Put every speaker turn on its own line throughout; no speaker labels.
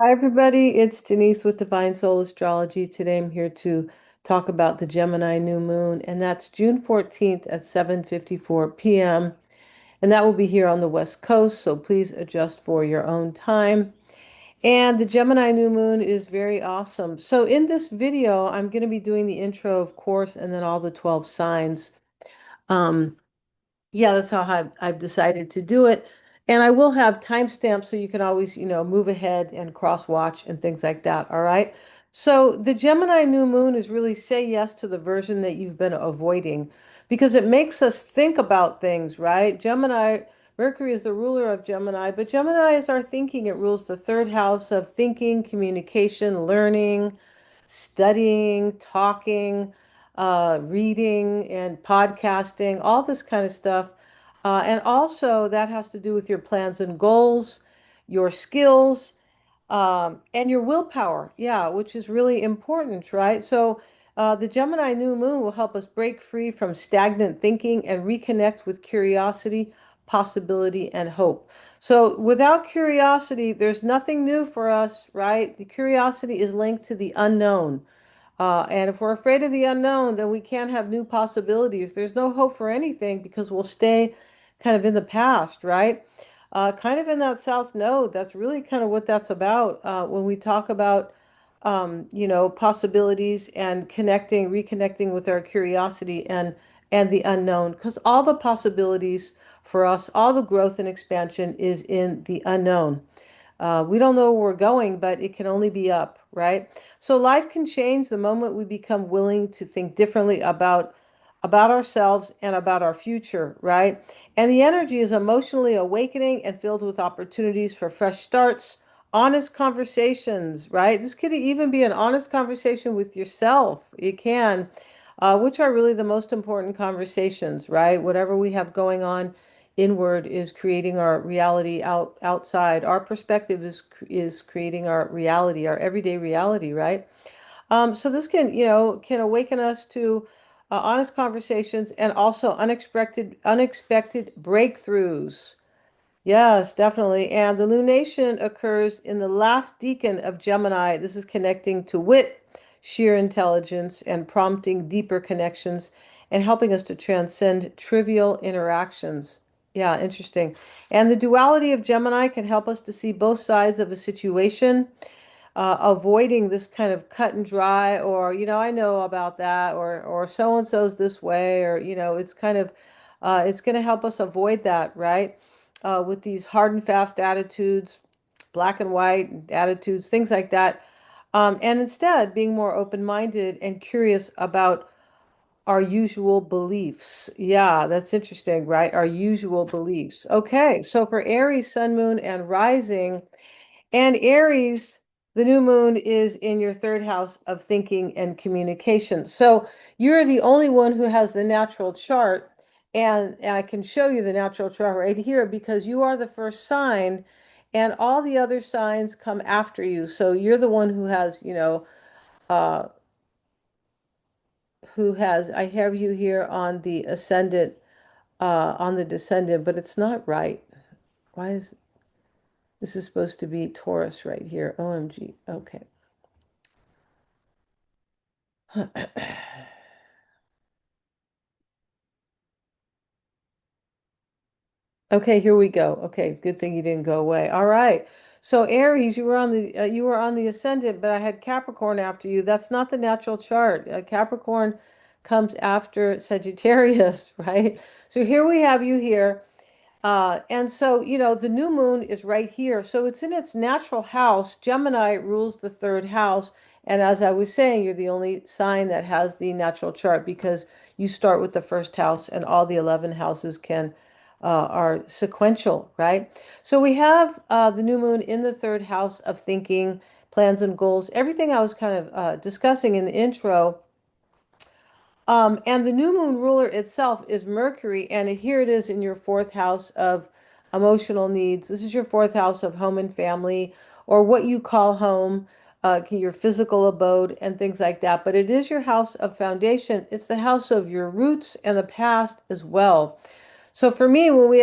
Hi, everybody. It's Denise with Divine Soul Astrology. Today I'm here to talk about the Gemini New Moon, and that's June 14th at 7:54 p.m. And that will be here on the West Coast, so please adjust for your own time. And the Gemini New Moon is very awesome. So in this video, I'm going to be doing the intro, of course, and then all the 12 signs. Um, yeah, that's how I've decided to do it. And I will have timestamps so you can always, move ahead and cross watch and things like that. All right. So the Gemini new moon is really say yes to the version that you've been avoiding because it makes us think about things, right? Mercury is the ruler of Gemini, but Gemini is our thinking. It rules the third house of thinking, communication, learning, studying, talking, reading, and podcasting, all this kind of stuff. And also, that has to do with your plans and goals, your skills, and your willpower. Yeah, which is really important, right? So, the Gemini new moon will help us break free from stagnant thinking and reconnect with curiosity, possibility, and hope. So, without curiosity, there's nothing new for us, right? The curiosity is linked to the unknown. And if we're afraid of the unknown, then we can't have new possibilities. There's no hope for anything because we'll stay kind of in the past, right? Kind of in that South Node. That's really kind of what that's about when we talk about, possibilities and reconnecting with our curiosity and the unknown. Because all the possibilities for us, all the growth and expansion is in the unknown. We don't know where we're going, but it can only be up, right? So life can change the moment we become willing to think differently about ourselves and about our future, right? And the energy is emotionally awakening and filled with opportunities for fresh starts, honest conversations, right? This could even be an honest conversation with yourself. It can, which are really the most important conversations, right? Whatever we have going on inward is creating our reality outside. Our perspective is creating our reality, our everyday reality, right? So this can awaken us to honest conversations and also unexpected breakthroughs. Yes, definitely. And the lunation occurs in the last decan of Gemini. This is connecting to wit, sheer intelligence, and prompting deeper connections and helping us to transcend trivial interactions. Yeah, interesting. And the duality of Gemini can help us to see both sides of a situation, avoiding this kind of cut and dry, or, I know about that, or so and so's this way, or, it's kind of, it's going to help us avoid that, right? With these hard and fast attitudes, black and white attitudes, things like that. And instead, being more open-minded and curious about our usual beliefs. Yeah, that's interesting, right? Our usual beliefs. Okay, so for Aries, Sun, Moon, and Rising, and Aries, the new moon is in your third house of thinking and communication. So you're the only one who has the natural chart. And I can show you the natural chart right here because you are the first sign, and all the other signs come after you. So you're the one who has, uh, I have you here on the ascendant, on the descendant, but it's not right. Why is this is supposed to be Taurus right here? OMG. Okay. Okay, here we go. Okay, good thing you didn't go away. All right. So Aries, you were on the ascendant, but I had Capricorn after you. That's not the natural chart. Capricorn comes after Sagittarius, right? So here we have you here. And so, the new moon is right here. So it's in its natural house. Gemini rules the third house. And as I was saying, you're the only sign that has the natural chart because you start with the first house and all the 11 houses are sequential, right? So we have the new moon in the third house of thinking, plans and goals, everything I was kind of discussing in the intro. And the new moon ruler itself is Mercury, and here it is in your fourth house of emotional needs. This is your fourth house of home and family, or what you call home, your physical abode, and things like that. But it is your house of foundation. It's the house of your roots and the past as well. So for me, when we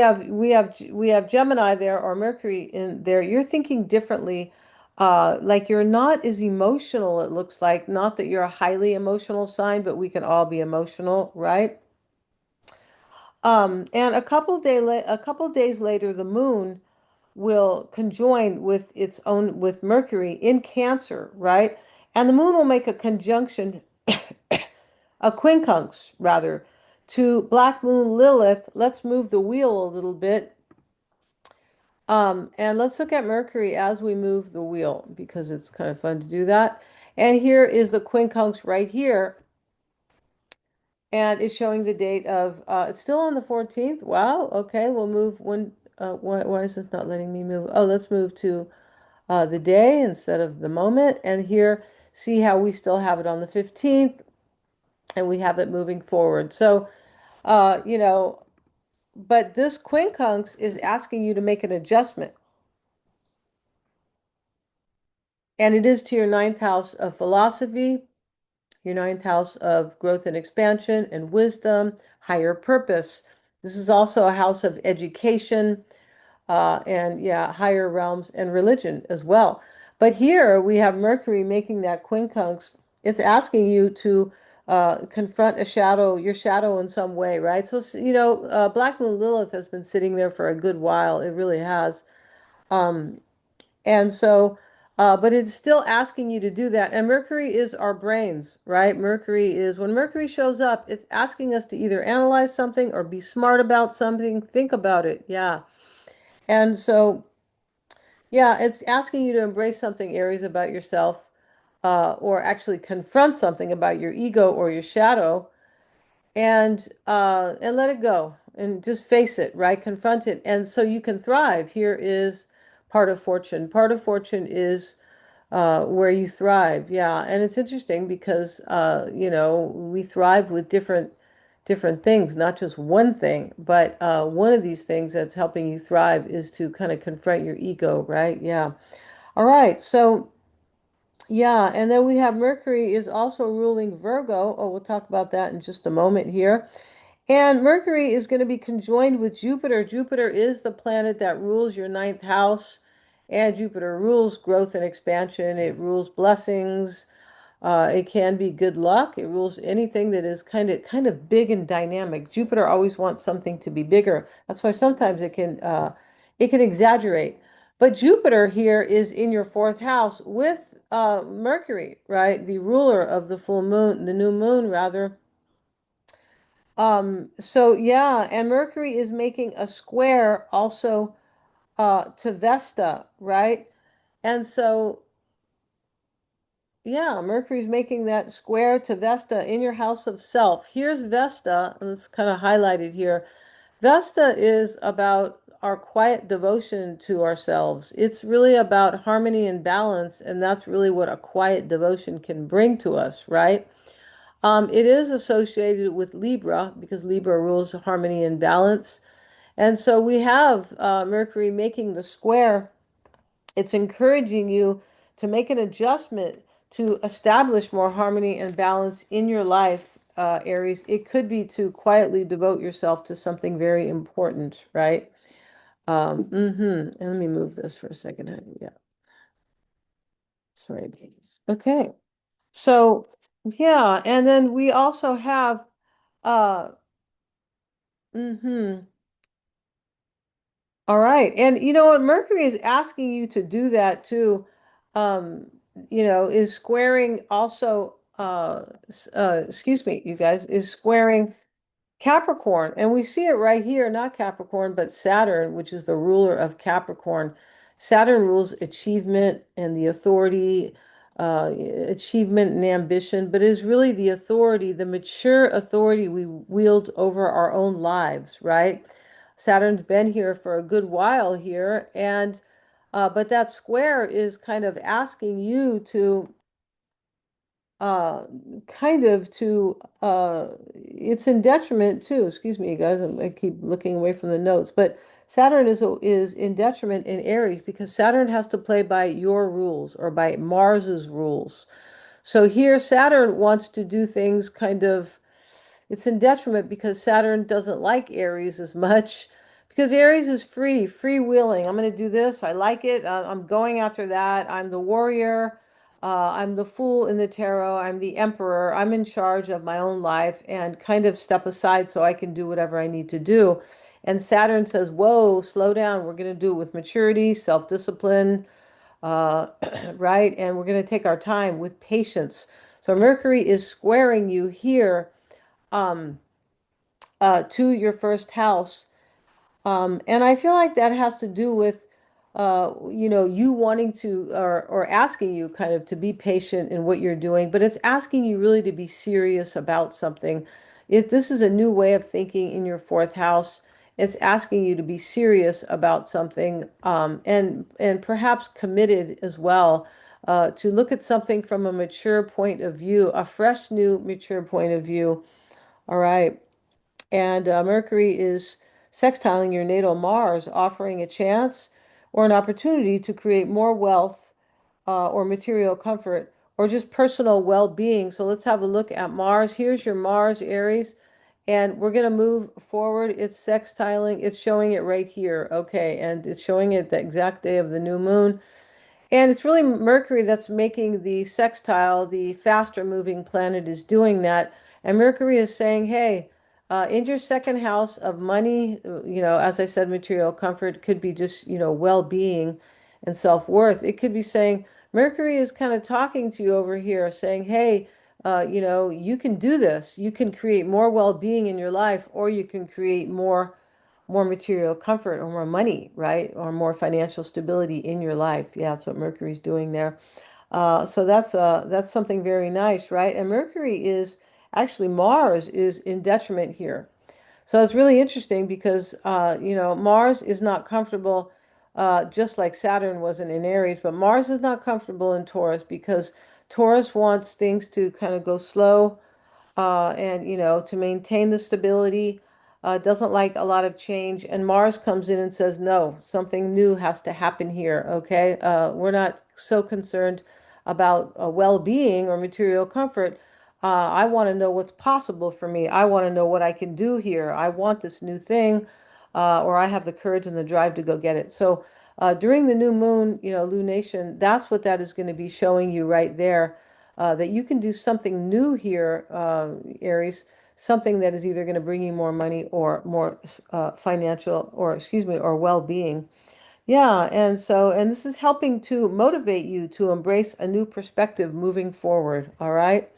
have Gemini there or Mercury in there, you're thinking differently Like you're not as emotional, it looks like. Not that you're a highly emotional sign, but we can all be emotional, right? And a couple days later, the moon will conjoin with its own with Mercury in Cancer, right? And the moon will make a conjunction, a quincunx rather, to Black Moon Lilith. Let's move the wheel a little bit. And let's look at Mercury as we move the wheel because it's kind of fun to do that. And here is the quincunx right here. And it's showing the date of, it's still on the 14th. Wow. Okay. We'll move one. Why is it not letting me move? Oh, let's move to the day instead of the moment. And here, see how we still have it on the 15th and we have it moving forward. So, you know, but this quincunx is asking you to make an adjustment. And it is to your ninth house of philosophy, your ninth house of growth and expansion and wisdom, higher purpose. This is also a house of education, and yeah, higher realms and religion as well. But here we have Mercury making that quincunx. It's asking you to confront a shadow, your shadow in some way, right? So, Black Moon Lilith has been sitting there for a good while. It really has. Um, and so, but it's still asking you to do that. And Mercury is our brains, right? Mercury is, when Mercury shows up, it's asking us to either analyze something or be smart about something, think about it. Yeah. And so, yeah, it's asking you to embrace something, Aries, about yourself, or actually confront something about your ego or your shadow, and let it go and just face it, right? Confront it, and so you can thrive. Here is part of fortune. Part of fortune is where you thrive. Yeah, and it's interesting because we thrive with different things, not just one thing, but one of these things that's helping you thrive is to kind of confront your ego, right? Yeah. All right. So, yeah, and then we have Mercury is also ruling Virgo. Oh, we'll talk about that in just a moment here. And Mercury is going to be conjoined with Jupiter. Jupiter is the planet that rules your ninth house, and Jupiter rules growth and expansion. It rules blessings. It can be good luck. It rules anything that is kind of big and dynamic. Jupiter always wants something to be bigger. That's why sometimes it can exaggerate. But Jupiter here is in your fourth house with Mercury, right? The ruler of the full moon, the new moon rather. So yeah, and Mercury is making a square also to Vesta, right? And so yeah, Mercury's making that square to Vesta in your house of self. Here's Vesta, and it's kind of highlighted here. Vesta is about our quiet devotion to ourselves. It's really about harmony and balance, and that's really what a quiet devotion can bring to us, right? It is associated with Libra because Libra rules harmony and balance. And so we have Mercury making the square. It's encouraging you to make an adjustment to establish more harmony and balance in your life, Aries. It could be to quietly devote yourself to something very important, right? And let me move this for a second, honey. Yeah, sorry, babies. Okay, so yeah, and then we also have uh, mm-hmm. All right. And you know what? Mercury is asking you to do that too. Um, is squaring also, excuse me, you guys, is squaring Capricorn, and we see it right here, not Capricorn, but Saturn, which is the ruler of Capricorn. Saturn rules achievement and the authority, achievement and ambition, but is really the authority, the mature authority we wield over our own lives, right? Saturn's been here for a good while here, and but that square is kind of asking you to uh kind of to it's in detriment too, excuse me guys, I keep looking away from the notes, but Saturn is in detriment in Aries because Saturn has to play by your rules or by Mars's rules. So here Saturn wants to do things kind of, it's in detriment because Saturn doesn't like Aries as much because Aries is freewheeling. I'm going to do this. I like it. I'm going after that. I'm the warrior. I'm the fool in the tarot. I'm the emperor. I'm in charge of my own life and kind of step aside so I can do whatever I need to do. And Saturn says, whoa, slow down. We're going to do it with maturity, self-discipline, uh, right? And we're going to take our time with patience. So Mercury is squaring you here um, to your first house. And I feel like that has to do with, you wanting to, or asking you kind of to be patient in what you're doing, but it's asking you really to be serious about something. If this is a new way of thinking in your fourth house, it's asking you to be serious about something, and perhaps committed as well, to look at something from a mature point of view, a fresh, new, mature point of view. All right. And Mercury is sextiling your natal Mars, offering a chance or an opportunity to create more wealth, or material comfort, or just personal well-being. So let's have a look at Mars. Here's your Mars, Aries, and we're going to move forward. It's sextiling. It's showing it right here. Okay, and it's showing it the exact day of the new moon. And it's really Mercury that's making the sextile. The faster moving planet is doing that. And Mercury is saying, hey, in your second house of money, as I said, material comfort could be just, well-being and self-worth. It could be saying, Mercury is kind of talking to you over here, saying, hey, you can do this. You can create more well-being in your life, or you can create more material comfort or more money, right? Or more financial stability in your life. Yeah, that's what Mercury's doing there. So that's something very nice, right? And Mercury is actually Mars is in detriment here. So it's really interesting because Mars is not comfortable, just like Saturn wasn't in Aries, but Mars is not comfortable in Taurus because Taurus wants things to kind of go slow, and to maintain the stability, doesn't like a lot of change. And Mars comes in and says, no, something new has to happen here. Okay, we're not so concerned about well-being or material comfort. I want to know what's possible for me. I want to know what I can do here. I want this new thing, or I have the courage and the drive to go get it. So during the new moon, lunation, that's what that is going to be showing you right there, that you can do something new here, Aries, something that is either going to bring you more money or more financial, or excuse me, or well-being. Yeah, and this is helping to motivate you to embrace a new perspective moving forward. All right.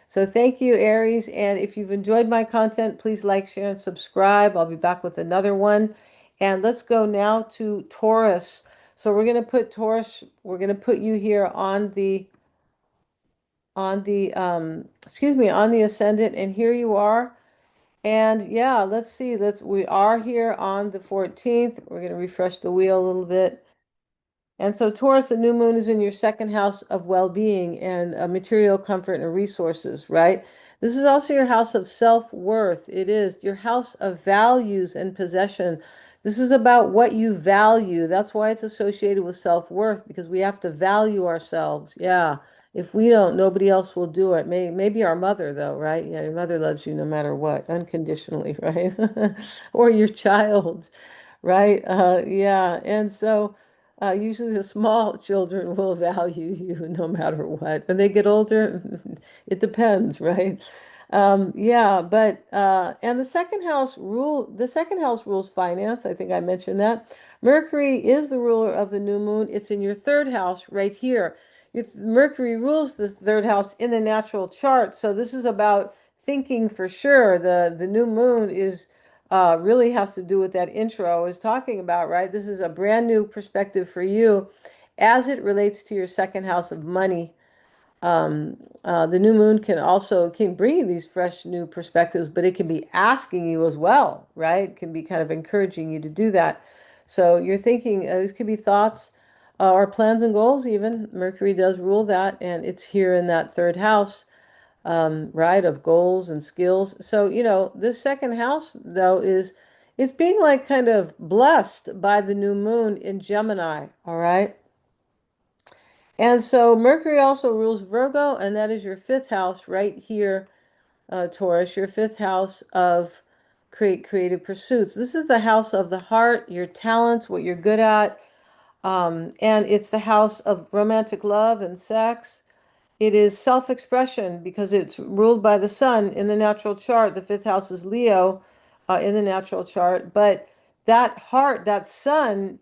So thank you, Aries. And if you've enjoyed my content, please like, share, and subscribe. I'll be back with another one. And let's go now to Taurus. So we're going to put Taurus, we're going to put you here on the ascendant, and here you are. And yeah, let's see, we are here on the 14th. We're going to refresh the wheel a little bit. And so Taurus, the new moon is in your second house of well-being and material comfort and resources, right? This is also your house of self-worth. It is your house of values and possession. This is about what you value. That's why it's associated with self-worth, because we have to value ourselves. Yeah. If we don't, nobody else will do it. Maybe our mother, though, right? Yeah, your mother loves you no matter what, unconditionally, right? Or your child, right? Yeah. And so usually the small children will value you no matter what. When they get older, it depends, right? Yeah, but and the second house rules finance. I think I mentioned that. Mercury is the ruler of the new moon. It's in your third house right here. Mercury rules the third house in the natural chart. So this is about thinking for sure. The new moon is really has to do with that intro I was talking about, right? This is a brand new perspective for you as it relates to your second house of money. The new moon can bring you these fresh new perspectives, but it can be asking you as well, right? It can be kind of encouraging you to do that. So you're thinking, these could be thoughts, or plans and goals even. Mercury does rule that, and it's here in that third house, right, of goals and skills. So, this second house, though, it's being like kind of blessed by the new moon in Gemini, all right? And so Mercury also rules Virgo, and that is your fifth house right here, Taurus, your fifth house of create creative pursuits. This is the house of the heart, your talents, what you're good at. And it's the house of romantic love and sex. It is self-expression because it's ruled by the sun in the natural chart. The fifth house is Leo in the natural chart. But that heart, that sun,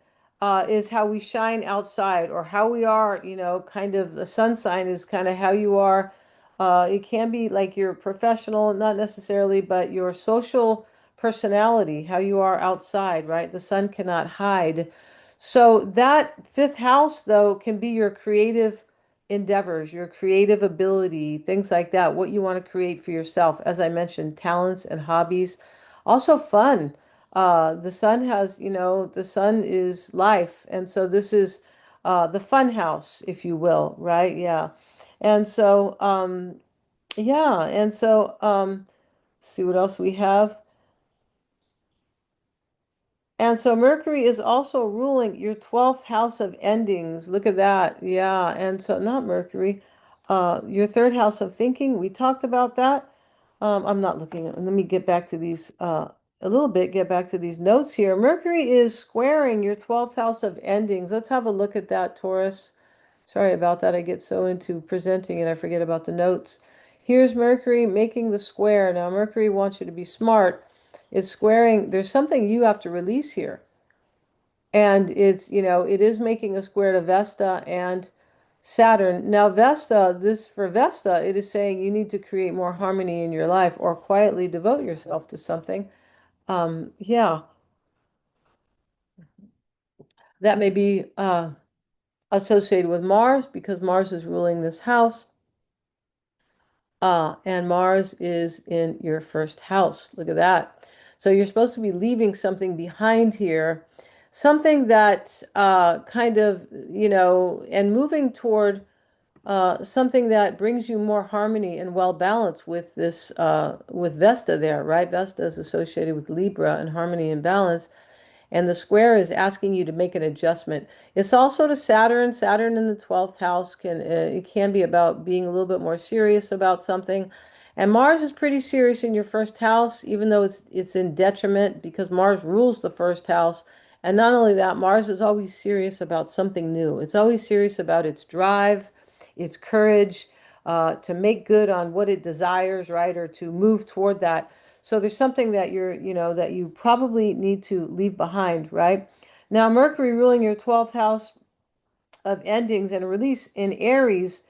is how we shine outside or how we are, kind of the sun sign is kind of how you are. It can be like your professional, not necessarily, but your social personality, how you are outside, right? The sun cannot hide. So that fifth house, though, can be your creative endeavors, your creative ability, things like that, what you want to create for yourself. As I mentioned, talents and hobbies. Also fun. The sun has, the sun is life. And so this is the fun house, if you will, right? Yeah. And so, yeah. And so, see what else we have. And so Mercury is also ruling your 12th house of endings. Look at that. Yeah. And so not Mercury, your third house of thinking. We talked about that. I'm not looking at, let me get back to these a little bit, get back to these notes here. Mercury is squaring your 12th house of endings. Let's have a look at that, Taurus. Sorry about that. I get so into presenting and I forget about the notes. Here's Mercury making the square. Now, Mercury wants you to be smart. It's squaring. There's something you have to release here. And it's, it is making a square to Vesta and Saturn. Now, Vesta, this for Vesta, it is saying you need to create more harmony in your life or quietly devote yourself to something. Yeah, that may be associated with Mars because Mars is ruling this house. And Mars is in your first house. Look at that. So you're supposed to be leaving something behind here, something that kind of, and moving toward something that brings you more harmony and well balance with this, with Vesta there, right? Vesta is associated with Libra and harmony and balance. And the square is asking you to make an adjustment. It's also to Saturn. Saturn in the 12th house it can be about being a little bit more serious about something. And Mars is pretty serious in your first house, even though it's in detriment because Mars rules the first house. And not only that, Mars is always serious about something new. It's always serious about its drive, its courage, to make good on what it desires, right? Or to move toward that. So there's something that that you probably need to leave behind, right? Now, Mercury ruling your 12th house of endings and release in Aries,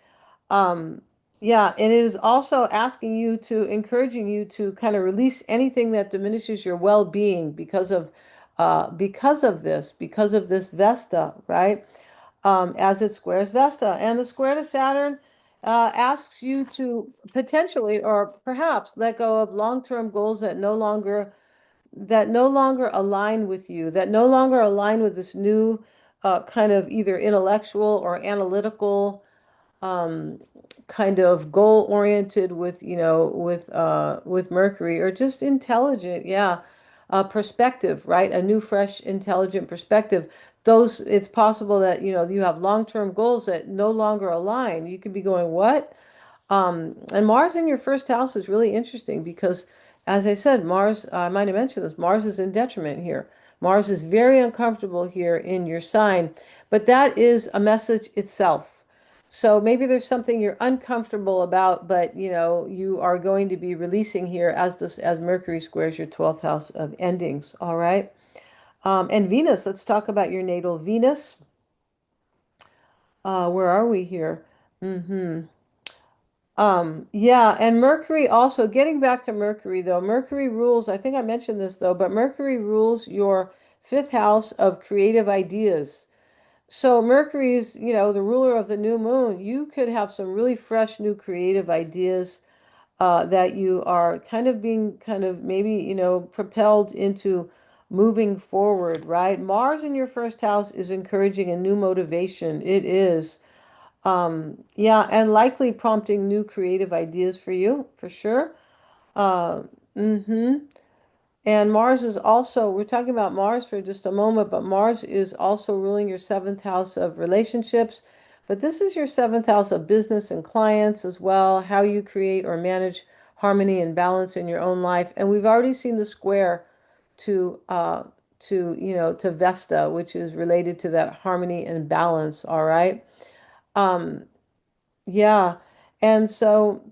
um, yeah, and it is also asking you to, encouraging you to kind of release anything that diminishes your well-being because of this Vesta, right? As it squares Vesta. And the square to Saturn asks you to potentially or perhaps let go of long-term goals that no longer align with you, that no longer align with this new kind of either intellectual or analytical um, kind of goal oriented with with Mercury or just intelligent, yeah, perspective, right? A new, fresh, intelligent perspective. Those It's possible that you have long-term goals that no longer align. You could be going, what? And Mars in your first house is really interesting because, as I said, Mars, I might have mentioned this, Mars is in detriment here. Mars is very uncomfortable here in your sign, but that is a message itself. So maybe there's something you're uncomfortable about, but you are going to be releasing here as Mercury squares your 12th house of endings. All right. And Venus, let's talk about your natal Venus. Where are we here? Mm-hmm. Yeah, and Mercury also, getting back to Mercury though, Mercury rules, I think I mentioned this though, but Mercury rules your fifth house of creative ideas. So Mercury is, the ruler of the new moon. You could have some really fresh new creative ideas that you are kind of being kind of maybe, propelled into moving forward, right? Mars in your first house is encouraging a new motivation. It is. Yeah, and likely prompting new creative ideas for you, for sure. Uh, mm-hmm. And Mars is also, we're talking about Mars for just a moment, but Mars is also ruling your seventh house of relationships. But this is your seventh house of business and clients as well, how you create or manage harmony and balance in your own life. And we've already seen the square to to Vesta, which is related to that harmony and balance, all right? Um, yeah. And so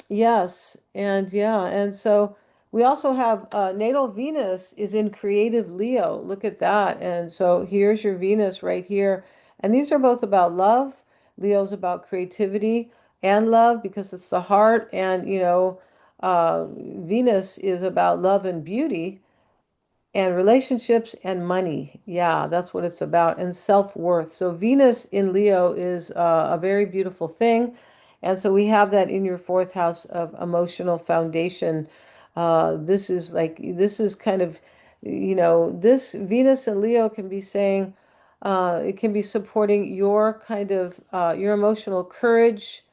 yes, and yeah, and so we also have natal Venus is in creative Leo. Look at that. And so here's your Venus right here. And these are both about love. Leo's about creativity and love because it's the heart. And, Venus is about love and beauty and relationships and money. Yeah, that's what it's about. And self-worth. So Venus in Leo is a very beautiful thing. And so we have that in your fourth house of emotional foundation. This is kind of, this Venus and Leo can be saying, it can be supporting your kind of, your emotional courage,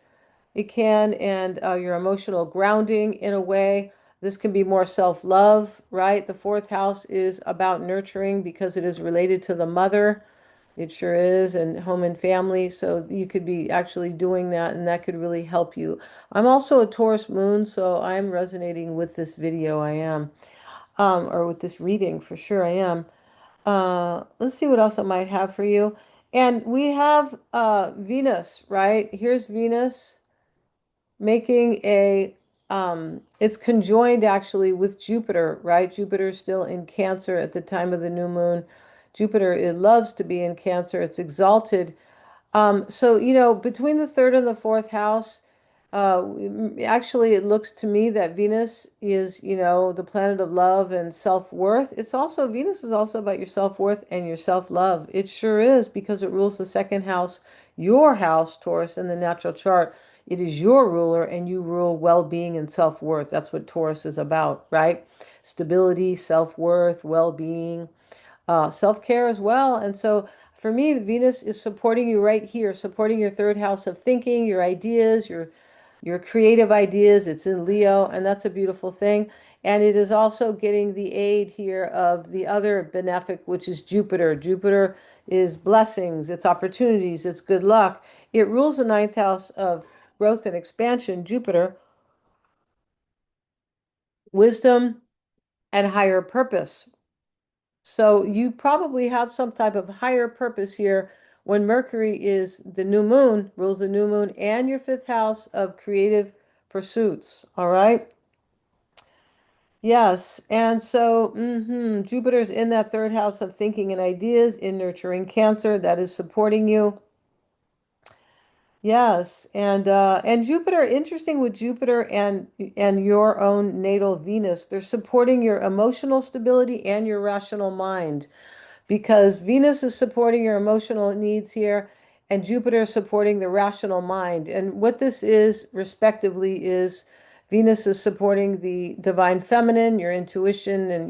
it can, and your emotional grounding in a way. This can be more self-love, right? The fourth house is about nurturing because it is related to the mother. It sure is, and home and family. So you could be actually doing that, and that could really help you. I'm also a Taurus moon, so I'm resonating with this video. I am, or with this reading for sure. I am. Let's see what else I might have for you. And we have Venus, right? Here's Venus making it's conjoined actually with Jupiter, right? Jupiter is still in Cancer at the time of the new moon. Jupiter, it loves to be in Cancer. It's exalted. So, between the third and the fourth house, actually, it looks to me that Venus is, the planet of love and self-worth. Venus is also about your self-worth and your self-love. It sure is because it rules the second house, your house, Taurus, in the natural chart. It is your ruler and you rule well-being and self-worth. That's what Taurus is about, right? Stability, self-worth, well-being, self-care as well. And so for me, Venus is supporting you right here, supporting your third house of thinking, your ideas, your creative ideas. It's in Leo, and that's a beautiful thing. And it is also getting the aid here of the other benefic, which is Jupiter. Jupiter is blessings, it's opportunities, it's good luck. It rules the ninth house of growth and expansion, Jupiter, wisdom, and higher purpose. So you probably have some type of higher purpose here when Mercury is the new moon, rules the new moon and your fifth house of creative pursuits. All right. Yes. And so Jupiter's in that third house of thinking and ideas in nurturing Cancer that is supporting you. Yes, and Jupiter, interesting with Jupiter and your own natal Venus, they're supporting your emotional stability and your rational mind because Venus is supporting your emotional needs here and Jupiter is supporting the rational mind. And what this is, respectively, is Venus is supporting the divine feminine, your intuition, and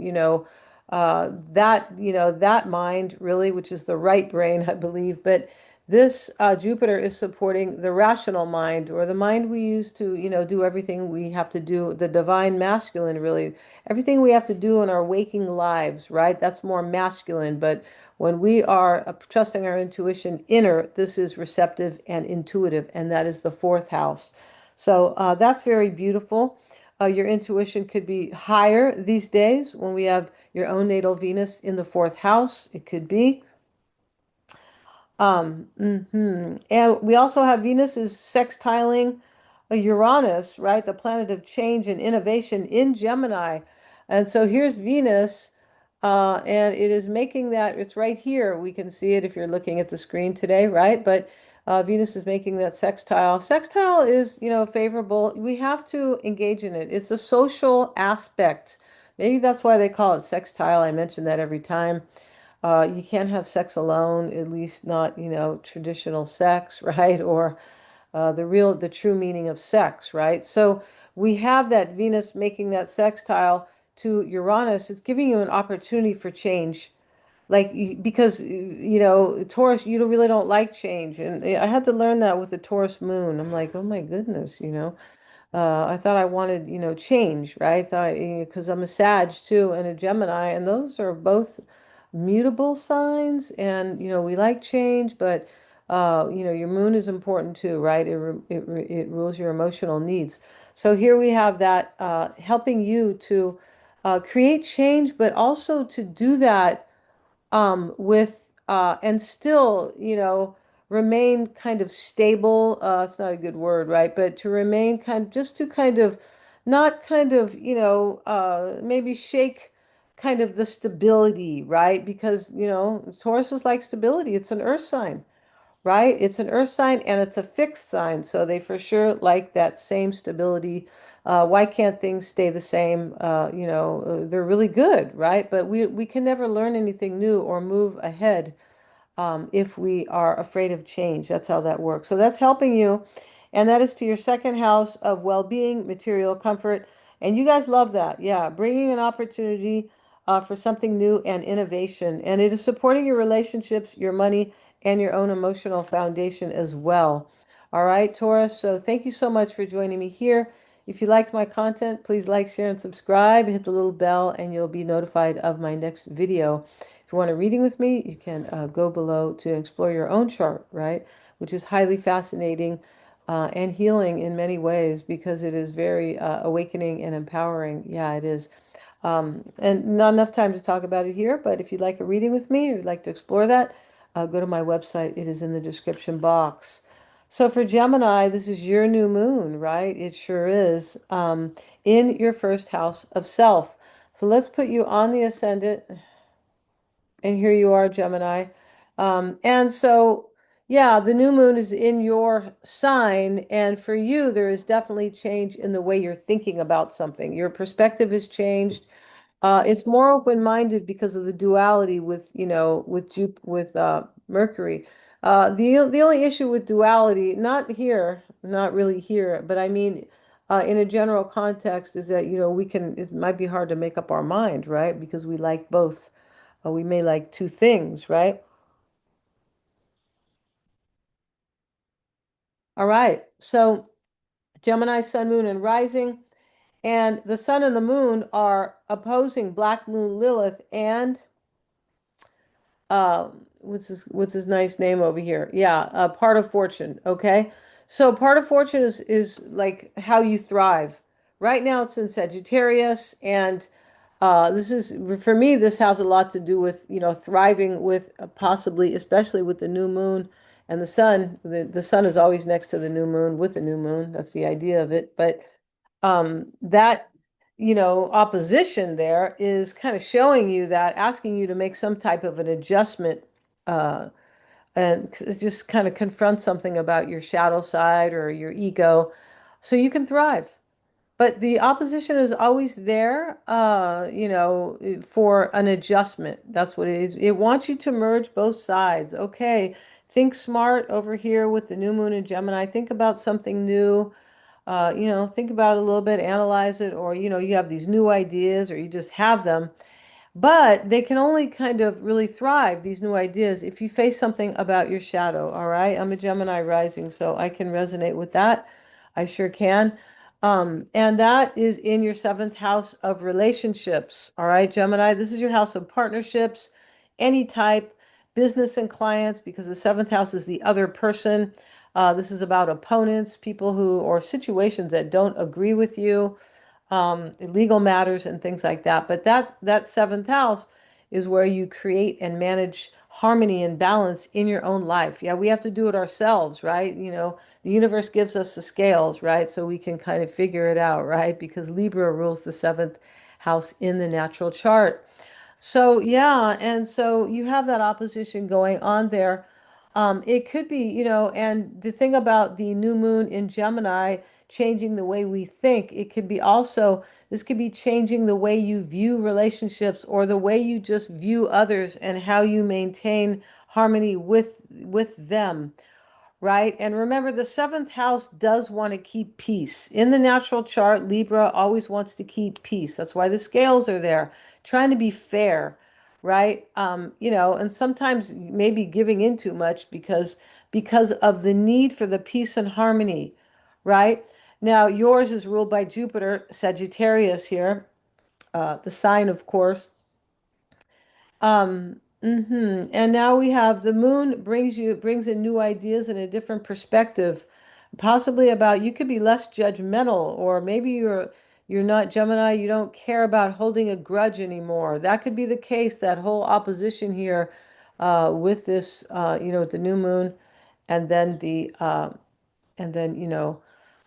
that mind really, which is the right brain, I believe. But this Jupiter is supporting the rational mind, or the mind we use to, do everything we have to do, the divine masculine, really. Everything we have to do in our waking lives, right? That's more masculine. But when we are trusting our intuition inner, this is receptive and intuitive, and that is the fourth house. So that's very beautiful. Your intuition could be higher these days when we have your own natal Venus in the fourth house. It could be. And we also have Venus is sextiling Uranus, right? The planet of change and innovation in Gemini. And so here's Venus, and it is making that, it's right here. We can see it if you're looking at the screen today, right? But Venus is making that sextile. Sextile is, favorable. We have to engage in it. It's a social aspect. Maybe that's why they call it sextile. I mention that every time. You can't have sex alone, at least not, traditional sex, right? Or the true meaning of sex, right? So we have that Venus making that sextile to Uranus. It's giving you an opportunity for change. Because, Taurus, you really don't like change. And I had to learn that with the Taurus moon. I'm like, oh my goodness, I thought I wanted, change, right? Because I'm a Sag too and a Gemini, and those are both mutable signs, and we like change, but your moon is important too, right? It rules your emotional needs. So here we have that helping you to create change, but also to do that with and still, remain kind of stable. It's not a good word, right? But to remain kind, just to kind of not kind of, maybe shake kind of the stability, right? Because, Taurus is like stability. It's an earth sign, right? It's an earth sign and it's a fixed sign. So they for sure like that same stability. Why can't things stay the same? They're really good, right? But we can never learn anything new or move ahead if we are afraid of change. That's how that works. So that's helping you. And that is to your second house of well-being, material comfort. And you guys love that. Yeah, bringing an opportunity for something new and innovation. And it is supporting your relationships, your money, and your own emotional foundation as well. All right, Taurus. So thank you so much for joining me here. If you liked my content, please like, share, and subscribe. Hit the little bell, and you'll be notified of my next video. If you want a reading with me, you can go below to explore your own chart, right? Which is highly fascinating and healing in many ways because it is very awakening and empowering. Yeah, it is. And not enough time to talk about it here, but if you'd like a reading with me or you'd like to explore that, go to my website. It is in the description box. So for Gemini, this is your new moon, right? It sure is, in your first house of self. So let's put you on the ascendant. And here you are, Gemini. And so, yeah, the new moon is in your sign. And for you, there is definitely change in the way you're thinking about something. Your perspective has changed. It's more open-minded because of the duality with, with Mercury. The only issue with duality, not here, not really here, but I mean, in a general context, is that, it might be hard to make up our mind, right? Because we like both. We may like two things, right? All right. So Gemini, Sun, Moon, and Rising, and the Sun and the Moon are opposing Black Moon Lilith and what's his nice name over here? Yeah, part of fortune. Okay, so part of fortune is like how you thrive. Right now, it's in Sagittarius, and this is for me. This has a lot to do with thriving with possibly, especially with the new moon and the sun. The sun is always next to the new moon with the new moon. That's the idea of it. But that opposition there is kind of showing you that, asking you to make some type of an adjustment, uh, and just kind of confront something about your shadow side or your ego so you can thrive. But the opposition is always there, for an adjustment. That's what it is. It wants you to merge both sides. Okay, think smart over here with the new moon in Gemini. Think about something new. Think about it a little bit, analyze it, or, you have these new ideas or you just have them. But they can only kind of really thrive, these new ideas, if you face something about your shadow. All right. I'm a Gemini rising, so I can resonate with that. I sure can. And that is in your seventh house of relationships. All right, Gemini, this is your house of partnerships, any type, business and clients, because the seventh house is the other person. This is about opponents, people who, or situations that don't agree with you, legal matters and things like that. But that seventh house is where you create and manage harmony and balance in your own life. Yeah, we have to do it ourselves, right? The universe gives us the scales, right? So we can kind of figure it out, right? Because Libra rules the seventh house in the natural chart. So yeah, and so you have that opposition going on there. It could be, and the thing about the new moon in Gemini changing the way we think, it could be also, this could be changing the way you view relationships or the way you just view others and how you maintain harmony with them. Right. And remember, the seventh house does want to keep peace. In the natural chart, Libra always wants to keep peace. That's why the scales are there, trying to be fair. Right. And sometimes maybe giving in too much because of the need for the peace and harmony. Right. Now, yours is ruled by Jupiter, Sagittarius here, the sign, of course. And now we have the moon brings in new ideas and a different perspective, possibly about you could be less judgmental, or maybe you're not Gemini, you don't care about holding a grudge anymore. That could be the case, that whole opposition here with this, with the new moon, and then and then,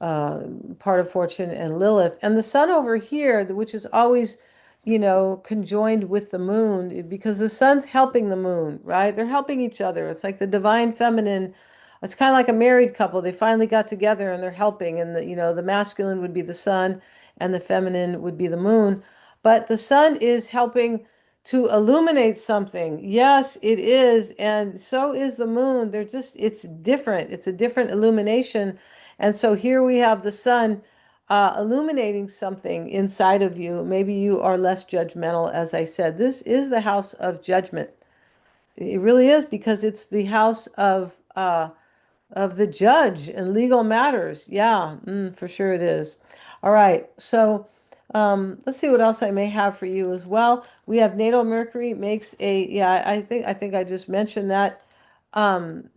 uh, part of fortune and Lilith. And the sun over here, which is always, conjoined with the moon, because the sun's helping the moon, right? They're helping each other. It's like the divine feminine. It's kind of like a married couple. They finally got together and they're helping. And the masculine would be the sun and the feminine would be the moon. But the sun is helping to illuminate something. Yes, it is. And so is the moon. It's different. It's a different illumination. And so here we have the sun illuminating something inside of you. Maybe you are less judgmental, as I said. This is the house of judgment. It really is, because it's the house of the judge and legal matters. Yeah, for sure it is. All right. So let's see what else I may have for you as well. We have natal Mercury makes a, yeah, I think I just mentioned that. Um,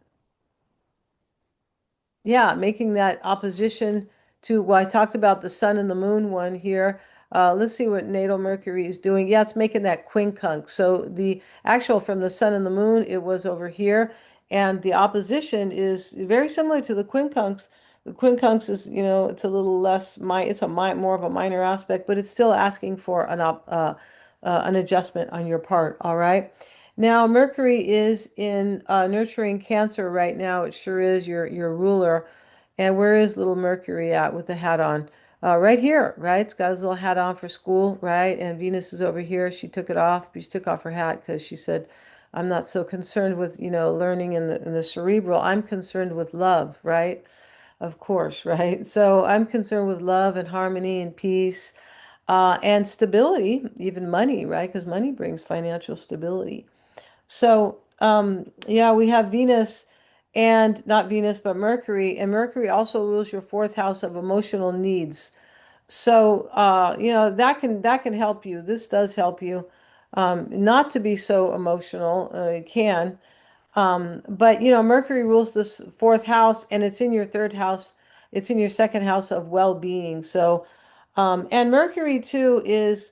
yeah, making that opposition to, well, I talked about the sun and the moon one here. Let's see what natal Mercury is doing. Yeah, it's making that quincunx. So the actual from the sun and the moon, it was over here. And the opposition is very similar to the quincunx. The quincunx is, it's a little less, it's more of a minor aspect, but it's still asking for an adjustment on your part. All right. Now, Mercury is in nurturing Cancer right now. It sure is your ruler. And where is little Mercury at with the hat on? Right here, right? It's got his little hat on for school, right? And Venus is over here. She took it off. She took off her hat because she said, I'm not so concerned with, learning in the cerebral. I'm concerned with love, right? Of course, right? So I'm concerned with love and harmony and peace and stability, even money, right? Because money brings financial stability. So, yeah, we have Venus and not Venus, but Mercury, and Mercury also rules your fourth house of emotional needs. So, that can help you. This does help you, not to be so emotional. It can, but Mercury rules this fourth house, and it's in your third house. It's in your second house of well-being. So, and Mercury too is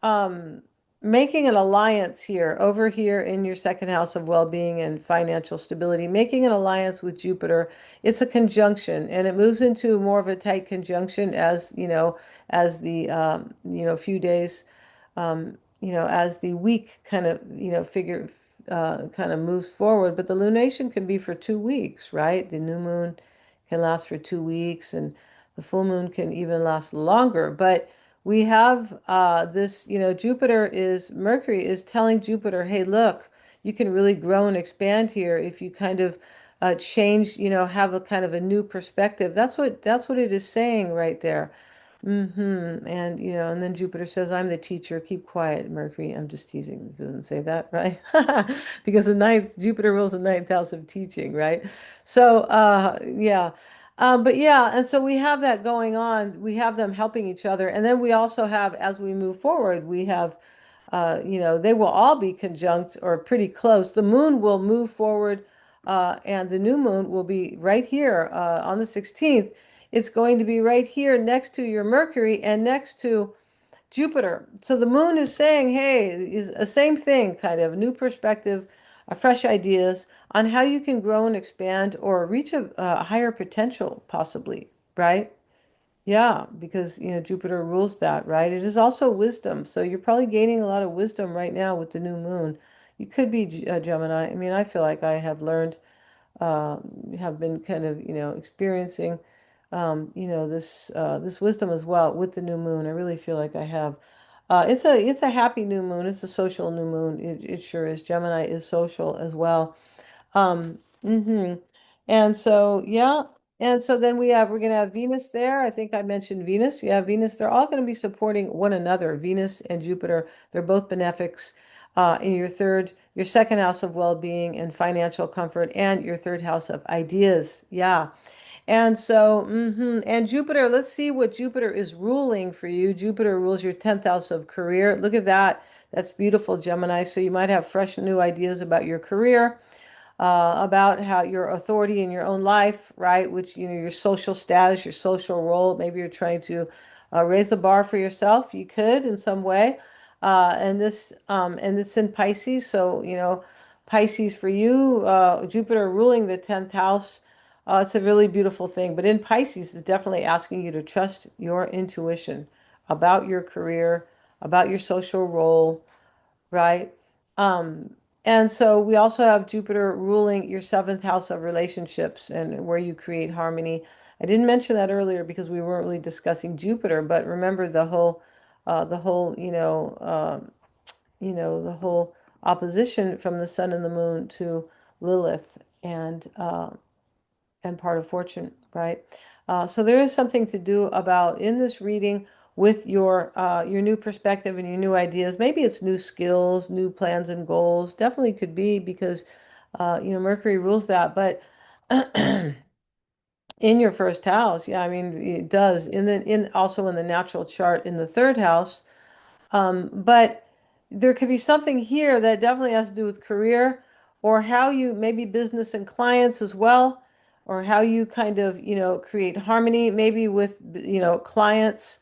um, making an alliance here, over here in your second house of well-being and financial stability, making an alliance with Jupiter. It's a conjunction, and it moves into more of a tight conjunction as the few days, as the week kind of, figure kind of moves forward. But the lunation can be for 2 weeks, right? The new moon can last for 2 weeks, and the full moon can even last longer. But we have this, Mercury is telling Jupiter, hey, look, you can really grow and expand here if you kind of change, have a kind of a new perspective. That's what it is saying right there. And and then Jupiter says, I'm the teacher, keep quiet, Mercury. I'm just teasing. It doesn't say that, right? Because Jupiter rules the ninth house of teaching, right? So, yeah. But yeah, and so we have that going on. We have them helping each other. And then we also have, as we move forward, we have, they will all be conjunct or pretty close. The moon will move forward, and the new moon will be right here on the 16th. It's going to be right here next to your Mercury and next to Jupiter. So the moon is saying, hey, is a same thing, kind of new perspective, fresh ideas on how you can grow and expand or reach a higher potential, possibly, right? Yeah, because Jupiter rules that, right? It is also wisdom. So you're probably gaining a lot of wisdom right now with the new moon. You could be Gemini. I mean, I feel like I have learned uh, have been kind of, experiencing, this wisdom as well with the new moon. I really feel like I have. It's a happy new moon. It's a social new moon. It sure is. Gemini is social as well. hmm And so, yeah. And so then we're going to have Venus there. I think I mentioned Venus. Yeah, Venus. They're all going to be supporting one another. Venus and Jupiter, they're both benefics in your second house of well-being and financial comfort, and your third house of ideas. Yeah. And so, and Jupiter, let's see what Jupiter is ruling for you. Jupiter rules your 10th house of career. Look at that. That's beautiful, Gemini. So you might have fresh new ideas about your career. about how your authority in your own life, right? Which, your social status, your social role. Maybe you're trying to raise the bar for yourself. You could in some way. And it's in Pisces. So, Pisces for you, Jupiter ruling the 10th house. It's a really beautiful thing. But in Pisces, it's definitely asking you to trust your intuition about your career, about your social role, right? Um, and so we also have Jupiter ruling your seventh house of relationships and where you create harmony. I didn't mention that earlier because we weren't really discussing Jupiter, but remember the whole, the whole opposition from the sun and the moon to Lilith and part of fortune, right? So there is something to do about in this reading with your new perspective and your new ideas. Maybe it's new skills, new plans and goals. Definitely could be because Mercury rules that. But in your first house, yeah, I mean it does. In also in the natural chart in the third house. But there could be something here that definitely has to do with career or how you maybe business and clients as well, or how you kind of, create harmony maybe with, clients,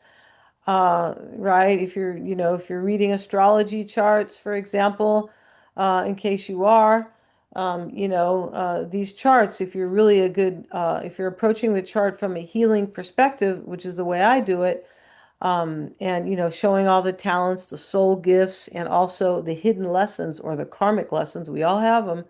right? If you're reading astrology charts, for example, in case you are, these charts, if you're really if you're approaching the chart from a healing perspective, which is the way I do it, and showing all the talents, the soul gifts, and also the hidden lessons or the karmic lessons. We all have them.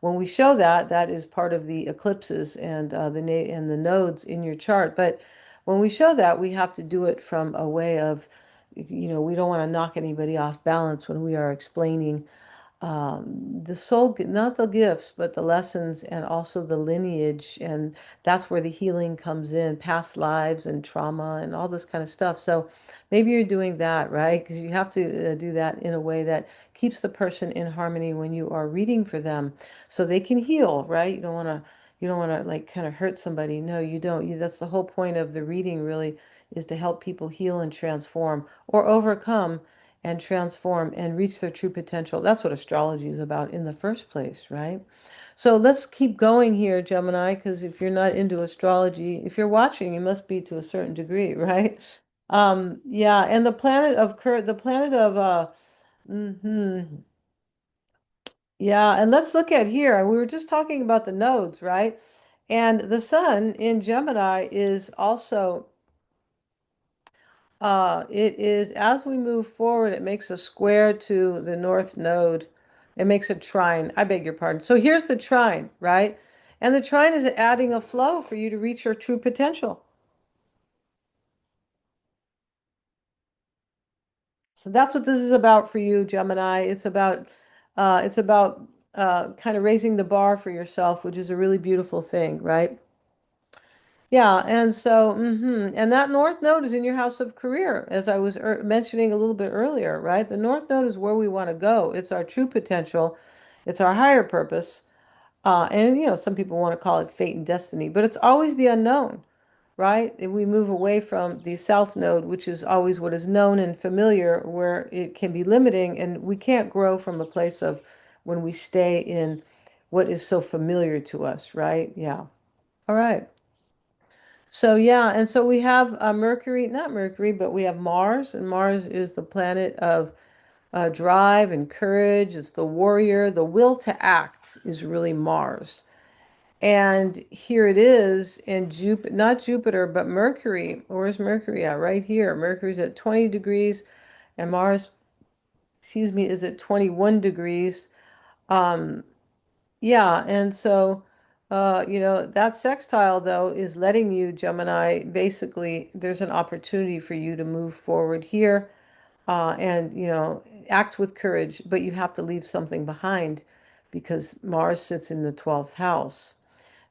When we show that, that is part of the eclipses and and the nodes in your chart. But when we show that, we have to do it from a way of, we don't want to knock anybody off balance when we are explaining the soul, not the gifts, but the lessons and also the lineage. And that's where the healing comes in, past lives and trauma and all this kind of stuff. So maybe you're doing that, right? Because you have to do that in a way that keeps the person in harmony when you are reading for them so they can heal, right? You don't want to like kind of hurt somebody. No, you don't. That's the whole point of the reading really is to help people heal and transform or overcome and transform and reach their true potential. That's what astrology is about in the first place, right? So let's keep going here, Gemini, because if you're not into astrology, if you're watching, you must be to a certain degree, right? Yeah, and the planet of mhm. Yeah, and let's look at here. We were just talking about the nodes, right? And the sun in Gemini is also it is, as we move forward, it makes a square to the north node. It makes a trine. I beg your pardon. So here's the trine, right? And the trine is adding a flow for you to reach your true potential. So that's what this is about for you, Gemini. It's about kind of raising the bar for yourself, which is a really beautiful thing, right? Yeah, and so, and that North Node is in your house of career, as I was mentioning a little bit earlier, right? The North Node is where we want to go. It's our true potential, it's our higher purpose. And, some people want to call it fate and destiny, but it's always the unknown, right? And we move away from the South Node, which is always what is known and familiar, where it can be limiting, and we can't grow from a place of when we stay in what is so familiar to us, right? Yeah. All right. So yeah, and so we have Mercury, not Mercury, but we have Mars, and Mars is the planet of drive and courage. It's the warrior. The will to act is really Mars. And here it is in Jupiter, not Jupiter, but Mercury. Where's Mercury at? Right here. Mercury's at 20 degrees, and Mars, excuse me, is at 21 degrees. Um, yeah, and so, that sextile, though, is letting you, Gemini, basically, there's an opportunity for you to move forward here and, act with courage, but you have to leave something behind because Mars sits in the 12th house.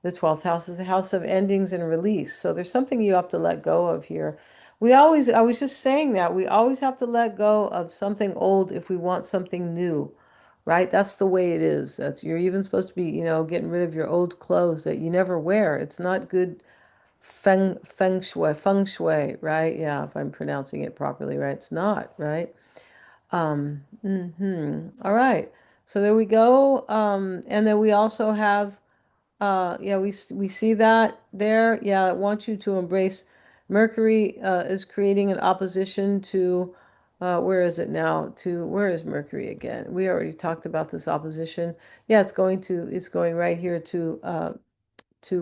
The 12th house is the house of endings and release. So there's something you have to let go of here. I was just saying that we always have to let go of something old if we want something new, right? That's the way it is. You're even supposed to be, getting rid of your old clothes that you never wear. It's not good feng shui, right? Yeah, if I'm pronouncing it properly, right? It's not, right? All right. So there we go. And then we also have, yeah, we see that there. Yeah, I want you to embrace. Mercury is creating an opposition to, where is it now? Where is Mercury again? We already talked about this opposition. Yeah, it's going right here to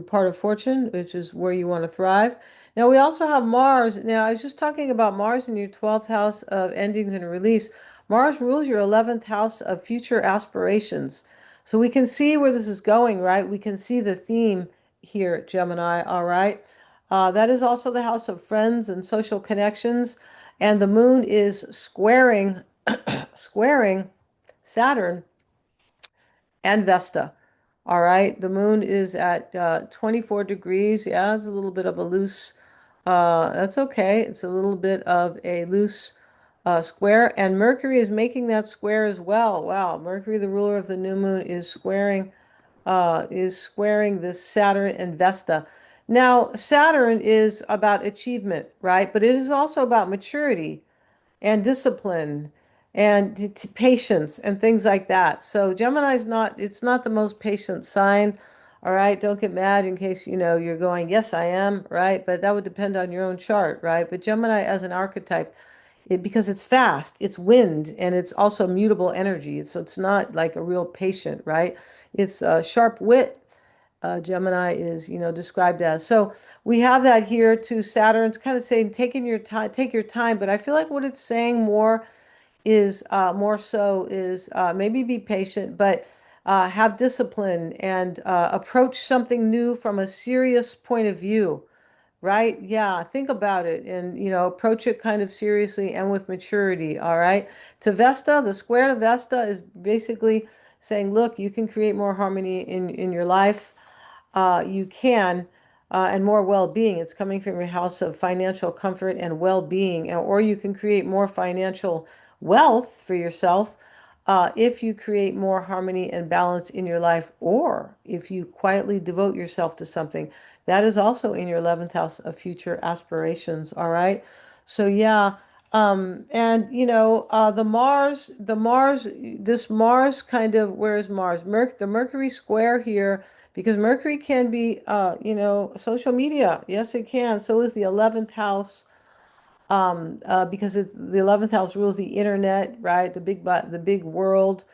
part of fortune, which is where you want to thrive. Now, we also have Mars. Now, I was just talking about Mars in your 12th house of endings and release. Mars rules your 11th house of future aspirations. So we can see where this is going, right? We can see the theme here, Gemini, all right? That is also the house of friends and social connections. And the moon is squaring, squaring Saturn and Vesta. All right, the moon is at 24 degrees. Yeah, it's a little bit of a loose, that's okay. It's a little bit of a loose square, and Mercury is making that square as well. Wow, Mercury, the ruler of the new moon, is squaring this Saturn and Vesta. Now, Saturn is about achievement, right? But it is also about maturity and discipline and patience and things like that. So Gemini's not, it's not the most patient sign. All right, don't get mad in case you're going, yes, I am, right? But that would depend on your own chart, right? But Gemini as an archetype, because it's fast, it's wind, and it's also mutable energy. So it's not like a real patient, right? It's sharp wit, Gemini is, described as. So we have that here to Saturn's kind of saying, taking your time, take your time. But I feel like what it's saying more so is maybe be patient, but have discipline and approach something new from a serious point of view. Right? Yeah, think about it and approach it kind of seriously and with maturity, all right? To Vesta, the square to Vesta is basically saying, look, you can create more harmony in your life. You can, and more well-being. It's coming from your house of financial comfort and well-being, or you can create more financial wealth for yourself if you create more harmony and balance in your life, or if you quietly devote yourself to something. That is also in your 11th house of future aspirations, all right? So yeah, and this Mars kind of, where is Mars? The Mercury square here, because Mercury can be, social media. Yes, it can. So is the 11th house, because it's the 11th house rules the internet, right? The big world.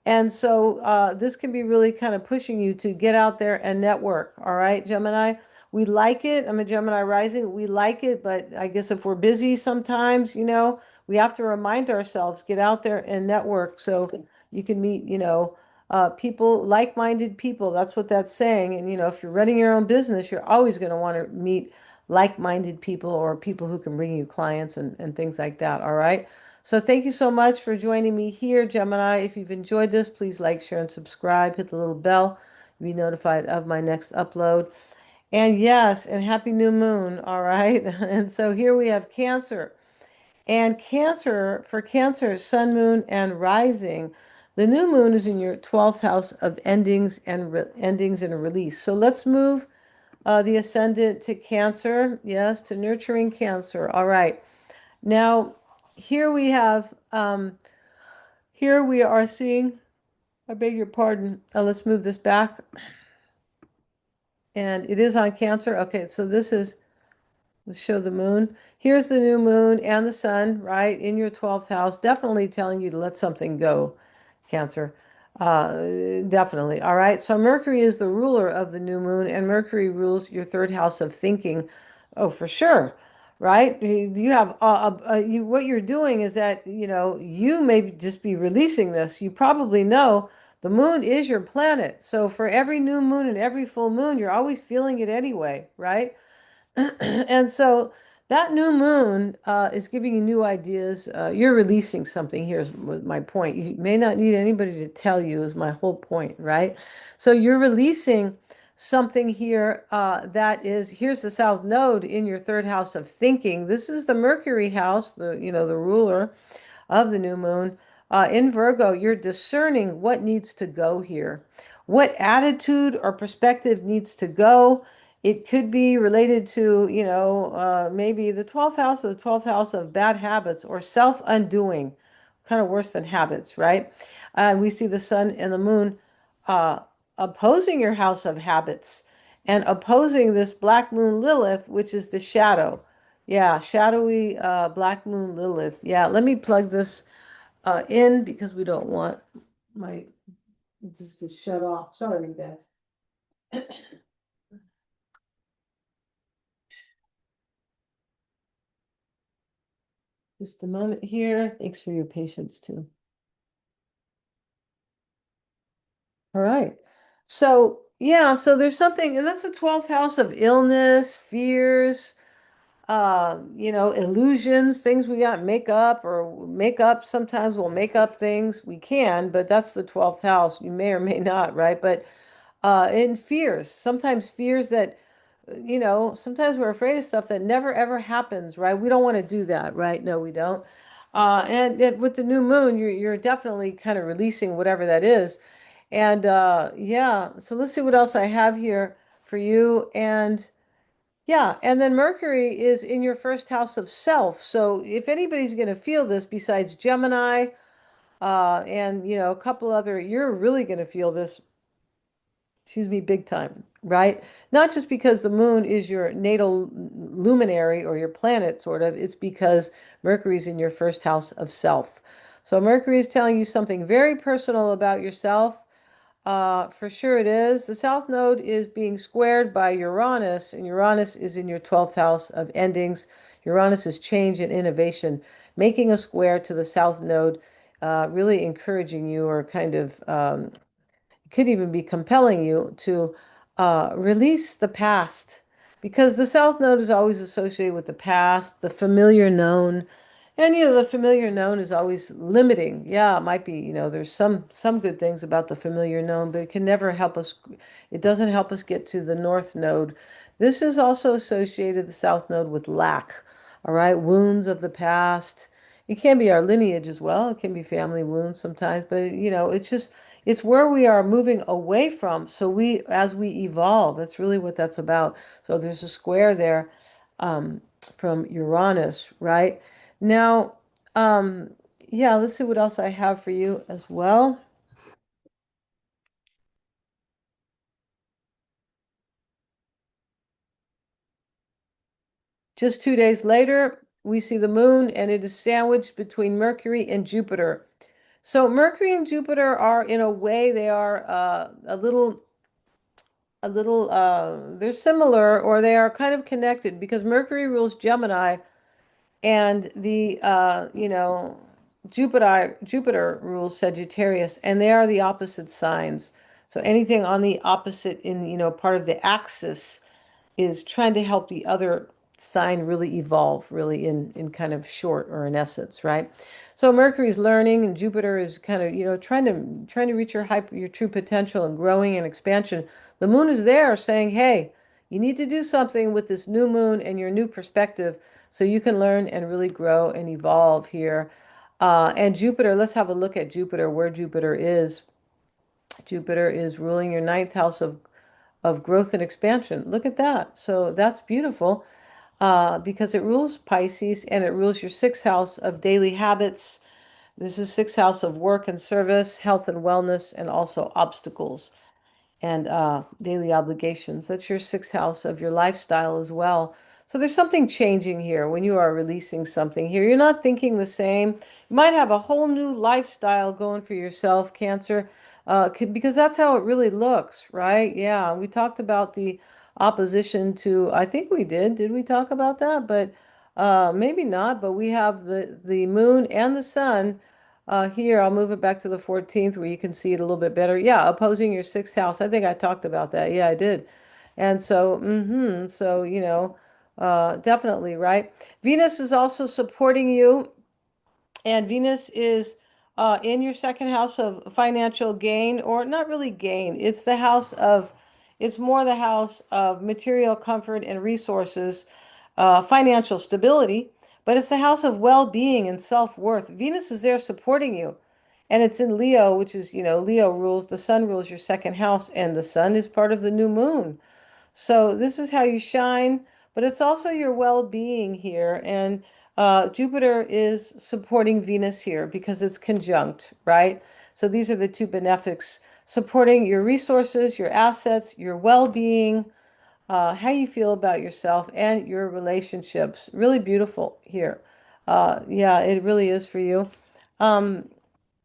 And so this can be really kind of pushing you to get out there and network. All right, Gemini. We like it. I'm a Gemini rising. We like it, but I guess if we're busy sometimes, we have to remind ourselves, get out there and network so you can meet, people, like-minded people. That's what that's saying. And, if you're running your own business, you're always going to want to meet like-minded people or people who can bring you clients and things like that. All right. So thank you so much for joining me here, Gemini. If you've enjoyed this, please like, share, and subscribe. Hit the little bell to be notified of my next upload. And yes, and happy new moon, all right? And so here we have Cancer. And Cancer, for Cancer, Sun, Moon, and Rising, the new moon is in your 12th house of endings and release. So let's move the ascendant to Cancer. Yes, to nurturing Cancer. All right. Now, here we have, here we are seeing, I beg your pardon. Let's move this back. And it is on Cancer. Okay, so let's show the moon. Here's the new moon and the sun, right, in your 12th house, definitely telling you to let something go, Cancer. Definitely. All right. So Mercury is the ruler of the new moon, and Mercury rules your third house of thinking. Oh, for sure. Right? You have what you're doing is that, you may just be releasing this. You probably know the moon is your planet. So for every new moon and every full moon, you're always feeling it anyway, right? And so that new moon is giving you new ideas. You're releasing something. Here's my point. You may not need anybody to tell you, is my whole point, right? So you're releasing something here here's the South Node in your third house of thinking. This is the Mercury house, the ruler of the new moon. In Virgo, you're discerning what needs to go here. What attitude or perspective needs to go. It could be related to, maybe the 12th house or the 12th house of bad habits or self-undoing, kind of worse than habits, right? We see the sun and the moon uh, opposing your house of habits and opposing this black moon Lilith, which is the shadow. Yeah, shadowy black moon Lilith. Yeah, let me plug this in because we don't want my this to shut off. Sorry, guys. Just a moment here. Thanks for your patience too. All right. So, yeah, so there's something, and that's the 12th house of illness, fears, illusions, things we got make up or make up. Sometimes we'll make up things. We can, but that's the 12th house. You may or may not, right? But in fears, sometimes fears that, sometimes we're afraid of stuff that never ever happens, right? We don't want to do that, right? No, we don't. With the new moon, you're definitely kind of releasing whatever that is. And yeah, so let's see what else I have here for you. And yeah, and then Mercury is in your first house of self. So if anybody's going to feel this besides Gemini, and a couple other, you're really going to feel this, excuse me, big time, right? Not just because the moon is your natal luminary or your planet, sort of, it's because Mercury's in your first house of self. So Mercury is telling you something very personal about yourself. For sure it is. The South Node is being squared by Uranus, and Uranus is in your 12th house of endings. Uranus is change and innovation, making a square to the South Node, really encouraging you or kind of could even be compelling you to release the past because the South Node is always associated with the past, the familiar known. And the familiar known is always limiting. Yeah, it might be, there's some good things about the familiar known, but it can never help us. It doesn't help us get to the North Node. This is also associated, the South Node, with lack. All right, wounds of the past. It can be our lineage as well. It can be family wounds sometimes, but it's just it's where we are moving away from. So as we evolve, that's really what that's about. So there's a square there from Uranus, right? Now, um, yeah, let's see what else I have for you as well. Just 2 days later, we see the moon, and it is sandwiched between Mercury and Jupiter. So Mercury and Jupiter are, in a way, they are they're similar, or they are kind of connected because Mercury rules Gemini, and the Jupiter rules Sagittarius, and they are the opposite signs. So anything on the opposite in part of the axis is trying to help the other sign really evolve, really in kind of short or in essence, right? So Mercury's learning, and Jupiter is kind of trying to reach your true potential and growing and expansion. The moon is there saying, hey, you need to do something with this new moon and your new perspective so you can learn and really grow and evolve here. And Jupiter, let's have a look at Jupiter, where Jupiter is. Jupiter is ruling your ninth house of growth and expansion. Look at that. So that's beautiful because it rules Pisces, and it rules your sixth house of daily habits. This is sixth house of work and service, health and wellness, and also obstacles and daily obligations. That's your sixth house of your lifestyle as well. So there's something changing here when you are releasing something here. You're not thinking the same. You might have a whole new lifestyle going for yourself, Cancer, because that's how it really looks, right? Yeah, we talked about the opposition to, I think we did. Did we talk about that? But maybe not. But we have the moon and the sun here, I'll move it back to the 14th where you can see it a little bit better. Yeah, opposing your sixth house. I think I talked about that. Yeah, I did. And so, so, definitely, right? Venus is also supporting you, and Venus is in your second house of financial gain, or not really gain. It's more the house of material comfort and resources, financial stability, but it's the house of well-being and self-worth. Venus is there supporting you. And it's in Leo, which is, Leo rules, the sun rules your second house, and the sun is part of the new moon. So this is how you shine, but it's also your well-being here. And Jupiter is supporting Venus here because it's conjunct, right? So these are the two benefics supporting your resources, your assets, your well-being, how you feel about yourself and your relationships. Really beautiful here. Yeah, it really is for you. Um,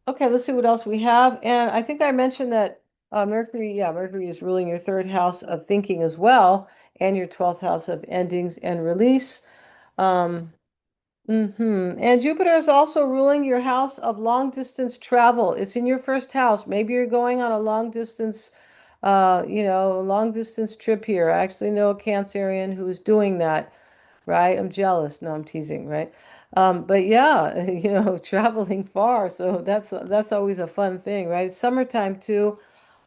okay, let's see what else we have. And I think I mentioned that Mercury, yeah, Mercury is ruling your third house of thinking as well, and your 12th house of endings and release. Um, And Jupiter is also ruling your house of long distance travel. It's in your first house. Maybe you're going on a long distance, long distance trip here. I actually know a Cancerian who's doing that, right? I'm jealous. No, I'm teasing, right? But yeah, traveling far. So that's always a fun thing, right? It's summertime too.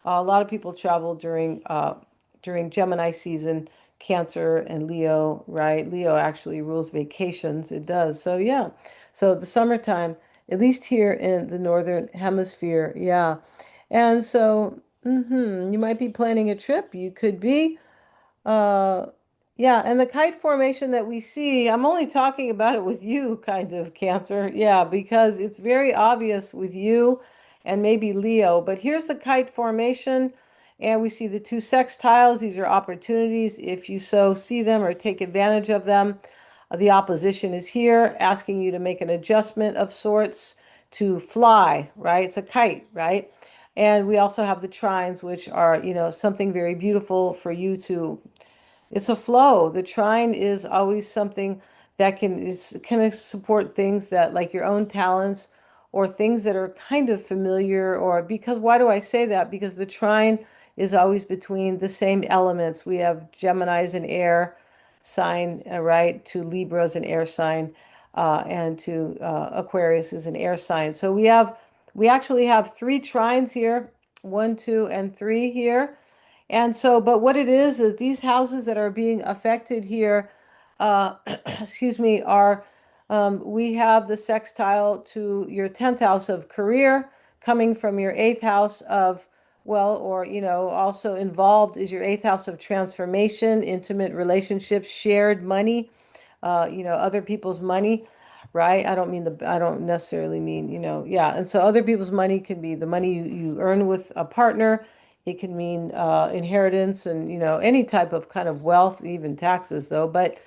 A lot of people travel during Gemini season, Cancer and Leo, right? Leo actually rules vacations. It does. So yeah. So the summertime, at least here in the northern hemisphere, yeah. And so you might be planning a trip. You could be. Uh, yeah, and the kite formation that we see, I'm only talking about it with you, kind of, Cancer. Yeah, because it's very obvious with you and maybe Leo. But here's the kite formation, and we see the two sextiles. These are opportunities if you so see them or take advantage of them. The opposition is here, asking you to make an adjustment of sorts to fly, right? It's a kite, right? And we also have the trines, which are, something very beautiful for you to it's a flow. The trine is always something that can support things that like your own talents or things that are kind of familiar or because why do I say that? Because the trine is always between the same elements. We have Gemini's an air sign, right, to Libra's an air sign, and to Aquarius is an air sign. So we actually have three trines here, one, two, and three here. And so, but what it is these houses that are being affected here, excuse me, are we have the sextile to your 10th house of career coming from your 8th house of, well, or, also involved is your 8th house of transformation, intimate relationships, shared money, other people's money, right? I don't necessarily mean, yeah. And so other people's money can be the money you earn with a partner. It can mean inheritance and, any type of kind of wealth, even taxes though. But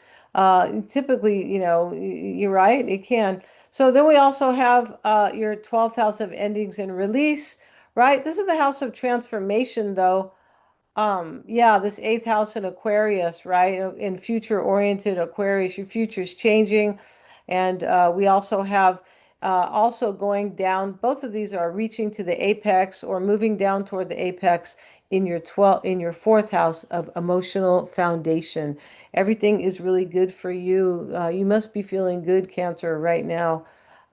typically, you're right, it can. So then we also have your 12th house of endings and release, right? This is the house of transformation though. Yeah, this 8th house in Aquarius, right? In future oriented Aquarius, your future's changing. And we also have also going down, both of these are reaching to the apex or moving down toward the apex in your 12 in your 4th house of emotional foundation. Everything is really good for you. You must be feeling good, Cancer, right now.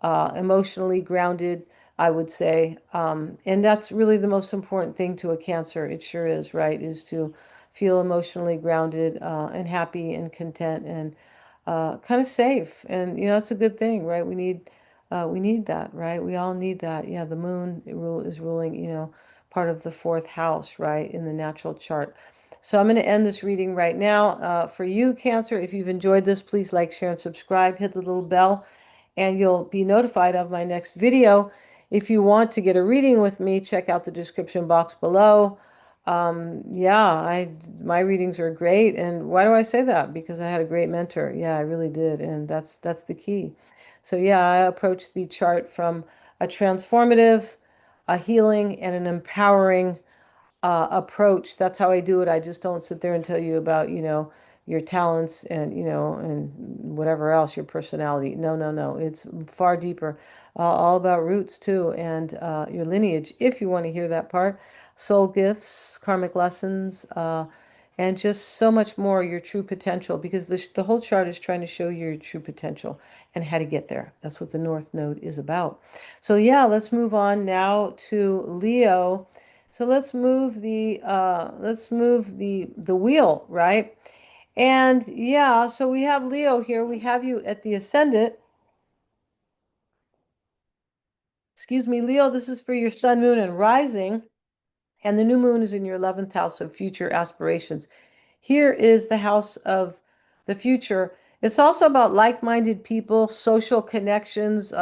Emotionally grounded, I would say. And that's really the most important thing to a Cancer. It sure is, right? Is to feel emotionally grounded and happy and content and kind of safe. And that's a good thing, right? We need that, right? We all need that. Yeah, the moon is ruling, part of the 4th house, right, in the natural chart. So I'm going to end this reading right now. For you, Cancer, if you've enjoyed this, please like, share, and subscribe. Hit the little bell and you'll be notified of my next video. If you want to get a reading with me, check out the description box below. Yeah, my readings are great. And why do I say that? Because I had a great mentor. Yeah, I really did. And that's the key. So yeah, I approach the chart from a transformative, a healing, and an empowering approach. That's how I do it. I just don't sit there and tell you about, your talents and, and whatever else, your personality. No, no, no. It's far deeper. All about roots too and your lineage, if you want to hear that part. Soul gifts, karmic lessons, and just so much more your true potential because the whole chart is trying to show your true potential and how to get there. That's what the North Node is about. So yeah, let's move on now to Leo. So let's move the wheel, right? And yeah, so we have Leo here. We have you at the ascendant. Excuse me, Leo, this is for your sun, moon, and rising. And the new moon is in your 11th house of future aspirations. Here is the house of the future. It's also about like-minded people, social connections,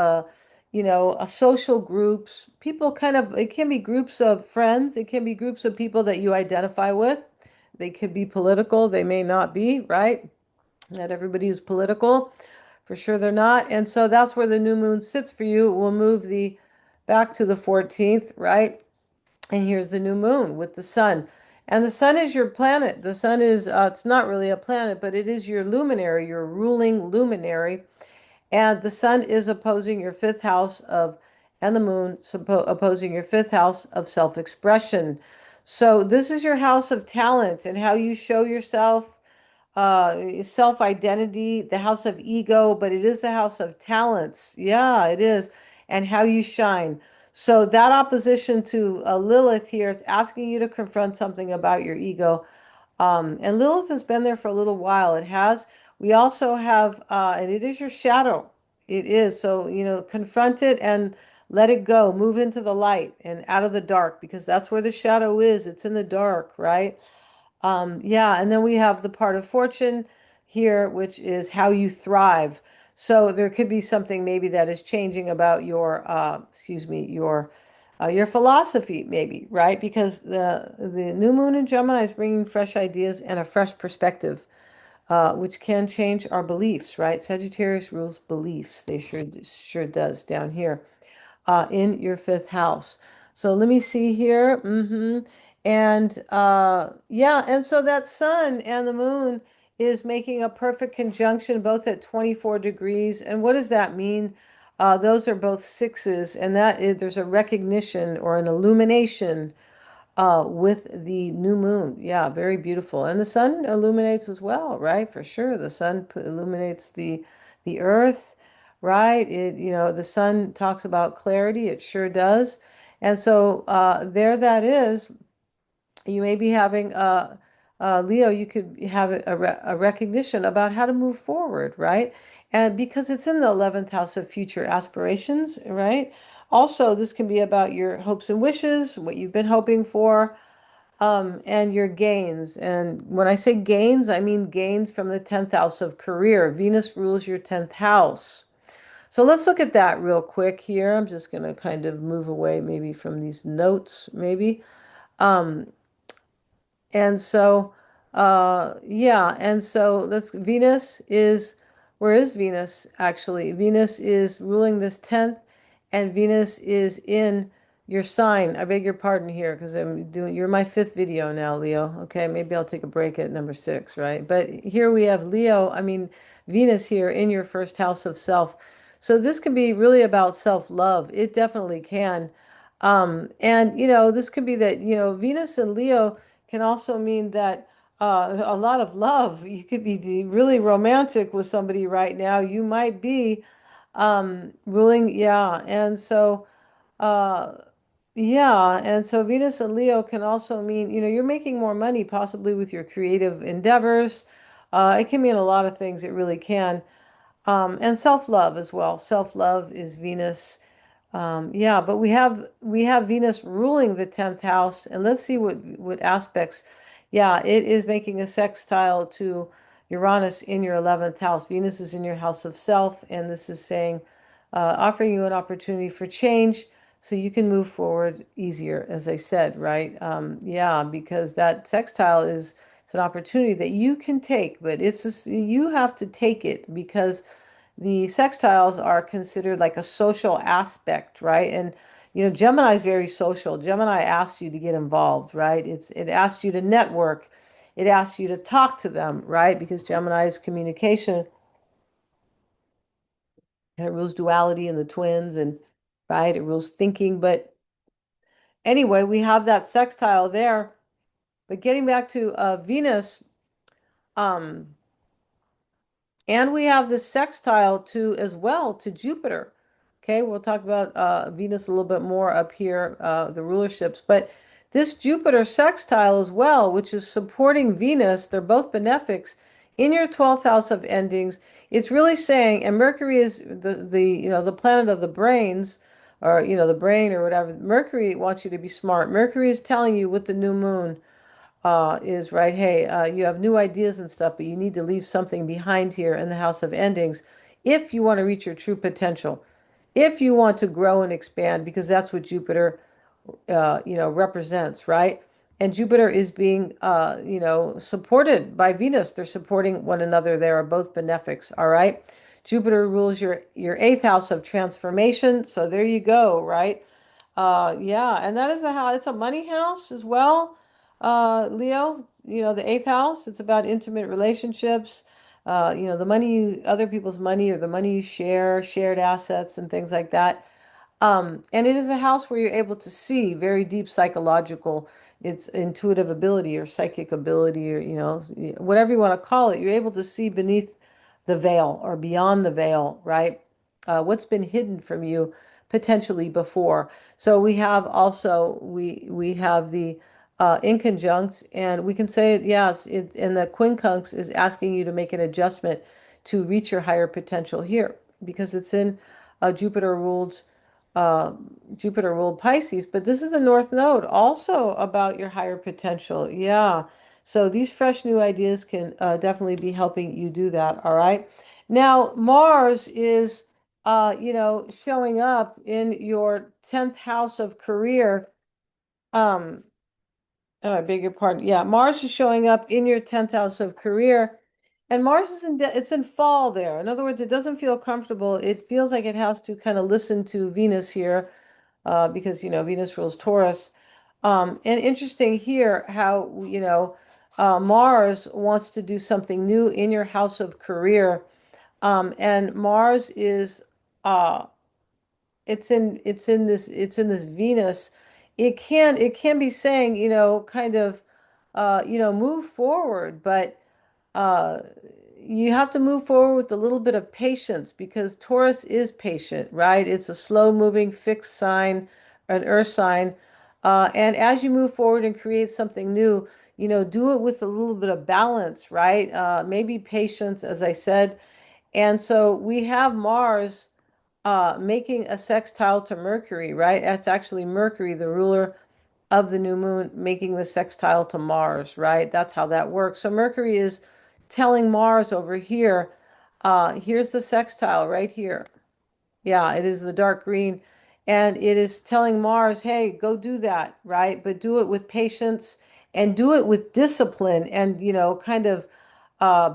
social groups, people kind of, it can be groups of friends, it can be groups of people that you identify with. They could be political, they may not be, right? Not everybody is political. For sure they're not. And so that's where the new moon sits for you. We'll move the back to the 14th, right? And here's the new moon with the sun. And the sun is your planet. The sun is, it's not really a planet, but it is your luminary, your ruling luminary. And the sun is opposing your fifth house of, and the moon opposing your fifth house of self-expression. So this is your house of talent and how you show yourself, self-identity, the house of ego, but it is the house of talents. Yeah, it is. And how you shine. So that opposition to Lilith here is asking you to confront something about your ego. And Lilith has been there for a little while. It has. We also have, and it is your shadow. It is. So, confront it and let it go. Move into the light and out of the dark because that's where the shadow is. It's in the dark, right? Yeah, and then we have the part of fortune here, which is how you thrive. So there could be something maybe that is changing about your philosophy, maybe, right? Because the new moon in Gemini is bringing fresh ideas and a fresh perspective, which can change our beliefs, right? Sagittarius rules beliefs. They sure does down here in your fifth house. So let me see here. And yeah, and so that sun and the moon is making a perfect conjunction both at 24 degrees. And what does that mean? Those are both sixes, and that is there's a recognition or an illumination with the new moon. Yeah, very beautiful. And the sun illuminates as well, right? For sure. The sun illuminates the earth, right? The sun talks about clarity. It sure does. And so there that is. You may be having Leo, you could have a recognition about how to move forward, right? And because it's in the 11th house of future aspirations, right? Also, this can be about your hopes and wishes, what you've been hoping for, and your gains. And when I say gains, I mean gains from the 10th house of career. Venus rules your 10th house. So let's look at that real quick here. I'm just going to kind of move away maybe from these notes, maybe. Um, and so, yeah, and so that's Venus is, where is Venus actually? Venus is ruling this 10th, and Venus is in your sign. I beg your pardon here because you're my fifth video now, Leo. Okay, maybe I'll take a break at number 6, right? But here we have Venus here in your first house of self. So this can be really about self-love. It definitely can. And this could be that, Venus and Leo can also mean that a lot of love. You could be really romantic with somebody right now. You might be ruling, yeah. And so, uh, yeah. And so Venus and Leo can also mean, you're making more money possibly with your creative endeavors. It can mean a lot of things. It really can. And self-love as well. Self-love is Venus. Yeah, but we have Venus ruling the 10th house, and let's see what aspects. Yeah, it is making a sextile to Uranus in your 11th house. Venus is in your house of self, and this is saying, offering you an opportunity for change so you can move forward easier, as I said, right? Yeah, because that sextile is it's an opportunity that you can take, but you have to take it because the sextiles are considered like a social aspect, right? And Gemini is very social. Gemini asks you to get involved, right? It asks you to network. It asks you to talk to them, right? Because Gemini is communication and it rules duality in the twins and right, it rules thinking. But anyway, we have that sextile there. But getting back to Venus, um, and we have the sextile to as well to Jupiter. Okay, we'll talk about Venus a little bit more up here, the rulerships. But this Jupiter sextile as well, which is supporting Venus, they're both benefics in your 12th house of endings. It's really saying, and Mercury is the planet of the brains, or the brain or whatever. Mercury wants you to be smart. Mercury is telling you with the new moon is right. Hey, you have new ideas and stuff, but you need to leave something behind here in the house of endings if you want to reach your true potential. if you want to grow and expand, because that's what Jupiter represents, right? And Jupiter is being, supported by Venus. They're supporting one another. They are both benefics, all right? Jupiter rules your eighth house of transformation. So there you go, right? Yeah, and that is a house, it's a money house as well. Leo, the eighth house, it's about intimate relationships. The money other people's money or the money you share, shared assets and things like that. And it is a house where you're able to see very deep psychological, it's intuitive ability or psychic ability or, whatever you want to call it. You're able to see beneath the veil or beyond the veil, right? What's been hidden from you potentially before. So we have also, we have the inconjunct, and we can say, yeah, and the quincunx is asking you to make an adjustment to reach your higher potential here because it's in Jupiter ruled uh, Jupiter ruled Pisces, but this is the North Node, also about your higher potential. Yeah. So these fresh new ideas can definitely be helping you do that. All right. Now, Mars is, showing up in your 10th house of career. Um, oh, I beg your pardon. Yeah, Mars is showing up in your 10th house of career. And Mars is it's in fall there. In other words, it doesn't feel comfortable. It feels like it has to kind of listen to Venus here because Venus rules Taurus. And interesting here how Mars wants to do something new in your house of career, and Mars is uh, it's in this Venus. It can be saying kind of move forward, but uh, you have to move forward with a little bit of patience because Taurus is patient, right? It's a slow moving fixed sign, an earth sign. And as you move forward and create something new, do it with a little bit of balance, right? Maybe patience, as I said. And so we have Mars making a sextile to Mercury, right? That's actually Mercury, the ruler of the new moon, making the sextile to Mars, right? That's how that works. So Mercury is telling Mars over here, here's the sextile right here. Yeah, it is the dark green. And it is telling Mars, hey, go do that, right? But do it with patience and do it with discipline and, kind of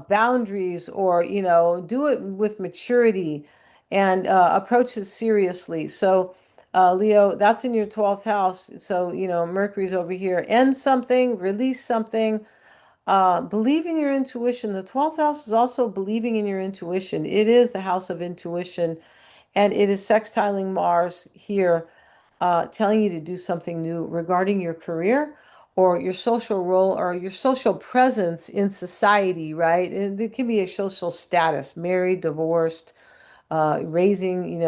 boundaries or, do it with maturity and approach it seriously. So, Leo, that's in your 12th house. So, Mercury's over here. End something, release something, believe in your intuition. The 12th house is also believing in your intuition. It is the house of intuition, and it is sextiling Mars here, telling you to do something new regarding your career or your social role or your social presence in society, right? And there can be a social status, married, divorced, raising,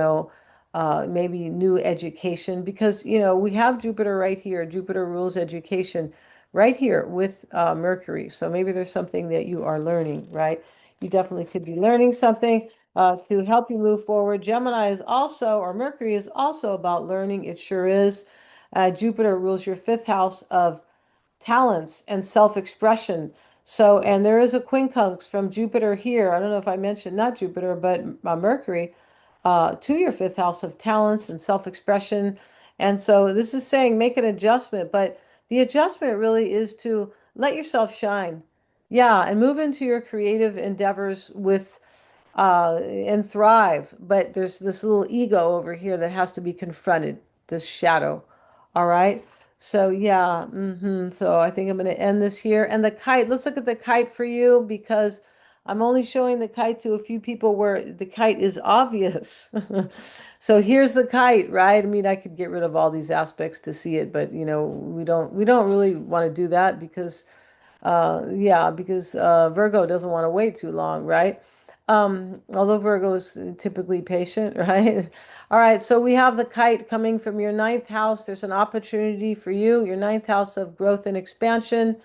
maybe new education, because, we have Jupiter right here. Jupiter rules education right here with Mercury. So maybe there's something that you are learning, right? You definitely could be learning something to help you move forward. Gemini is also, or Mercury is also about learning. It sure is. Jupiter rules your fifth house of talents and self-expression. So, and there is a quincunx from Jupiter here. I don't know if I mentioned not Jupiter, but Mercury, to your fifth house of talents and self-expression. And so this is saying make an adjustment, but the adjustment really is to let yourself shine. Yeah, and move into your creative endeavors with and thrive. But there's this little ego over here that has to be confronted, this shadow. All right. So yeah, so I think I'm going to end this here. And the kite, let's look at the kite for you because I'm only showing the kite to a few people where the kite is obvious. So here's the kite, right? I mean, I could get rid of all these aspects to see it, but we don't really want to do that because Virgo doesn't want to wait too long, right? Although Virgo is typically patient, right? All right, so we have the kite coming from your ninth house. There's an opportunity for you, your ninth house of growth and expansion,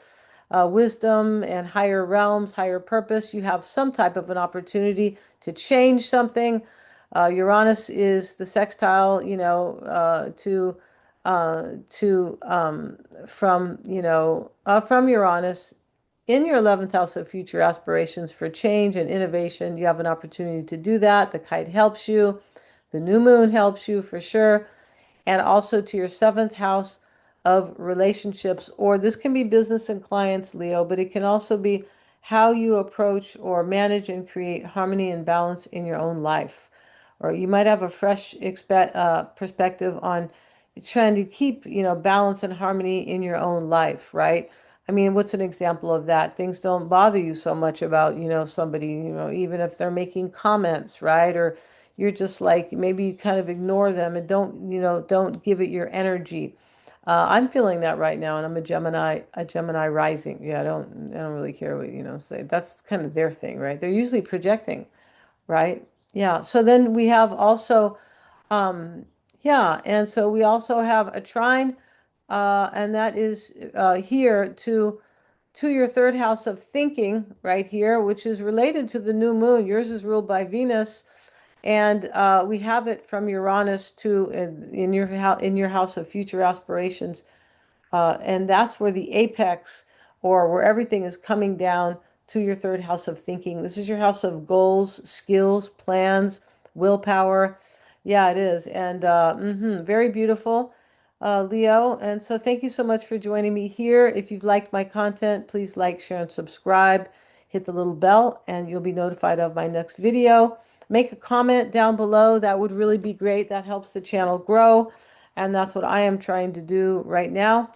wisdom and higher realms, higher purpose. You have some type of an opportunity to change something. Uranus is the sextile, from Uranus in your 11th house of future aspirations for change and innovation. You have an opportunity to do that. The kite helps you. The new moon helps you for sure, and also to your seventh house of relationships, or this can be business and clients, Leo, but it can also be how you approach or manage and create harmony and balance in your own life. Or you might have a fresh perspective on trying to keep, balance and harmony in your own life, right? I mean, what's an example of that? Things don't bother you so much about, somebody, even if they're making comments, right? Or you're just like, maybe you kind of ignore them and don't give it your energy. I'm feeling that right now, and I'm a Gemini rising. Yeah, I don't really care what, say. That's kind of their thing, right? They're usually projecting, right? Yeah. So then we have also, um, yeah, and so we also have a trine, and that is here to your third house of thinking right here, which is related to the new moon. Yours is ruled by Venus, and we have it from Uranus to in your house of future aspirations, and that's where the apex, or where everything is coming down to your third house of thinking. This is your house of goals, skills, plans, willpower. Yeah, it is. And very beautiful, Leo. And so thank you so much for joining me here. If you've liked my content, please like, share, and subscribe. Hit the little bell, and you'll be notified of my next video. Make a comment down below. That would really be great. That helps the channel grow. And that's what I am trying to do right now.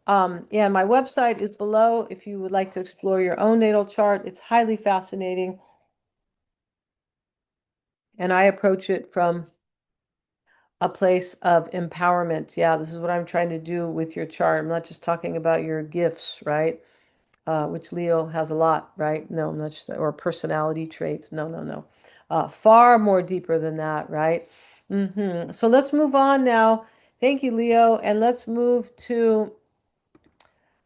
And my website is below if you would like to explore your own natal chart. It's highly fascinating, and I approach it from a place of empowerment. Yeah, this is what I'm trying to do with your chart. I'm not just talking about your gifts, right? Which Leo has a lot, right? No, I'm not just, or personality traits. No, no, no. Far more deeper than that, right? So let's move on now. Thank you, Leo. And let's move to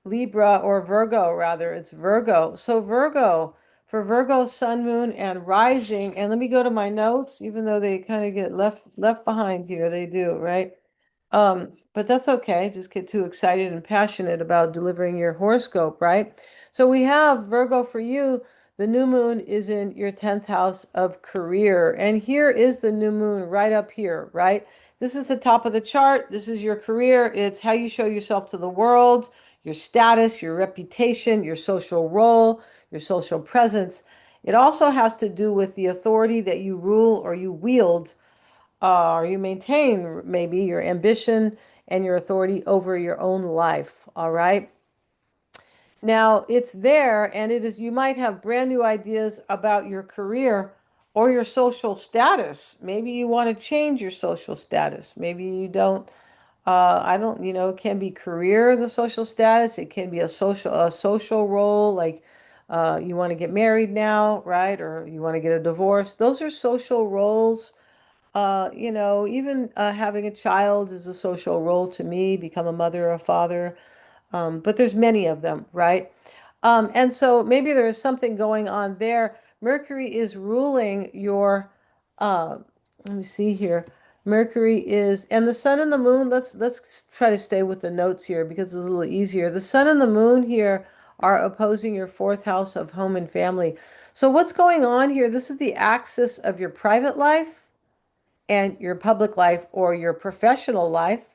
Libra, or Virgo, rather. It's Virgo. So Virgo, for Virgo, sun, moon, and rising. And let me go to my notes, even though they kind of get left behind here. They do, right? But that's okay. Just get too excited and passionate about delivering your horoscope, right? So we have Virgo for you. The new moon is in your 10th house of career. And here is the new moon right up here, right? This is the top of the chart. This is your career. It's how you show yourself to the world, your status, your reputation, your social role, your social presence. It also has to do with the authority that you rule or you wield, or you maintain, maybe your ambition and your authority over your own life. All right. Now it's there, and it is, you might have brand new ideas about your career or your social status. Maybe you want to change your social status. Maybe you don't. I don't, it can be career, the social status. It can be a social role, like you want to get married now, right? Or you want to get a divorce. Those are social roles. Even having a child is a social role to me, become a mother or a father. But there's many of them, right? And so maybe there is something going on there. Mercury is ruling your, uh, let me see here. Mercury is, and the sun and the moon, let's try to stay with the notes here because it's a little easier. The sun and the moon here are opposing your fourth house of home and family. So what's going on here? This is the axis of your private life and your public life, or your professional life,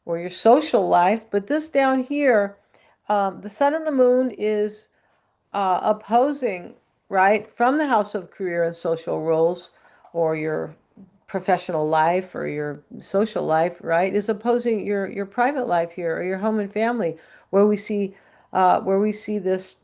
or your social life. But this down here, the sun and the moon is opposing, right, from the house of career and social roles, or your professional life or your social life, right, is opposing your private life here, or your home and family, where we see this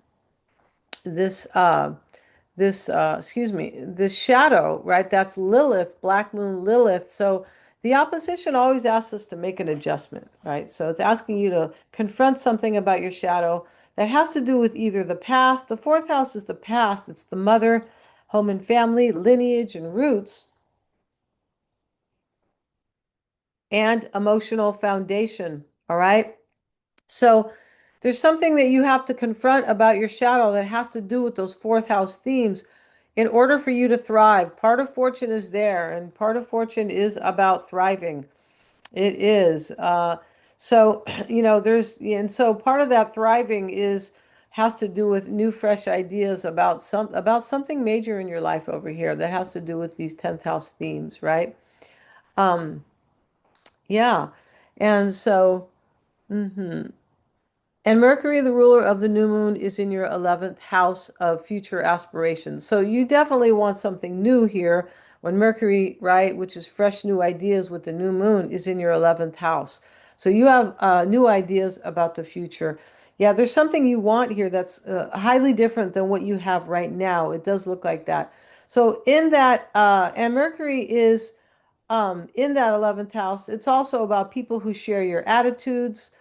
excuse me, this shadow, right? That's Lilith, Black Moon Lilith. So the opposition always asks us to make an adjustment, right? So it's asking you to confront something about your shadow that has to do with either the past. The fourth house is the past. It's the mother, home and family, lineage and roots, and emotional foundation. All right. So there's something that you have to confront about your shadow that has to do with those fourth house themes in order for you to thrive. Part of fortune is there, and part of fortune is about thriving. It is. So, and so part of that thriving has to do with new, fresh ideas about something major in your life over here that has to do with these 10th house themes, right? Um, yeah. And so, mhm. And Mercury, the ruler of the new moon, is in your 11th house of future aspirations. So you definitely want something new here when Mercury, right, which is fresh new ideas with the new moon, is in your 11th house. So you have new ideas about the future. Yeah, there's something you want here that's highly different than what you have right now. It does look like that. So in that, and Mercury is in that 11th house. It's also about people who share your attitudes.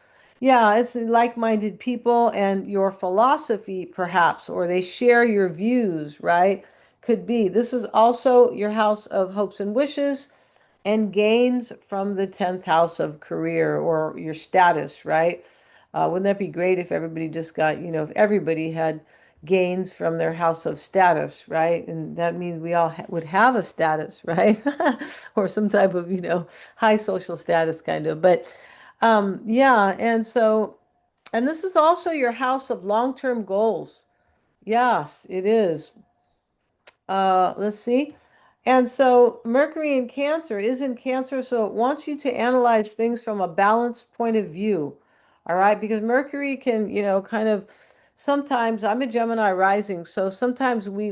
Yeah, it's like-minded people and your philosophy, perhaps, or they share your views, right? Could be. This is also your house of hopes and wishes and gains from the 10th house of career or your status, right? Wouldn't that be great if everybody just got, if everybody had gains from their house of status, right? And that means we all would have a status, right? Or some type of, high social status kind of. But yeah, and so, and this is also your house of long-term goals. Yes, it is. Let's see. And so Mercury in Cancer is in Cancer, so it wants you to analyze things from a balanced point of view. All right, because Mercury can, kind of sometimes I'm a Gemini rising, so sometimes we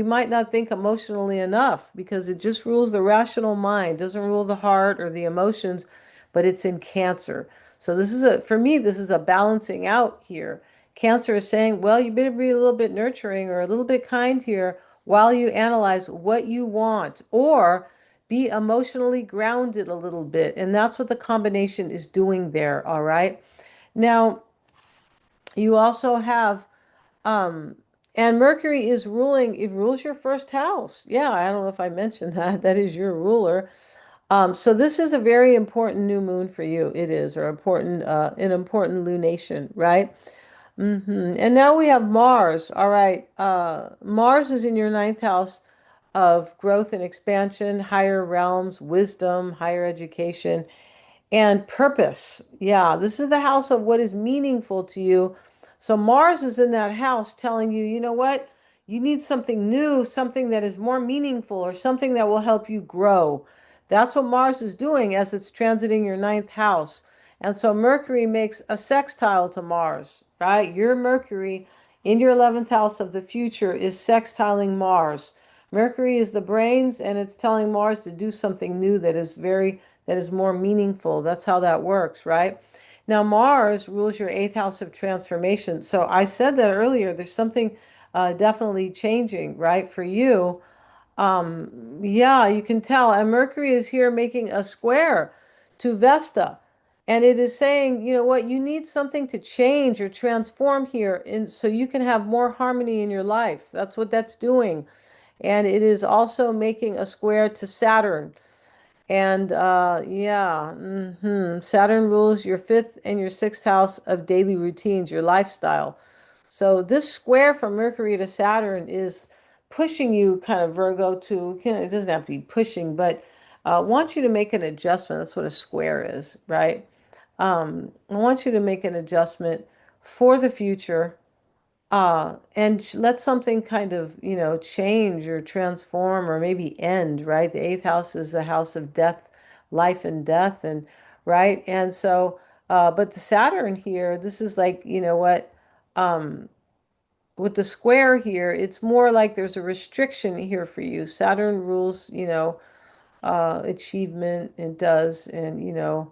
might not think emotionally enough because it just rules the rational mind, doesn't rule the heart or the emotions, but it's in Cancer. So for me, this is a balancing out here. Cancer is saying, well, you better be a little bit nurturing or a little bit kind here while you analyze what you want, or be emotionally grounded a little bit. And that's what the combination is doing there. All right. Now, you also have, um, and Mercury is ruling, it rules your first house. Yeah, I don't know if I mentioned that. That is your ruler. So this is a very important new moon for you. It is, or an important lunation, right? And now we have Mars. All right. Mars is in your ninth house of growth and expansion, higher realms, wisdom, higher education, and purpose. Yeah, this is the house of what is meaningful to you. So Mars is in that house telling you, you know what? You need something new, something that is more meaningful, or something that will help you grow. That's what Mars is doing as it's transiting your ninth house. And so Mercury makes a sextile to Mars, right? Your Mercury in your 11th house of the future is sextiling Mars. Mercury is the brains, and it's telling Mars to do something new that is more meaningful. That's how that works, right? Now, Mars rules your eighth house of transformation. So I said that earlier. There's something definitely changing, right, for you. Yeah, you can tell. And Mercury is here making a square to Vesta. And it is saying, you know what, you need something to change or transform here so you can have more harmony in your life. That's what that's doing. And it is also making a square to Saturn. And yeah, Saturn rules your fifth and your sixth house of daily routines, your lifestyle. So this square from Mercury to Saturn is pushing you kind of Virgo to, it doesn't have to be pushing, but wants you to make an adjustment. That's what a square is, right? I want you to make an adjustment for the future and let something kind of, change or transform or maybe end, right? The eighth house is the house of death, life and death, and right. And so, but the Saturn here, this is like, um, with the square here, it's more like there's a restriction here for you. Saturn rules, achievement, it does, and,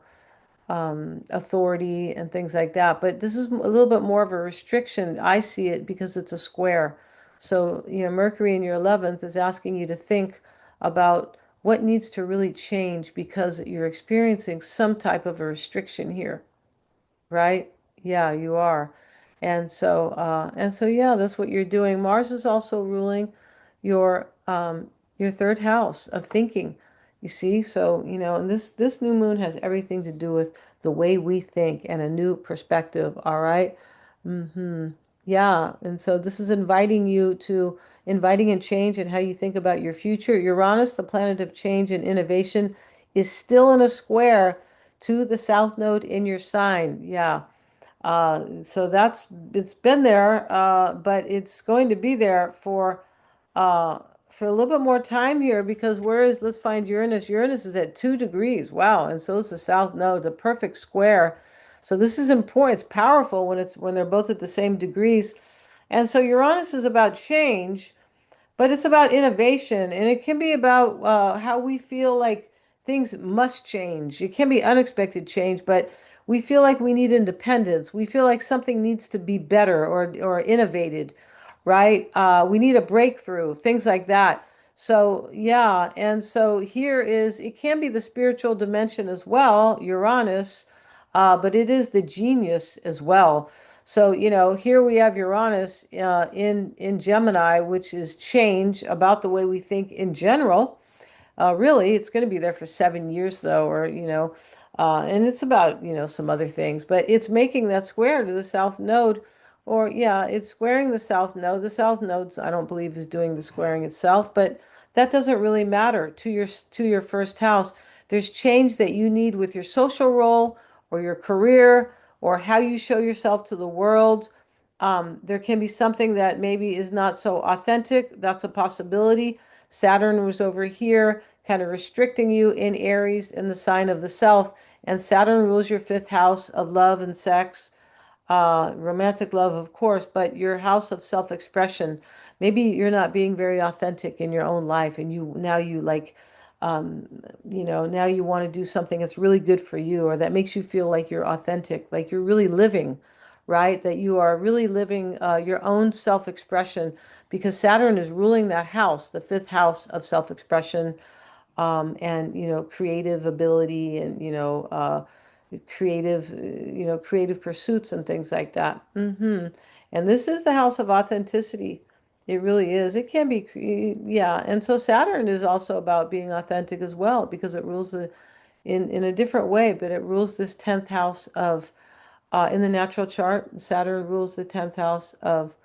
authority and things like that. But this is a little bit more of a restriction. I see it because it's a square. So, Mercury in your 11th is asking you to think about what needs to really change because you're experiencing some type of a restriction here, right? Yeah, you are. And so yeah, that's what you're doing. Mars is also ruling your third house of thinking. You see, so and this new moon has everything to do with the way we think and a new perspective, all right? Yeah, and so this is inviting and change and how you think about your future. Uranus, the planet of change and innovation, is still in a square to the south node in your sign. Yeah. So it's been there, but it's going to be there for for a little bit more time here because let's find Uranus. Uranus is at 2 degrees. Wow. And so is the South Node, a perfect square. So this is important. It's powerful when they're both at the same degrees. And so Uranus is about change, but it's about innovation, and it can be about how we feel like things must change. It can be unexpected change, but we feel like we need independence. We feel like something needs to be better or innovated, right? We need a breakthrough, things like that. So, yeah, and so here is it can be the spiritual dimension as well, Uranus, but it is the genius as well. So, here we have Uranus in Gemini, which is change about the way we think in general. Really, it's going to be there for 7 years, though, and it's about, some other things, but it's making that square to the South Node, or yeah, it's squaring the South Node. The South Node, I don't believe, is doing the squaring itself, but that doesn't really matter to your first house. There's change that you need with your social role or your career or how you show yourself to the world. There can be something that maybe is not so authentic. That's a possibility. Saturn was over here, kind of restricting you in Aries in the sign of the self. And Saturn rules your fifth house of love and sex, romantic love, of course, but your house of self-expression. Maybe you're not being very authentic in your own life, and you like, um, now you want to do something that's really good for you, or that makes you feel like you're authentic, like you're really living, right? That you are really living your own self-expression, because Saturn is ruling that house, the fifth house of self-expression, and creative ability, and creative pursuits and things like that. And this is the house of authenticity. It really is. It can be, yeah. And so Saturn is also about being authentic as well, because it rules in a different way, but it rules this 10th house of, in the natural chart. Saturn rules the 10th house of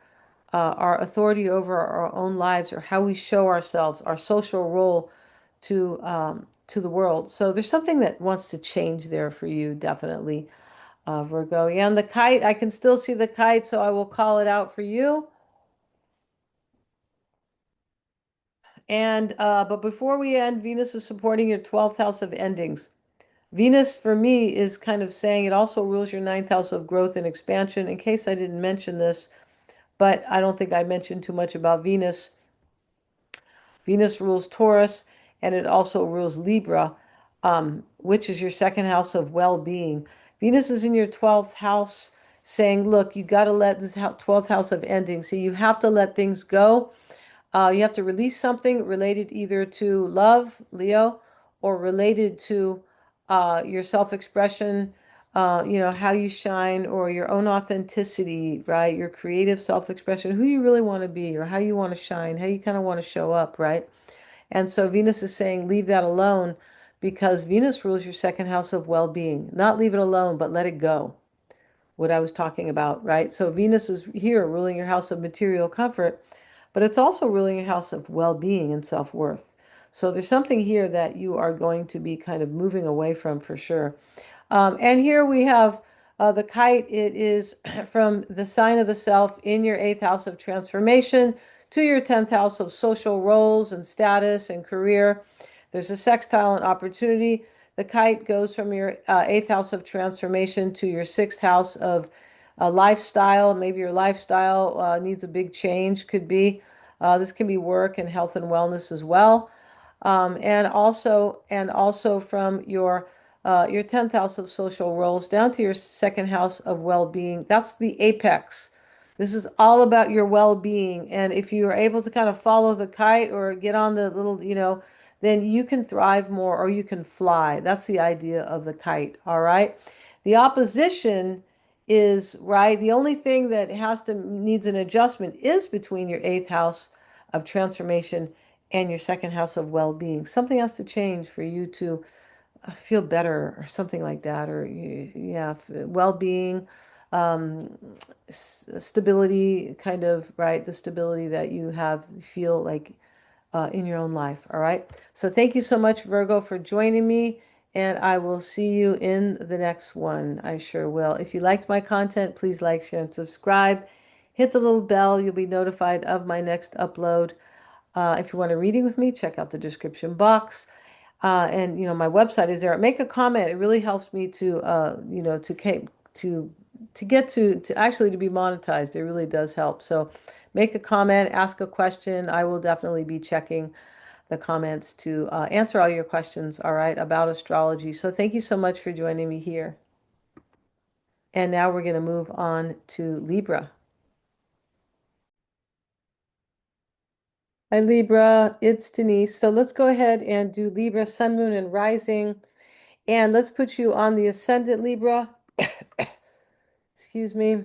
our authority over our own lives, or how we show ourselves, our social role to the world. So there's something that wants to change there for you, definitely, Virgo. Yeah, and the kite, I can still see the kite, so I will call it out for you. And but before we end, Venus is supporting your 12th house of endings. Venus, for me, is kind of saying it also rules your ninth house of growth and expansion. In case I didn't mention this, but I don't think I mentioned too much about Venus. Venus rules Taurus, and it also rules Libra, which is your second house of well-being. Venus is in your 12th house, saying, look, you got to let this 12th house of ending. So you have to let things go. You have to release something related either to love, Leo, or related to your self-expression, how you shine, or your own authenticity, right? Your creative self-expression, who you really want to be, or how you want to shine, how you kind of want to show up, right? And so Venus is saying, leave that alone, because Venus rules your second house of well-being. Not leave it alone, but let it go. What I was talking about, right? So Venus is here ruling your house of material comfort, but it's also ruling your house of well-being and self-worth. So there's something here that you are going to be kind of moving away from for sure. And here we have the kite. It is from the sign of the self in your eighth house of transformation to your 10th house of social roles and status and career. There's a sextile and opportunity. The kite goes from your eighth house of transformation to your sixth house of lifestyle. Maybe your lifestyle needs a big change, could be. This can be work and health and wellness as well. And also from your 10th house of social roles down to your second house of well-being. That's the apex. This is all about your well-being. And if you are able to kind of follow the kite or get on the little, then you can thrive more, or you can fly. That's the idea of the kite. All right. The opposition is, right, the only thing that needs an adjustment is between your eighth house of transformation and your second house of well-being. Something has to change for you to feel better, or something like that, or yeah, well-being, um, stability, kind of, right? The stability that you feel like in your own life. All right. So thank you so much, Virgo, for joining me, and I will see you in the next one. I sure will. If you liked my content, please like, share, and subscribe. Hit the little bell. You'll be notified of my next upload.
If you want a reading with me, check out the description box. And my website is there. Make a comment. It really helps me to to get to actually to be monetized. It really does help. So make a comment, ask a question. I will definitely be checking the comments to answer all your questions, all right, about astrology. So thank you so much for joining me here. And now we're going to move on to Libra. Hi, Libra. It's Denise. So let's go ahead and do Libra, Sun, Moon, and Rising. And let's put you on the Ascendant, Libra. Excuse me.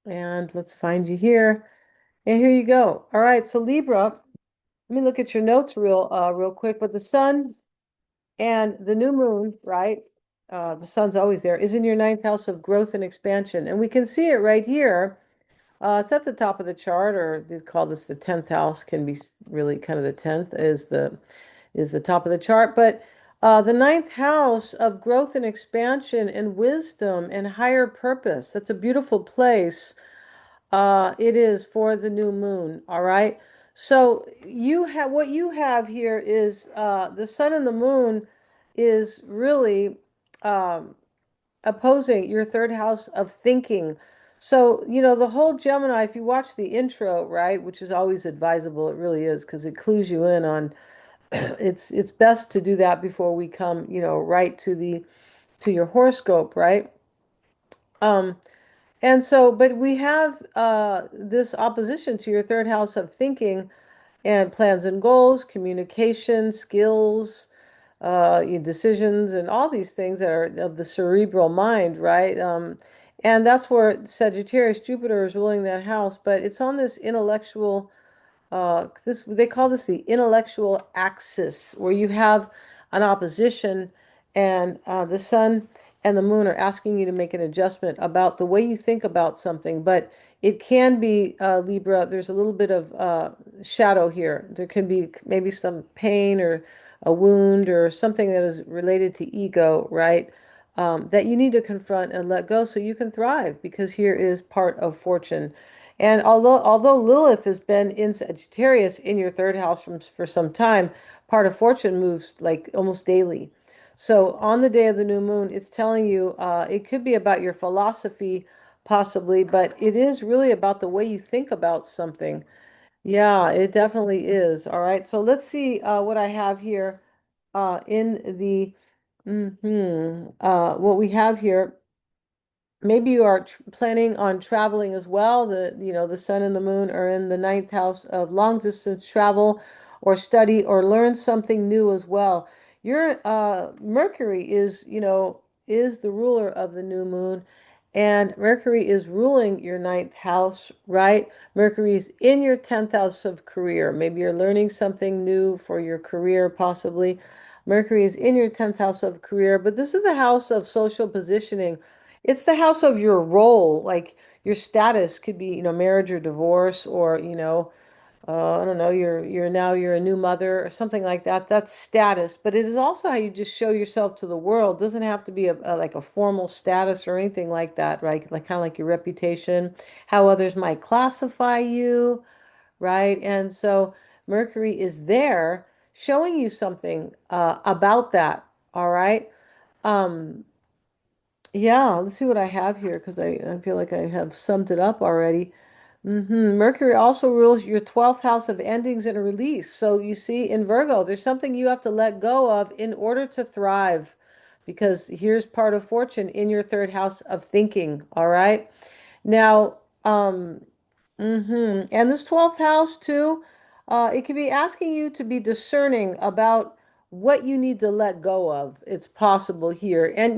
And let's find you here. And here you go. All right. So Libra, let me look at your notes real quick. But the Sun and the new moon, right? The sun's always there, is in your ninth house of growth and expansion. And we can see it right here. It's at the top of the chart, or they call this the 10th house, can be really kind of the 10th is the top of the chart. But the ninth house of growth and expansion and wisdom and higher purpose. That's a beautiful place. It is for the new moon. All right. So what you have here is the sun and the moon is really um, opposing your third house of thinking. So, the whole Gemini, if you watch the intro, right, which is always advisable, it really is, because it clues you in on it's best to do that before we come, right to your horoscope, right? Um, and so, but we have this opposition to your third house of thinking and plans and goals, communication, skills, your decisions, and all these things that are of the cerebral mind, right? And that's where Sagittarius, Jupiter is ruling that house, but it's on this intellectual they call this the intellectual axis, where you have an opposition, and the sun and the moon are asking you to make an adjustment about the way you think about something. But it can be Libra. There's a little bit of shadow here. There can be maybe some pain or a wound or something that is related to ego, right? That you need to confront and let go so you can thrive, because here is part of fortune. And although Lilith has been in Sagittarius in your third house for some time, part of fortune moves like almost daily. So on the day of the new moon, it's telling you it could be about your philosophy, possibly, but it is really about the way you think about something. Yeah, it definitely is. All right. So let's see what I have here in the what we have here. Maybe you are planning on traveling as well. The sun and the moon are in the ninth house of long distance travel or study or learn something new as well. Your Mercury is the ruler of the new moon, and Mercury is ruling your ninth house, right? Mercury is in your 10th house of career. Maybe you're learning something new for your career, possibly. Mercury is in your 10th house of career, but this is the house of social positioning. It's the house of your role, like your status could be, marriage or divorce, or, I don't know, you're a new mother or something like that. That's status, but it is also how you just show yourself to the world. It doesn't have to be like a formal status or anything like that, right? Like kind of like your reputation, how others might classify you, right? And so Mercury is there showing you something about that, all right? Um, yeah, let's see what I have here, because I feel like I have summed it up already. Mercury also rules your 12th house of endings and a release. So you see, in Virgo, there's something you have to let go of in order to thrive, because here's part of fortune in your third house of thinking. All right. Now, and this 12th house too, it can be asking you to be discerning about what you need to let go of. It's possible here. And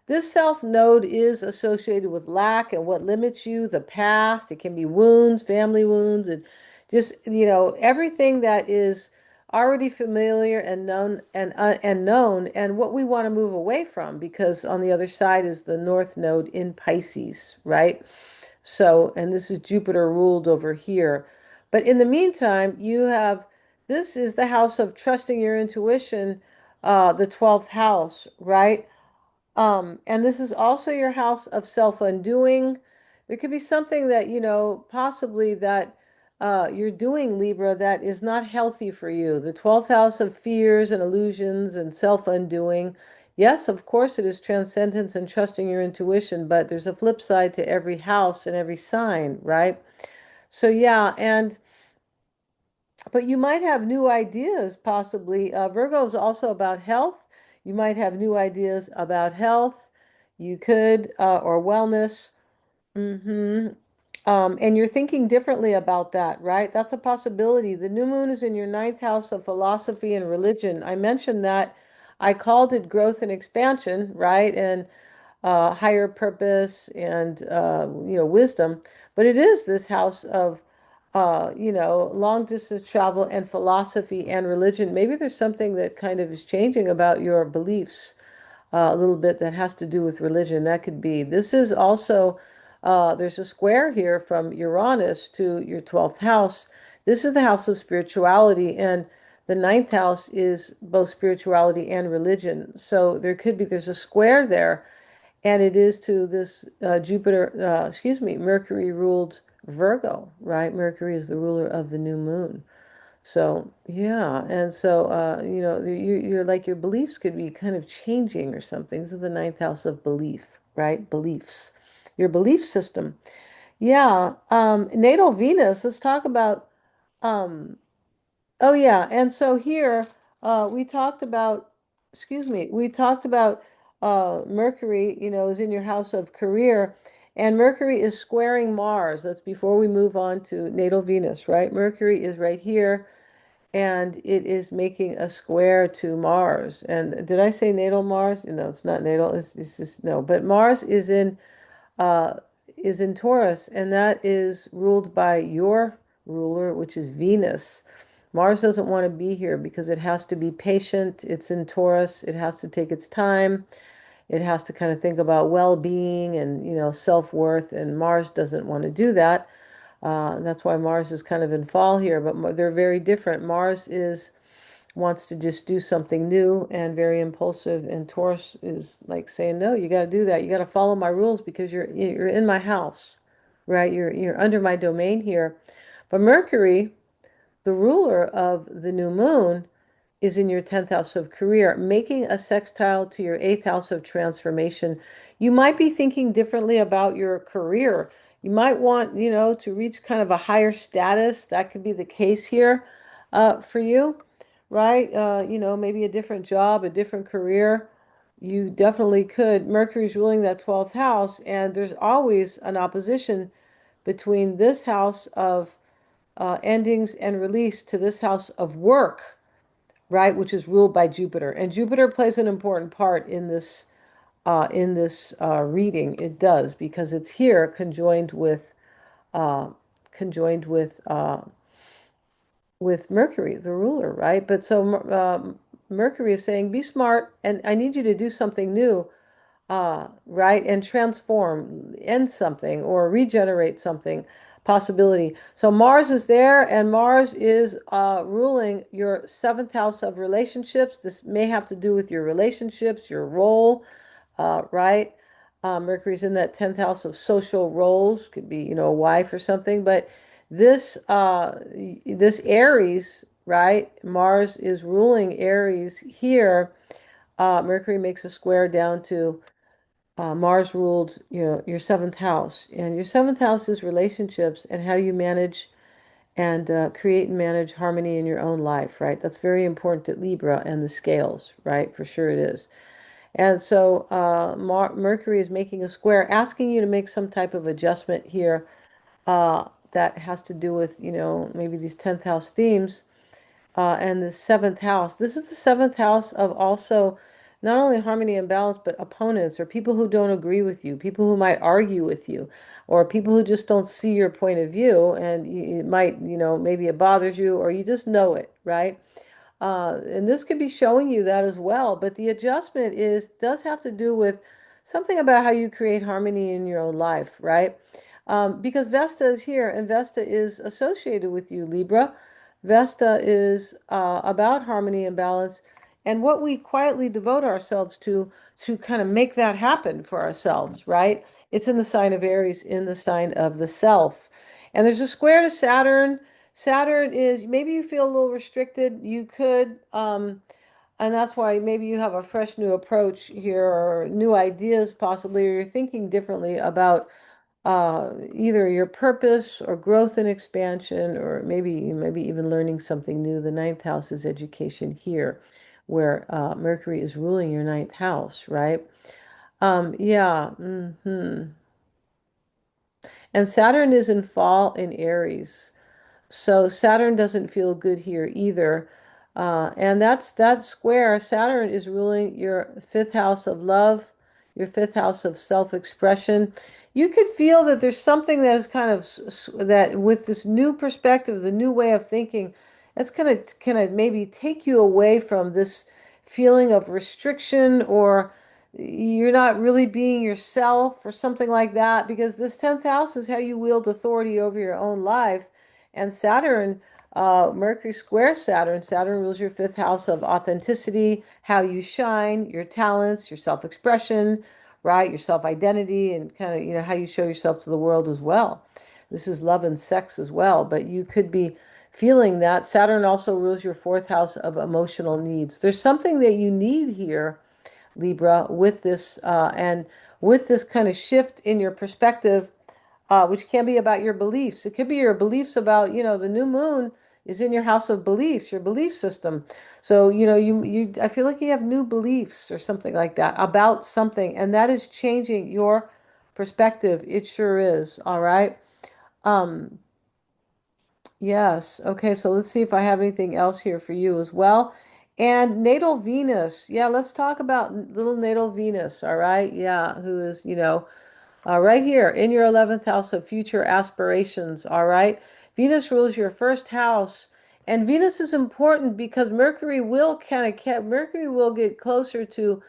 this south node is associated with lack and what limits you, the past. It can be wounds, family wounds, and just, everything that is already familiar and known, and what we want to move away from, because on the other side is the north node in Pisces, right? So, and this is Jupiter ruled over here. But in the meantime, this is the house of trusting your intuition, the 12th house, right? And this is also your house of self-undoing. There could be something that, possibly that
you're doing, Libra, that is not healthy for you. The 12th house of fears and illusions and self-undoing. Yes, of course, it is transcendence and trusting your intuition, but there's a flip side to every house and every sign, right? So yeah, and but you might have new ideas possibly. Virgo is also about health. You might have new ideas about health. You could, or wellness. Mm-hmm. And you're thinking differently about that, right? That's a possibility. The new moon is in your ninth house of philosophy and religion. I mentioned that I called it growth and expansion, right? And higher purpose and wisdom. But it is this house of long distance travel and philosophy and religion. Maybe there's something that kind of is changing about your beliefs a little bit that has to do with religion. That could be. This is also, there's a square here from Uranus to your 12th house. This is the house of spirituality, and the ninth house is both spirituality and religion. So there's a square there, and it is to this Mercury ruled Virgo, right? Mercury is the ruler of the new moon. So, yeah. And so, you're like your beliefs could be kind of changing or something. This is the ninth house of belief, right? Beliefs, your belief system. Yeah. Natal Venus, let's talk about, um, oh, yeah. And so here, we talked about, we talked about Mercury, is in your house of career, and Mercury is squaring Mars. That's before we move on to natal Venus, right? Mercury is right here, and it is making a square to Mars. And did I say natal Mars? No, it's not natal. It's just no. But Mars uh, is in Taurus, and that is ruled by your ruler, which is Venus. Mars doesn't want to be here because it has to be patient. It's in Taurus. It has to take its time. It has to kind of think about well-being and, self-worth, and Mars doesn't want to do that. That's why Mars is kind of in fall here, but they're very different. Mars is wants to just do something new and very impulsive, and Taurus is like saying, "No, you got to do that. You got to follow my rules because you're in my house, right? You're under my domain here." But Mercury, the ruler of the new moon, is in your 10th house of career, making a sextile to your 8th house of transformation. You might be thinking differently about your career. You might want, to reach kind of a higher status. That could be the case here for you, right? Maybe a different job, a different career. You definitely could. Mercury's ruling that 12th house, and there's always an opposition between this house of endings and release to this house of work, right, which is ruled by Jupiter. And Jupiter plays an important part in this reading. It does because it's here uh, conjoined with Mercury, the ruler, right? But so Mercury is saying, be smart, and I need you to do something new, right? And transform, end something, or regenerate something, possibility. So Mars is there, and Mars is ruling your seventh house of relationships. This may have to do with your relationships, your role, right? Mercury's in that 10th house of social roles, could be, a wife or something. But this Aries, right? Mars is ruling Aries here. Mercury makes a square down to Mars ruled, your seventh house, and your seventh house is relationships and how you manage and create and manage harmony in your own life, right? That's very important at Libra and the scales, right? For sure it is. And so Mercury is making a square, asking you to make some type of adjustment here that has to do with, maybe these 10th house themes and the seventh house. This is the seventh house of also not only harmony and balance, but opponents or people who don't agree with you, people who might argue with you, or people who just don't see your point of view, and it might, maybe it bothers you, or you just know it, right? And this could be showing you that as well. But the adjustment does have to do with something about how you create harmony in your own life, right? Because Vesta is here, and Vesta is associated with you, Libra. Vesta is about harmony and balance, and what we quietly devote ourselves to kind of make that happen for ourselves, right? It's in the sign of Aries, in the sign of the self. And there's a square to Saturn. Saturn is, maybe you feel a little restricted. You could, and that's why maybe you have a fresh new approach here or new ideas possibly, or you're thinking differently about either your purpose or growth and expansion, or maybe even learning something new. The ninth house is education here, where Mercury is ruling your ninth house, right? Yeah. And Saturn is in fall in Aries. So Saturn doesn't feel good here either. And that square. Saturn is ruling your fifth house of love, your fifth house of self-expression. You could feel that there's something that is kind of that with this new perspective, the new way of thinking, that's kind of maybe take you away from this feeling of restriction, or you're not really being yourself or something like that, because this 10th house is how you wield authority over your own life. And Saturn, Mercury square Saturn, Saturn rules your fifth house of authenticity, how you shine, your talents, your self-expression, right? Your self-identity, and kind of, how you show yourself to the world as well. This is love and sex as well, but you could be feeling that. Saturn also rules your fourth house of emotional needs. There's something that you need here, Libra, with this and with this kind of shift in your perspective, which can be about your beliefs. It could be your beliefs about, the new moon is in your house of beliefs, your belief system. So, I feel like you have new beliefs or something like that about something, and that is changing your perspective. It sure is. All right. Um, yes. Okay. So let's see if I have anything else here for you as well. And natal Venus. Yeah, let's talk about little natal Venus. All right. Yeah. Who is, right here in your 11th house of future aspirations. All right. Venus rules your first house. And Venus is important because Mercury will get closer to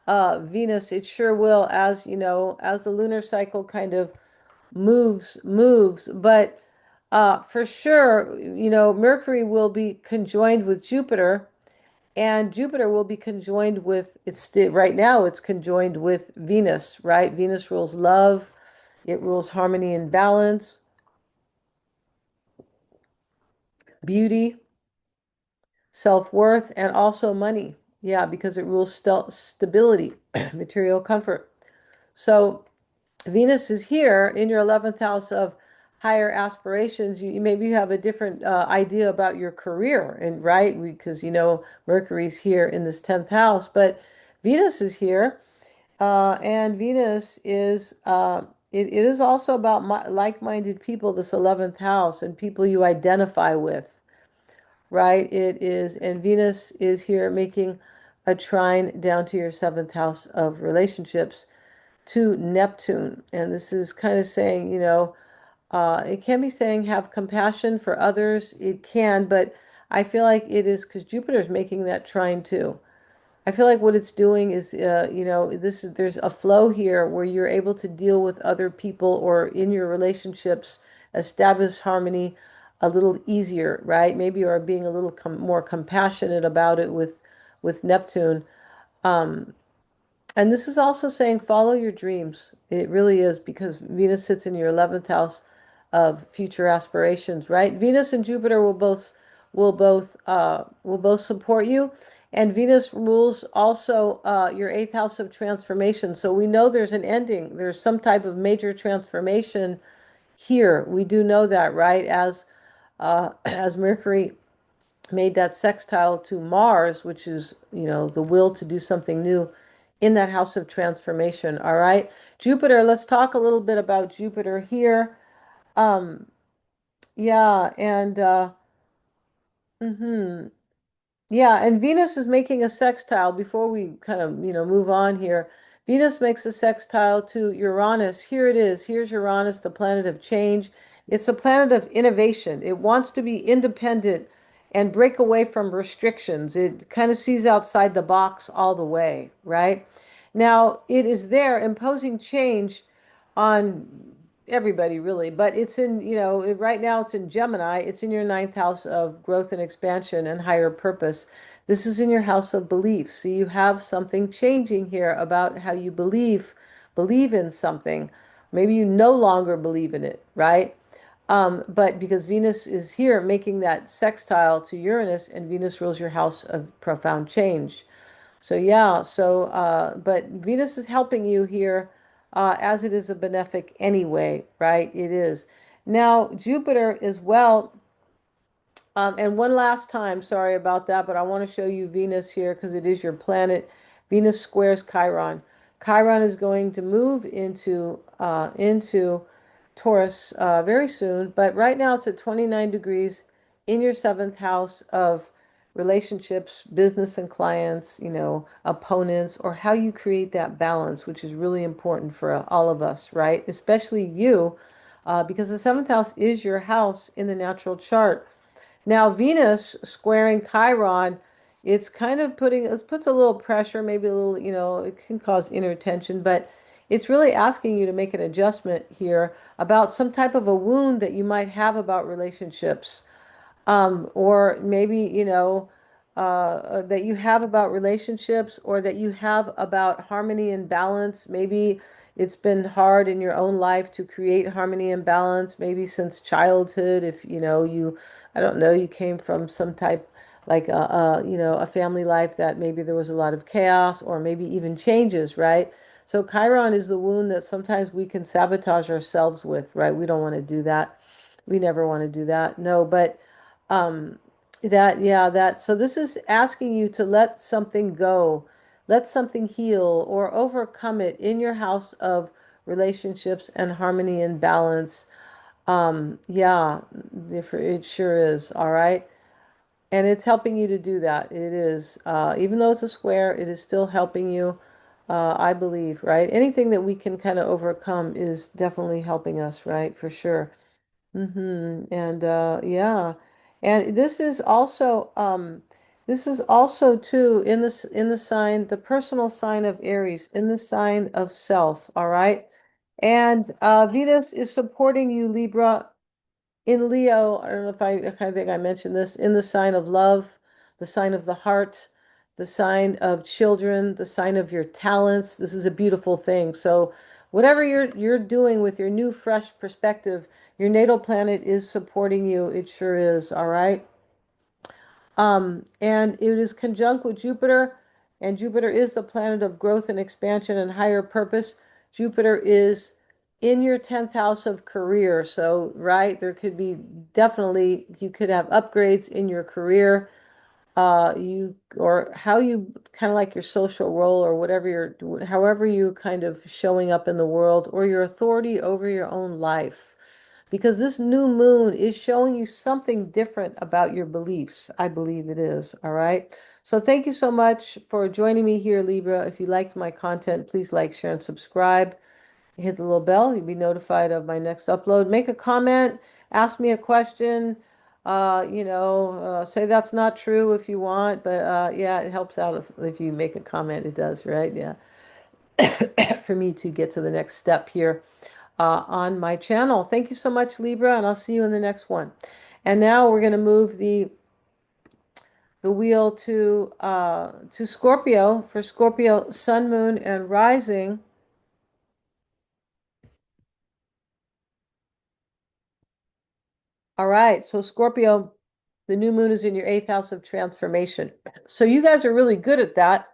Venus. It sure will, as as the lunar cycle kind of moves. But for sure, Mercury will be conjoined with Jupiter, and Jupiter will be conjoined with, right now it's conjoined with Venus, right? Venus rules love, it rules harmony and balance, beauty, self-worth, and also money. Yeah, because it rules stability, material comfort. So Venus is here in your 11th house of higher aspirations. Maybe you have a different idea about your career, and right, because Mercury's here in this 10th house, but Venus is here, and Venus is it is also about like-minded people, this 11th house, and people you identify with, right? It is, and Venus is here making a trine down to your 7th house of relationships, to Neptune. And this is kind of saying, it can be saying have compassion for others. It can, but I feel like it is because Jupiter is making that trine too. I feel like what it's doing is, there's a flow here where you're able to deal with other people, or in your relationships, establish harmony a little easier, right? Maybe you are being a little more compassionate about it with Neptune. Um, and this is also saying follow your dreams. It really is, because Venus sits in your 11th house of future aspirations, right? Venus and Jupiter will both support you. And Venus rules also your 8th house of transformation. So we know there's an ending. There's some type of major transformation here. We do know that, right? As Mercury made that sextile to Mars, which is, the will to do something new in that house of transformation. All right. Jupiter, let's talk a little bit about Jupiter here. Um, yeah, and mhm. Yeah, and Venus is making a sextile before we kind of, move on here. Venus makes a sextile to Uranus. Here it is. Here's Uranus, the planet of change. It's a planet of innovation. It wants to be independent and break away from restrictions. It kind of sees outside the box all the way, right? Now, it is there imposing change on everybody, really, but it's in, right now it's in Gemini. It's in your ninth house of growth and expansion and higher purpose. This is in your house of belief. So you have something changing here about how you believe in something. Maybe you no longer believe in it, right?
But because Venus is here making that sextile to Uranus, and Venus rules your house of profound change. So yeah, but Venus is helping you here, as it is a benefic anyway, right? It is. Now, Jupiter as well. And one last time, sorry about that, but I want to show you Venus here because it is your planet. Venus squares Chiron. Chiron is going to move into Taurus very soon, but right now it's at 29 degrees in your seventh house of relationships, business and clients, opponents, or how you create that balance, which is really important for all of us, right? Especially you, because the seventh house is your house in the natural chart. Now, Venus squaring Chiron, it's kind of it puts a little pressure, maybe a little, it can cause inner tension, but it's really asking you to make an adjustment here about some type of a wound that you might have about relationships, or maybe, that you have about relationships, or that you have about harmony and balance. Maybe it's been hard in your own life to create harmony and balance, maybe since childhood. If, I don't know, you came from some type like a family life that maybe there was a lot of chaos or maybe even changes, right? So Chiron is the wound that sometimes we can sabotage ourselves with, right? We don't want to do that. We never want to do that. No, but um, so this is asking you to let something go, let something heal or overcome it in your house of relationships and harmony and balance. Yeah, it sure is. All right. And it's helping you to do that. It is, even though it's a square, it is still helping you, I believe, right? Anything that we can kind of overcome is definitely helping us, right? For sure. And yeah, and this is also too in the sign, the personal sign of Aries, in the sign of self, all right? And Venus is supporting you, Libra, in Leo. I don't know if I think I mentioned this, in the sign of love, the sign of the heart, the sign of children, the sign of your talents. This is a beautiful thing. So whatever you're doing with your new fresh perspective, your natal planet is supporting you. It sure is. All right. And it is conjunct with Jupiter, and Jupiter is the planet of growth and expansion and higher purpose. Jupiter is in your 10th house of career. So, right, there could be definitely, you could have upgrades in your career, or how you kind of like your social role or whatever however you kind of showing up in the world, or your authority over your own life, because this new moon is showing you something different about your beliefs. I believe it is. All right. So thank you so much for joining me here, Libra. If you liked my content, please like, share, and subscribe. Hit the little bell. You'll be notified of my next upload. Make a comment, ask me a question. Say that's not true if you want, but yeah, it helps out if you make a comment. It does, right? Yeah. For me to get to the next step here on my channel. Thank you so much, Libra, and I'll see you in the next one. And now we're going to move the wheel to Scorpio, for Scorpio Sun, Moon, and Rising. All right, so Scorpio, the new moon is in your eighth house of transformation. So you guys are really good at that,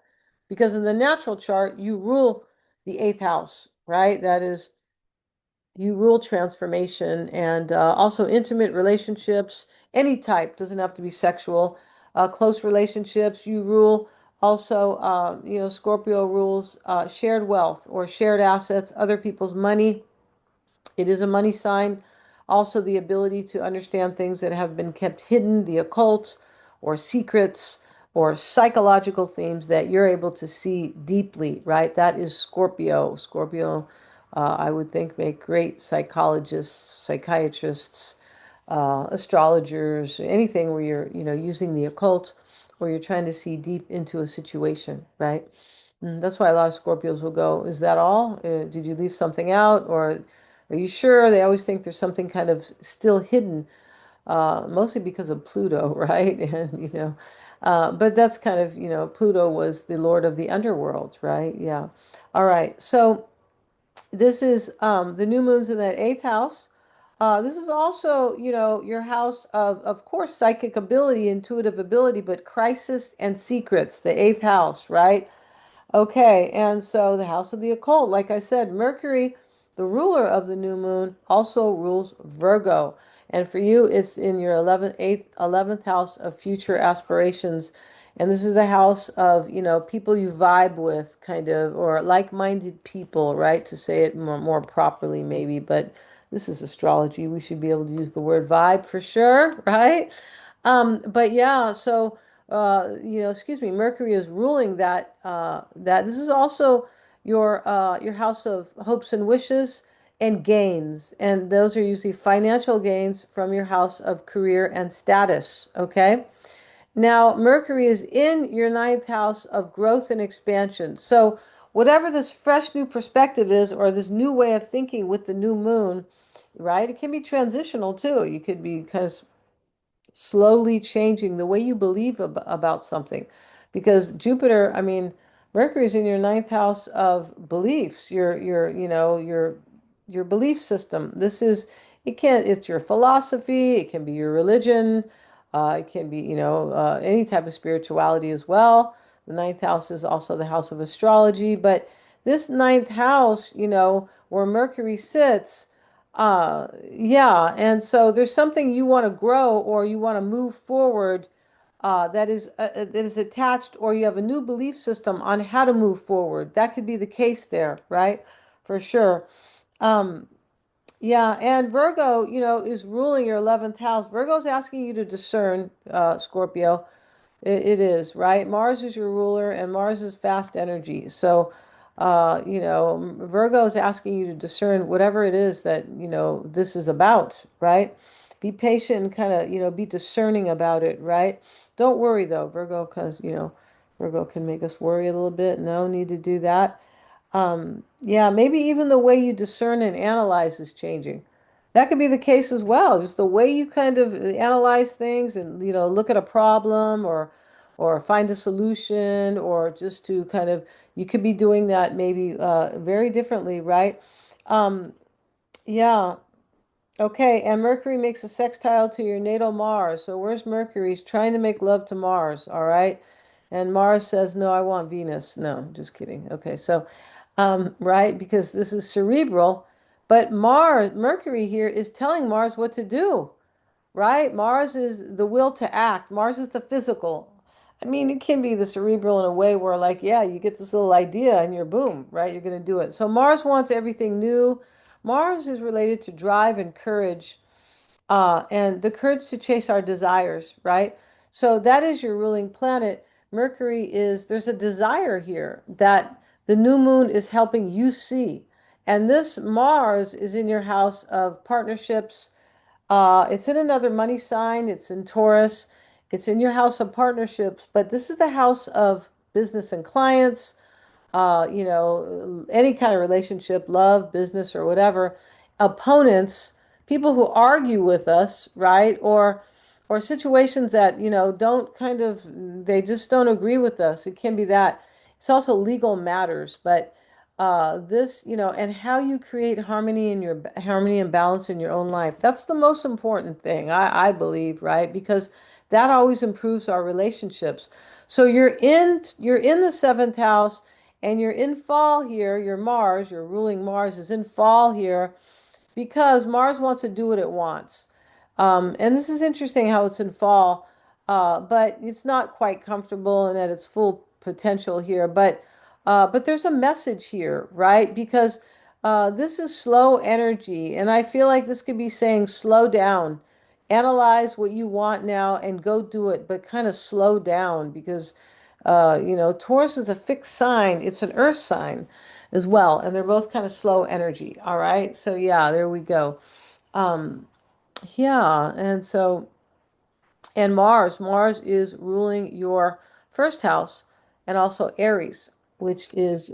because in the natural chart, you rule the eighth house, right? That is, you rule transformation, and also intimate relationships, any type, doesn't have to be sexual, close relationships. You rule also, Scorpio rules shared wealth or shared assets, other people's money. It is a money sign. Also, the ability to understand things that have been kept hidden, the occult, or secrets, or psychological themes that you're able to see deeply, right? That is Scorpio. Scorpio, I would think, make great psychologists, psychiatrists, astrologers, anything where you're, using the occult, or you're trying to see deep into a situation, right? That's why a lot of Scorpios will go, is that all? Did you leave something out? Or are you sure? They always think there's something kind of still hidden, mostly because of Pluto, right? And, but that's kind of, Pluto was the lord of the underworld, right? Yeah. All right. So this is the new moon's in that eighth house.
This is also, your house of course, psychic ability, intuitive ability, but crisis and secrets, the eighth house, right? Okay, and so the house of the occult, like I said, Mercury, the ruler of the new moon, also rules Virgo. And for you, it's in your 11th, 8th, 11th house of future aspirations. And this is the house of, people you vibe with, kind of, or like-minded people, right? To say it more properly, maybe. But this is astrology. We should be able to use the word vibe for sure, right? But yeah, so excuse me, Mercury is ruling that this is also your house of hopes and wishes and gains, and those are usually financial gains from your house of career and status. Okay. Now, Mercury is in your ninth house of growth and expansion. So, whatever this fresh new perspective is, or this new way of thinking with the new moon, right? It can be transitional too. You could be kind of slowly changing the way you believe about something. Because Jupiter, I mean, Mercury is in your ninth house of beliefs, your belief system. It's your philosophy, it can be your religion, it can be, any type of spirituality as well. The ninth house is also the house of astrology, but this ninth house, where Mercury sits, yeah, and so there's something you want to grow or you want to move forward, that is attached, or you have a new belief system on how to move forward. That could be the case there, right? For sure. Um, yeah, and Virgo, is ruling your 11th house. Virgo's asking you to discern, Scorpio. It is, right? Mars is your ruler, and Mars is fast energy. So, Virgo is asking you to discern whatever it is that, this is about, right? Be patient and kind of, be discerning about it, right? Don't worry though, Virgo, because, Virgo can make us worry a little bit. No need to do that. Yeah, maybe even the way you discern and analyze is changing. That could be the case as well. Just the way you kind of analyze things and, look at a problem or find a solution, or just to kind of, you could be doing that maybe very differently, right? Um, yeah. Okay, and Mercury makes a sextile to your natal Mars. So where's Mercury? He's trying to make love to Mars, all right? And Mars says, "No, I want Venus." No, just kidding. Okay, so right, because this is cerebral, but Mercury here is telling Mars what to do, right? Mars is the will to act. Mars is the physical. I mean, it can be the cerebral in a way where, like, yeah, you get this little idea and you're boom, right? You're going to do it. So Mars wants everything new. Mars is related to drive and courage, and the courage to chase our desires, right? So that is your ruling planet. There's a desire here that the new moon is helping you see. And this Mars is in your house of partnerships. It's in another money sign. It's in Taurus. It's in your house of partnerships, but this is the house of business and clients, any kind of relationship, love, business, or whatever, opponents, people who argue with us, right? Or situations that, don't kind of, they just don't agree with us. It can be that. It's also legal matters, but this, and how you create harmony and balance in your own life. That's the most important thing, I believe, right? Because that always improves our relationships. So you're in the seventh house, and you're in fall here. Your ruling Mars is in fall here because Mars wants to do what it wants. And this is interesting how it's in fall, but it's not quite comfortable and at its full potential here. But there's a message here, right? Because this is slow energy, and I feel like this could be saying slow down, analyze what you want now, and go do it, but kind of slow down because Taurus is a fixed sign. It's an earth sign as well, and they're both kind of slow energy. All right. So yeah, there we go. Um, yeah, and Mars is ruling your first house and also Aries, which is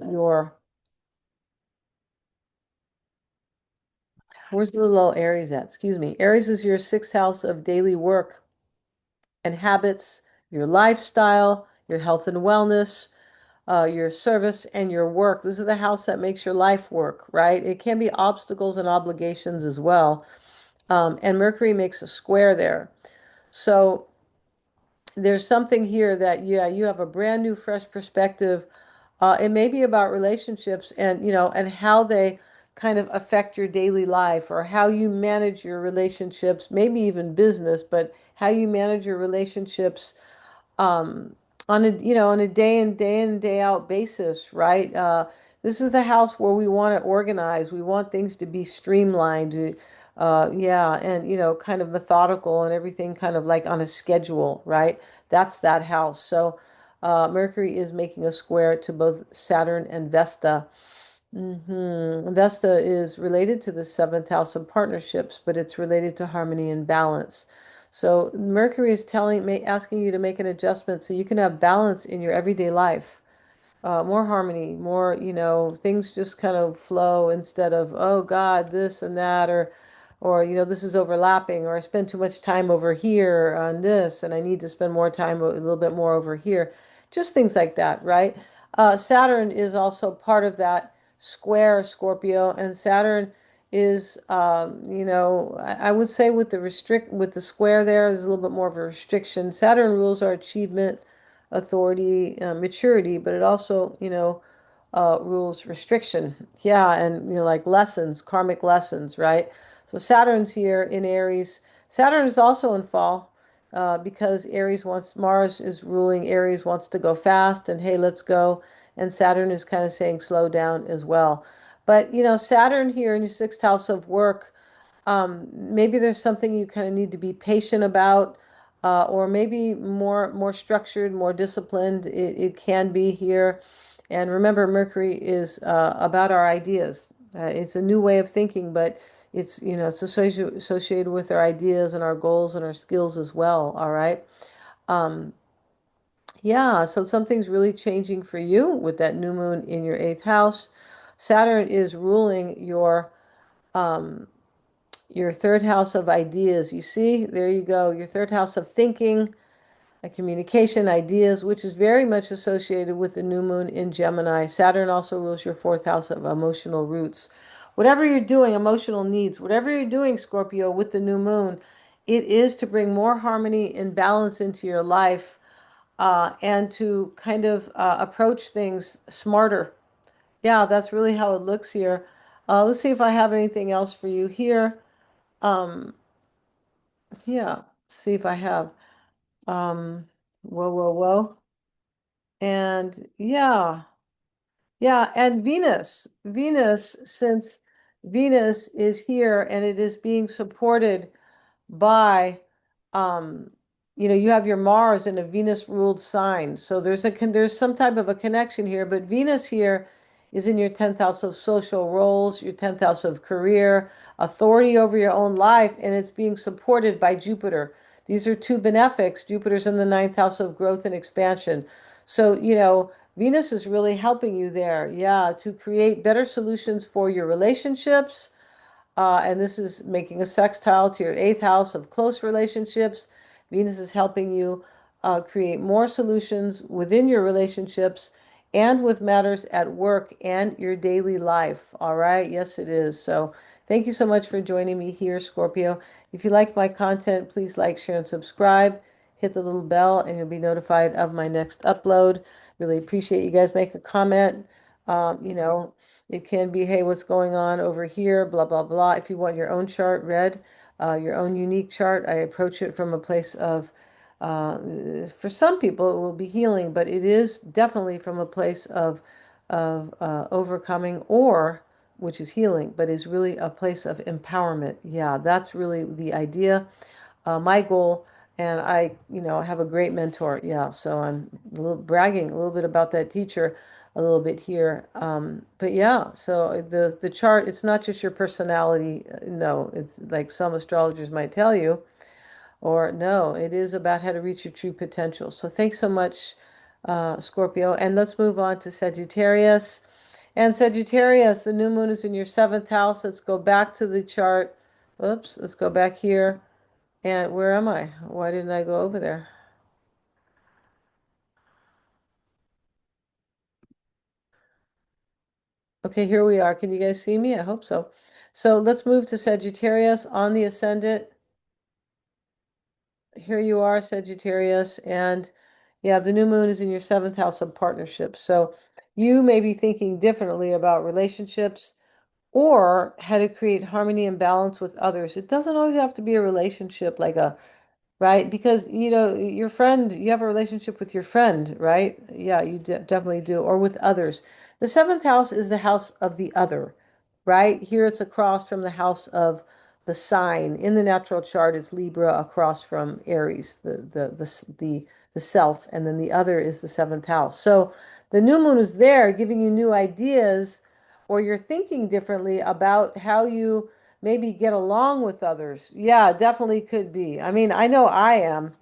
where's the little Aries at? Excuse me. Aries is your sixth house of daily work and habits, your lifestyle, your health and wellness, your service, and your work. This is the house that makes your life work, right? It can be obstacles and obligations as well. And Mercury makes a square there. So there's something here that, yeah, you have a brand new, fresh perspective. It may be about relationships and, and how they kind of affect your daily life or how you manage your relationships, maybe even business, but how you manage your relationships um, on a day in day out basis, right? This is the house where we want to organize. We want things to be streamlined, yeah, and kind of methodical and everything kind of like on a schedule, right? That's that house. So Mercury is making a square to both Saturn and Vesta. Vesta is related to the seventh house of partnerships, but it's related to harmony and balance. So Mercury is asking you to make an adjustment so you can have balance in your everyday life, more harmony, more, things just kind of flow instead of, oh God, this and that, or, this is overlapping, or I spend too much time over here on this, and I need to spend more time, a little bit more over here. Just things like that, right? Saturn is also part of that square Scorpio, and Saturn is, I would say with the square there's a little bit more of a restriction. Saturn rules our achievement, authority, maturity, but it also, rules restriction. Yeah, and like lessons, karmic lessons, right? So Saturn's here in Aries. Saturn is also in fall, because Mars is ruling Aries wants to go fast and hey, let's go. And Saturn is kind of saying slow down as well. But Saturn here in your sixth house of work, maybe there's something you kind of need to be patient about, or maybe more structured, more disciplined. It can be here. And remember, Mercury is about our ideas. It's a new way of thinking, but it's associated with our ideas and our goals and our skills as well. All right. Um, yeah, so something's really changing for you with that new moon in your eighth house. Saturn is ruling um, your third house of ideas. You see, there you go. Your third house of thinking, communication, ideas, which is very much associated with the new moon in Gemini. Saturn also rules your fourth house of emotional roots. Whatever you're doing, emotional needs, whatever you're doing, Scorpio, with the new moon, it is to bring more harmony and balance into your life, and to kind of approach things smarter. Yeah, that's really how it looks here. Let's see if I have anything else for you here. Um, yeah, see if I have. Um, whoa. And yeah, yeah, and since Venus is here and it is being supported by, um, you have your Mars in a Venus ruled sign. So there's some type of a connection here, but Venus here is in your 10th house of social roles, your 10th house of career, authority over your own life, and it's being supported by Jupiter. These are two benefics. Jupiter's in the ninth house of growth and expansion. So, Venus is really helping you there, yeah, to create better solutions for your relationships, and this is making a sextile to your eighth house of close relationships. Venus is helping you create more solutions within your relationships and with matters at work and your daily life. All right. Yes, it is. So thank you so much for joining me here, Scorpio. If you liked my content, please like, share, and subscribe. Hit the little bell and you'll be notified of my next upload. Really appreciate you guys make a comment. You know, it can be, hey, what's going on over here, blah, blah, blah. If you want your own chart read, your own unique chart, I approach it from a place of, for some people, it will be healing, but it is definitely from a place of overcoming, or which is healing, but is really a place of empowerment. Yeah, that's really the idea, my goal. And I, have a great mentor. Yeah, so I'm a little bragging a little bit about that teacher a little bit here. But yeah, so the chart, it's not just your personality. No, it's like some astrologers might tell you, or no, it is about how to reach your true potential. So thanks so much, Scorpio. And let's move on to Sagittarius. And Sagittarius, the new moon is in your seventh house. Let's go back to the chart. Oops, let's go back here. And where am I? Why didn't I go over there? Okay, here we are. Can you guys see me? I hope so. So let's move to Sagittarius on the ascendant. Here you are, Sagittarius, and yeah, the new moon is in your seventh house of partnerships. So you may be thinking differently about relationships or how to create harmony and balance with others. It doesn't always have to be a relationship like a right? Because, your friend, you have a relationship with your friend, right? Yeah, you definitely do, or with others. The seventh house is the house of the other, right? Here it's across from the house of the sign. In the natural chart, it's Libra across from Aries, the self, and then the other is the seventh house. So the new moon is there giving you new ideas, or you're thinking differently about how you maybe get along with others. Yeah, definitely could be. I mean, I know I am.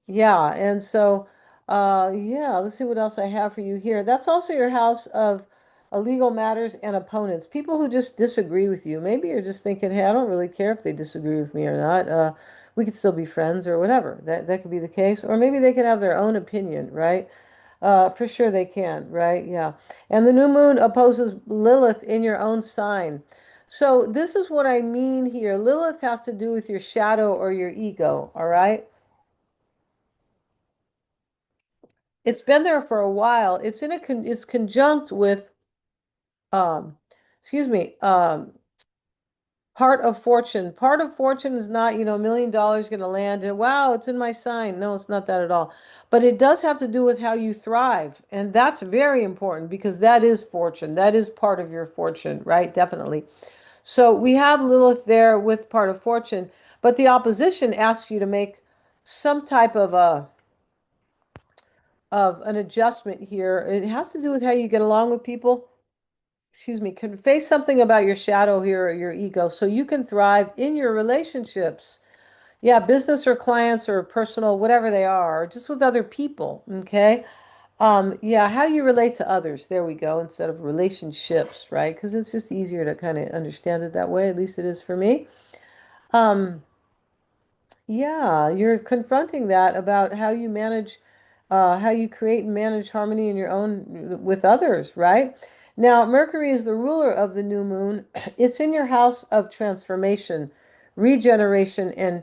Yeah, and so yeah, let's see what else I have for you here. That's also your house of legal matters and opponents. People who just disagree with you. Maybe you're just thinking, hey, I don't really care if they disagree with me or not. We could still be friends or whatever. That could be the case. Or maybe they could have their own opinion, right? For sure they can, right? Yeah. And the new moon opposes Lilith in your own sign. So this is what I mean here. Lilith has to do with your shadow or your ego, all right? It's been there for a while. It's conjunct with um excuse me, part of fortune. Part of fortune is not, $1 million going to land and wow, it's in my sign. No, it's not that at all. But it does have to do with how you thrive. And that's very important because that is fortune. That is part of your fortune, right? Definitely. So we have Lilith there with part of fortune, but the opposition asks you to make some type of an adjustment here. It has to do with how you get along with people. Excuse me, can face something about your shadow here or your ego so you can thrive in your relationships. Yeah, business or clients or personal, whatever they are, or just with other people. Okay. Yeah, how you relate to others. There we go, instead of relationships, right? Because it's just easier to kind of understand it that way. At least it is for me. Um, Yeah, you're confronting that about how you manage, how you create and manage harmony in your own with others, right? Now, Mercury is the ruler of the new moon. It's in your house of transformation, regeneration, and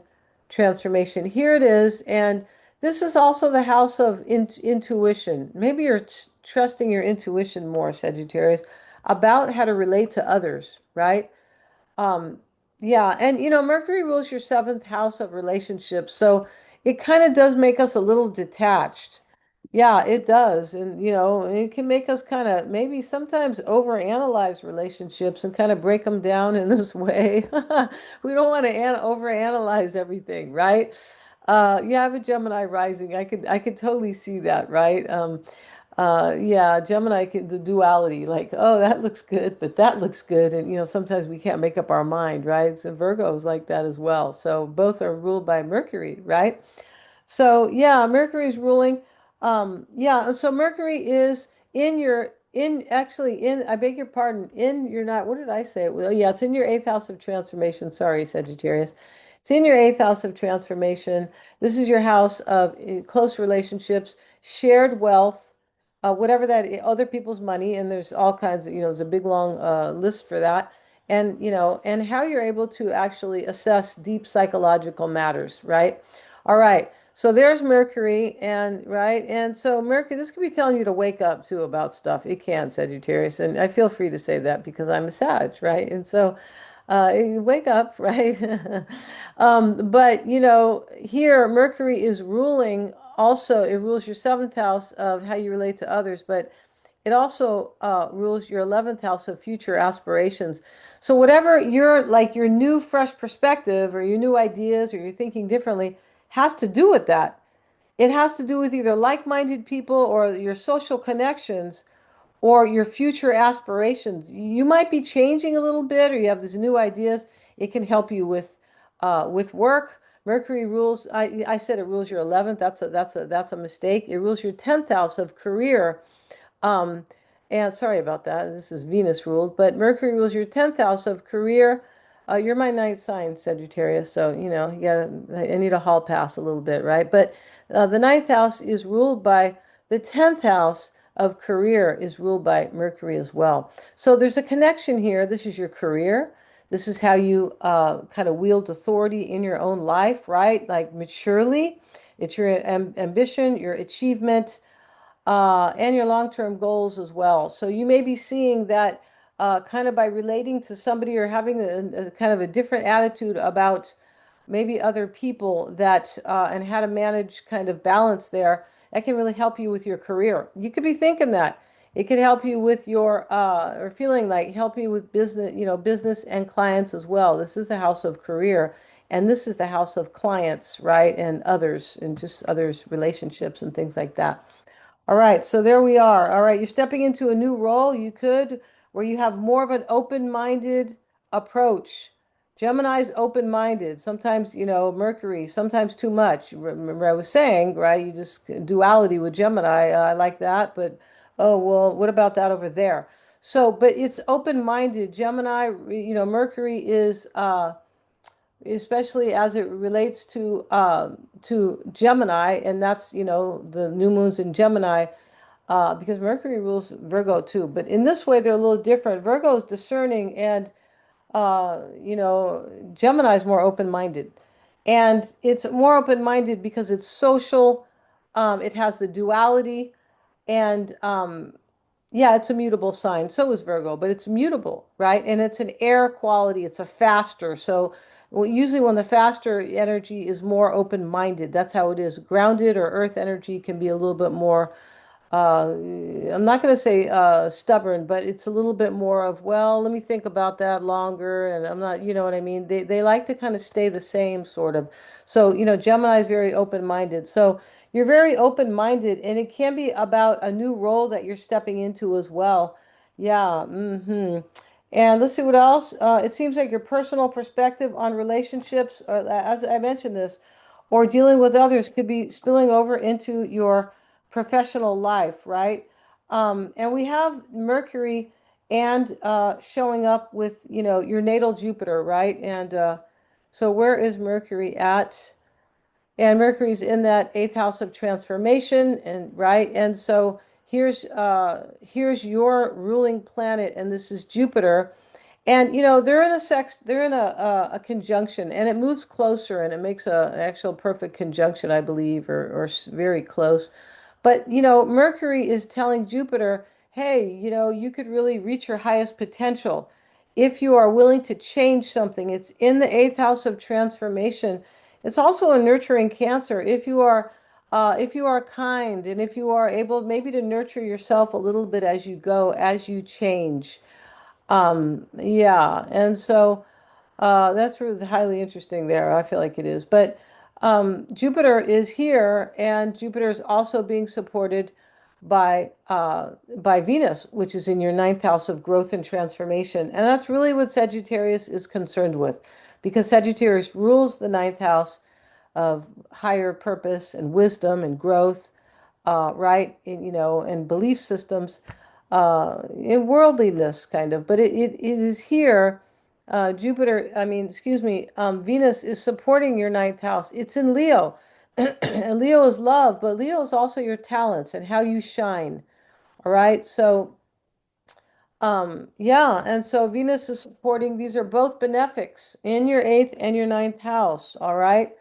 transformation. Here it is, and this is also the house of intuition. Maybe you're trusting your intuition more, Sagittarius, about how to relate to others, right? Um, yeah, and Mercury rules your seventh house of relationships, so it kind of does make us a little detached. Yeah, it does. And it can make us kind of maybe sometimes overanalyze relationships and kind of break them down in this way. We don't want to overanalyze everything, right? Yeah, I have a Gemini rising. I could totally see that, right? Yeah, Gemini the duality, like, oh, that looks good, but that looks good. And sometimes we can't make up our mind, right? So Virgo's like that as well. So both are ruled by Mercury, right? So yeah, Mercury's ruling. Yeah, so Mercury is I beg your pardon, in your not, what did I say? Well, yeah, it's in your eighth house of transformation. Sorry, Sagittarius. It's in your eighth house of transformation. This is your house of close relationships, shared wealth, whatever that other people's money, and there's all kinds of, there's a big long list for that. And and how you're able to actually assess deep psychological matters, right? All right. So there's Mercury, and right, and so Mercury, this could be telling you to wake up too about stuff. It can, Sagittarius, and I feel free to say that because I'm a Sag, right? And so, wake up, right? But here Mercury is ruling. Also, it rules your seventh house of how you relate to others, but it also rules your 11th house of future aspirations. So whatever your new fresh perspective or your new ideas or you're thinking differently has to do with that. It has to do with either like-minded people or your social connections or your future aspirations. You might be changing a little bit or you have these new ideas. It can help you with work. Mercury rules, I said it rules your 11th. That's a mistake. It rules your 10th house of career. Um, and sorry about that. This is Venus ruled, but Mercury rules your 10th house of career. You're my ninth sign, Sagittarius, so I need a hall pass a little bit, right? But the ninth house is ruled by the 10th house of career is ruled by Mercury as well. So there's a connection here. This is your career. This is how you kind of wield authority in your own life, right? Like maturely. It's your ambition, your achievement, and your long-term goals as well. So you may be seeing that kind of by relating to somebody or having a kind of a different attitude about maybe other people that and how to manage kind of balance there. That can really help you with your career. You could be thinking that. It could help you with your or feeling like help you with business, business and clients as well. This is the house of career, and this is the house of clients, right? And others, and just others relationships and things like that. All right, so there we are. All right, you're stepping into a new role. You could, where you have more of an open-minded approach. Gemini's open-minded. Sometimes, Mercury, sometimes too much. Remember I was saying, right? You just duality with Gemini. I like that, but oh, well, what about that over there? So, but it's open-minded. Gemini, Mercury is especially as it relates to Gemini, and that's the new moons in Gemini, because Mercury rules Virgo too. But in this way, they're a little different. Virgo is discerning, and Gemini is more open-minded, and it's more open-minded because it's social. It has the duality, and yeah, it's a mutable sign. So is Virgo, but it's mutable, right? And it's an air quality. It's a faster. So usually when the faster energy is more open-minded, that's how it is. Grounded or earth energy can be a little bit more I'm not going to say stubborn, but it's a little bit more of, well, let me think about that longer. And I'm not, you know what I mean? They like to kind of stay the same sort of. So, Gemini is very open-minded. So you're very open-minded, and it can be about a new role that you're stepping into as well. Yeah. And let's see what else. It seems like your personal perspective on relationships, as I mentioned this, or dealing with others could be spilling over into your professional life, right? And we have Mercury and showing up with, your natal Jupiter, right? And so where is Mercury at? And Mercury's in that eighth house of transformation, and right. And so here's your ruling planet, and this is Jupiter. And they're in a conjunction, and it moves closer, and it makes an actual perfect conjunction, I believe, or very close. But Mercury is telling Jupiter, hey, you could really reach your highest potential if you are willing to change something. It's in the eighth house of transformation. It's also a nurturing Cancer. If you are kind, and if you are able maybe to nurture yourself a little bit as you go, as you change. Yeah, and so that's really highly interesting there. I feel like it is. But Jupiter is here, and Jupiter is also being supported by Venus, which is in your ninth house of growth and transformation. And that's really what Sagittarius is concerned with, because Sagittarius rules the ninth house of higher purpose and wisdom and growth, right? And belief systems, in worldliness, kind of. But it is here. Jupiter, I mean, excuse me, Venus is supporting your ninth house. It's in Leo. And Leo is love, but Leo is also your talents and how you shine. All right. So, yeah. And so Venus is supporting, these are both benefics in your eighth and your ninth house. All right.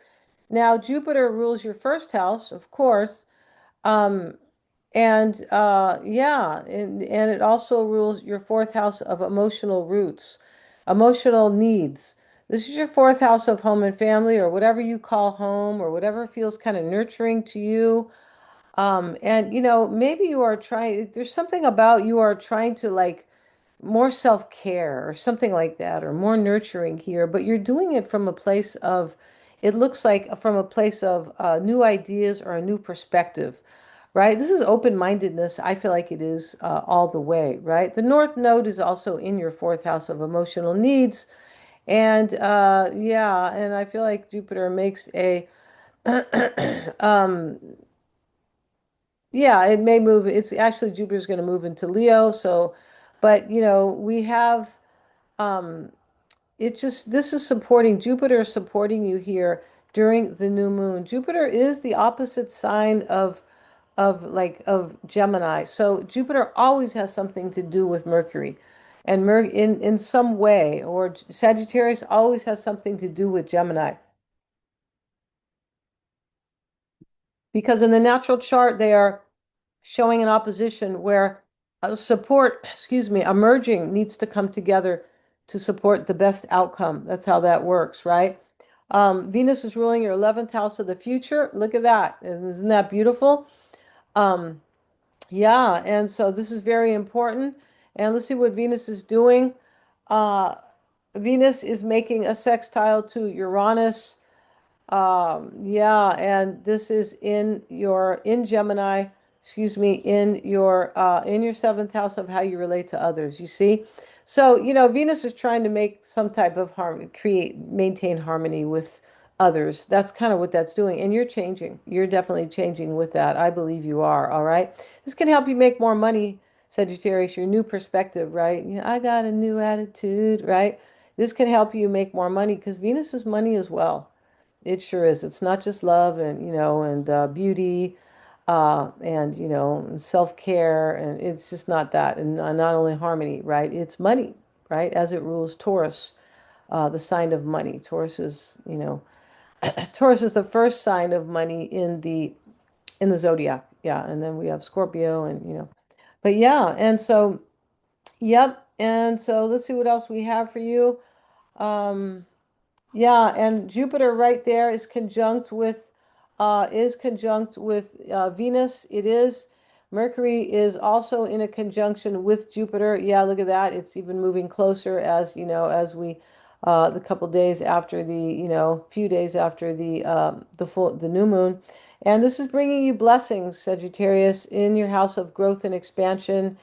Now, Jupiter rules your first house, of course. Um, and yeah, and it also rules your fourth house of emotional roots, emotional needs. This is your fourth house of home and family, or whatever you call home, or whatever feels kind of nurturing to you. And maybe you are trying, there's something about you are trying to like more self-care or something like that, or more nurturing here, but you're doing it from a place of, it looks like from a place of new ideas or a new perspective, right? This is open-mindedness. I feel like it is all the way, right? The North Node is also in your fourth house of emotional needs. And yeah, and I feel like Jupiter makes a um yeah, it may move. It's actually Jupiter's going to move into Leo. So, but we have um it's just, this is supporting, Jupiter is supporting you here during the new moon. Jupiter is the opposite sign of Gemini. So Jupiter always has something to do with Mercury, and in some way, or Sagittarius always has something to do with Gemini, because in the natural chart they are showing an opposition where a support, excuse me, a merging needs to come together to support the best outcome. That's how that works, right? Venus is ruling your 11th house of the future. Look at that. Isn't that beautiful? Um, yeah, and so this is very important. And let's see what Venus is doing. Uh, Venus is making a sextile to Uranus. Yeah, and this is in Gemini, excuse me, in your seventh house of how you relate to others, you see? So, Venus is trying to make some type of harmony, maintain harmony with others. That's kind of what that's doing. And you're changing. You're definitely changing with that. I believe you are, all right? This can help you make more money, Sagittarius, your new perspective, right? I got a new attitude, right? This can help you make more money because Venus is money as well. It sure is. It's not just love and, and beauty, and, self-care. And it's just not that. And not only harmony, right? It's money, right? As it rules Taurus, the sign of money. Taurus is, Taurus is the first sign of money in the zodiac. Yeah. And then we have Scorpio and, but yeah. And so, yep. And so let's see what else we have for you. Um, yeah, and Jupiter right there is conjunct with Venus. It is. Mercury is also in a conjunction with Jupiter. Yeah, look at that. It's even moving closer as we the couple days after few days after the new moon. And this is bringing you blessings, Sagittarius, in your house of growth and expansion,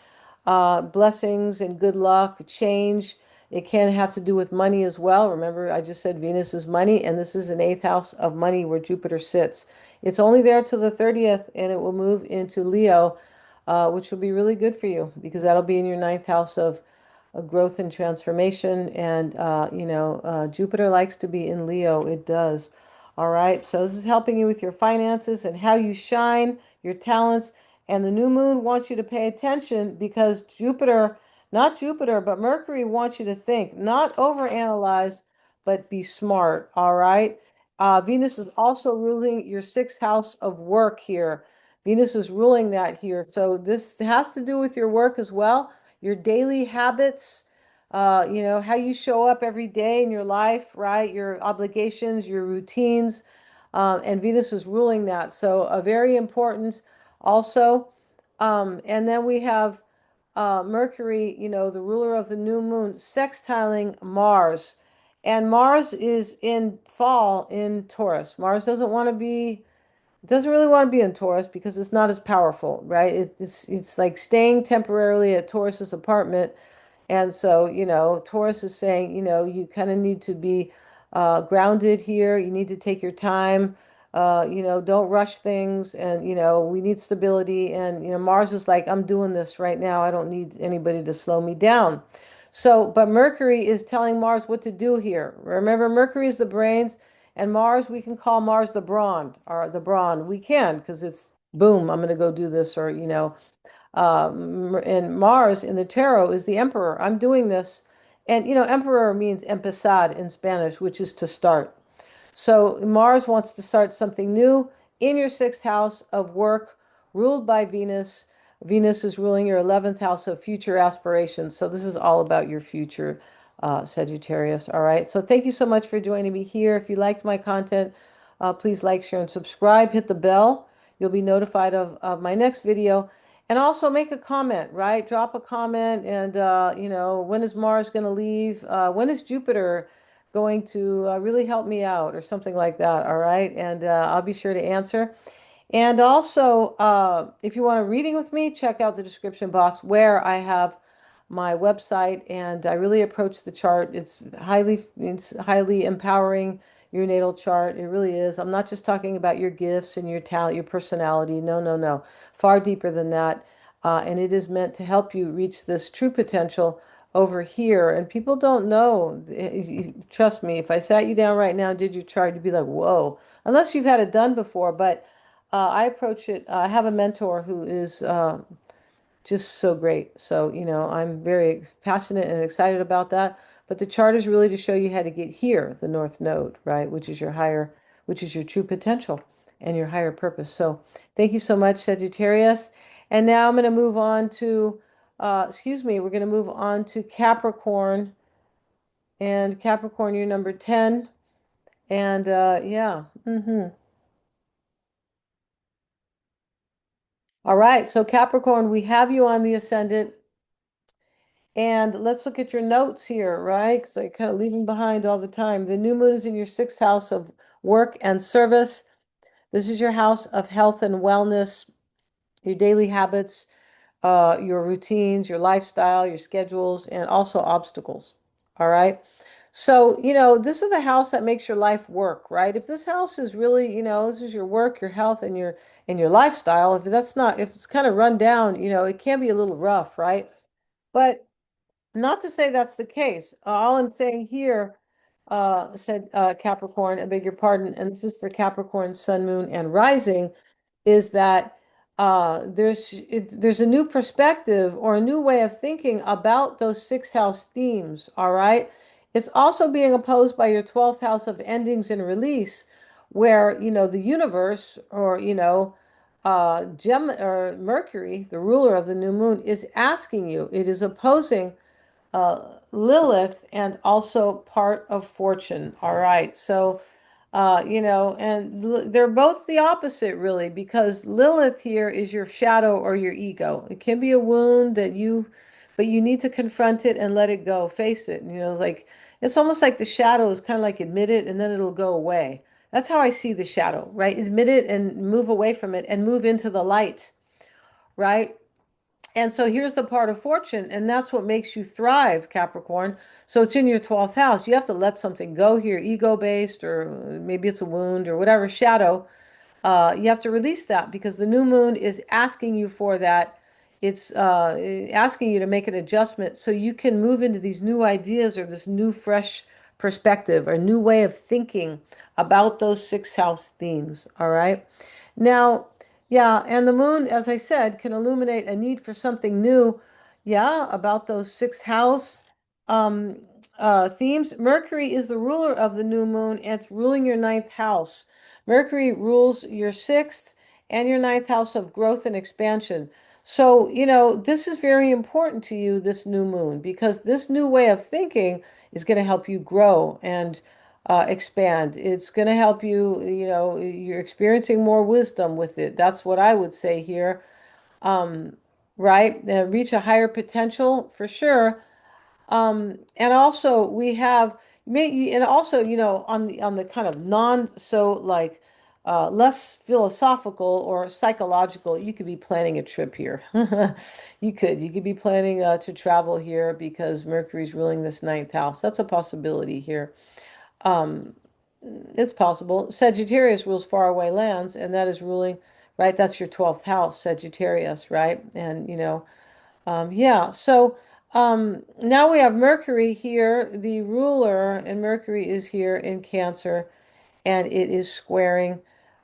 blessings and good luck, change. It can have to do with money as well. Remember, I just said Venus is money, and this is an eighth house of money where Jupiter sits. It's only there till the 30th, and it will move into Leo, which will be really good for you because that'll be in your ninth house of growth and transformation. And, Jupiter likes to be in Leo. It does. All right. So this is helping you with your finances and how you shine, your talents. And the new moon wants you to pay attention because not Jupiter, but Mercury wants you to think, not overanalyze, but be smart. All right. Venus is also ruling your sixth house of work here. Venus is ruling that here. So this has to do with your work as well, your daily habits, how you show up every day in your life, right? Your obligations, your routines. And Venus is ruling that. So very important also. And then we have Mercury, the ruler of the new moon, sextiling Mars. And Mars is in fall in Taurus. Mars doesn't really want to be in Taurus because it's not as powerful, right? It's like staying temporarily at Taurus's apartment. And so, Taurus is saying, you kind of need to be grounded here. You need to take your time. Don't rush things. And, we need stability. And, Mars is like, I'm doing this right now. I don't need anybody to slow me down. So, but Mercury is telling Mars what to do here. Remember, Mercury is the brains, and Mars, we can call Mars the brawn, or the brawn. We can, because it's boom, I'm going to go do this, or, and Mars in the tarot is the emperor. I'm doing this. And, emperor means empezar in Spanish, which is to start. So Mars wants to start something new in your sixth house of work, ruled by Venus. Venus is ruling your 11th house of future aspirations. So this is all about your future, Sagittarius. All right. So thank you so much for joining me here. If you liked my content, please like, share, and subscribe. Hit the bell. You'll be notified of my next video. And also make a comment, right? Drop a comment. And, when is Mars going to leave? When is Jupiter going to really help me out or something like that? All right. And I'll be sure to answer. And also, if you want a reading with me, check out the description box where I have my website, and I really approach the chart. It's highly empowering, your natal chart. It really is. I'm not just talking about your gifts and your talent, your personality. No, no, no. Far deeper than that. And it is meant to help you reach this true potential over here. And people don't know. Trust me, if I sat you down right now and did your chart, you'd be like, whoa, unless you've had it done before. But I approach it. I have a mentor who is just so great. So, I'm very passionate and excited about that. But the chart is really to show you how to get here, the North Node, right? Which is your true potential and your higher purpose. So, thank you so much, Sagittarius. And now I'm going to move on to, we're going to move on to Capricorn. And Capricorn, you're number 10. And yeah. All right. So, Capricorn, we have you on the ascendant. And let's look at your notes here, right? Because I kind of leave them behind all the time. The new moon is in your sixth house of work and service. This is your house of health and wellness, your daily habits, your routines, your lifestyle, your schedules, and also obstacles. All right. So, this is the house that makes your life work, right? If this house is really, this is your work, your health, and your lifestyle, if it's kind of run down, it can be a little rough, right? But not to say that's the case. All I'm saying here, said Capricorn, I beg your pardon, and this is for Capricorn, Sun, Moon, and Rising, is that there's a new perspective or a new way of thinking about those sixth house themes. All right, it's also being opposed by your 12th house of endings and release, where the universe or Mercury, the ruler of the new moon, is asking you. It is opposing Lilith and also part of fortune. All right. So, they're both the opposite, really, because Lilith here is your shadow or your ego. It can be a wound but you need to confront it and let it go, face it. It's almost like the shadow is kind of like admit it and then it'll go away. That's how I see the shadow, right? Admit it and move away from it and move into the light, right? And so here's the part of fortune, and that's what makes you thrive, Capricorn. So it's in your 12th house. You have to let something go here, ego-based, or maybe it's a wound or whatever, shadow. You have to release that because the new moon is asking you for that. It's asking you to make an adjustment so you can move into these new ideas or this new, fresh perspective or new way of thinking about those sixth house themes. All right. Now, yeah, and the moon, as I said, can illuminate a need for something new. Yeah, about those sixth house um, themes. Mercury is the ruler of the new moon, and it's ruling your ninth house. Mercury rules your sixth and your ninth house of growth and expansion. So, this is very important to you, this new moon, because this new way of thinking is going to help you grow and expand. It's going to help you, you're experiencing more wisdom with it. That's what I would say here. Um, right? Reach a higher potential for sure. And also we have and also, on the kind of less philosophical or psychological, you could be planning a trip here. You could be planning to travel here because Mercury's ruling this ninth house. That's a possibility here. Um, it's possible. Sagittarius rules faraway lands, and that is ruling, right? That's your 12th house, Sagittarius, right? And yeah. So now we have Mercury here, the ruler, and Mercury is here in Cancer, and it is squaring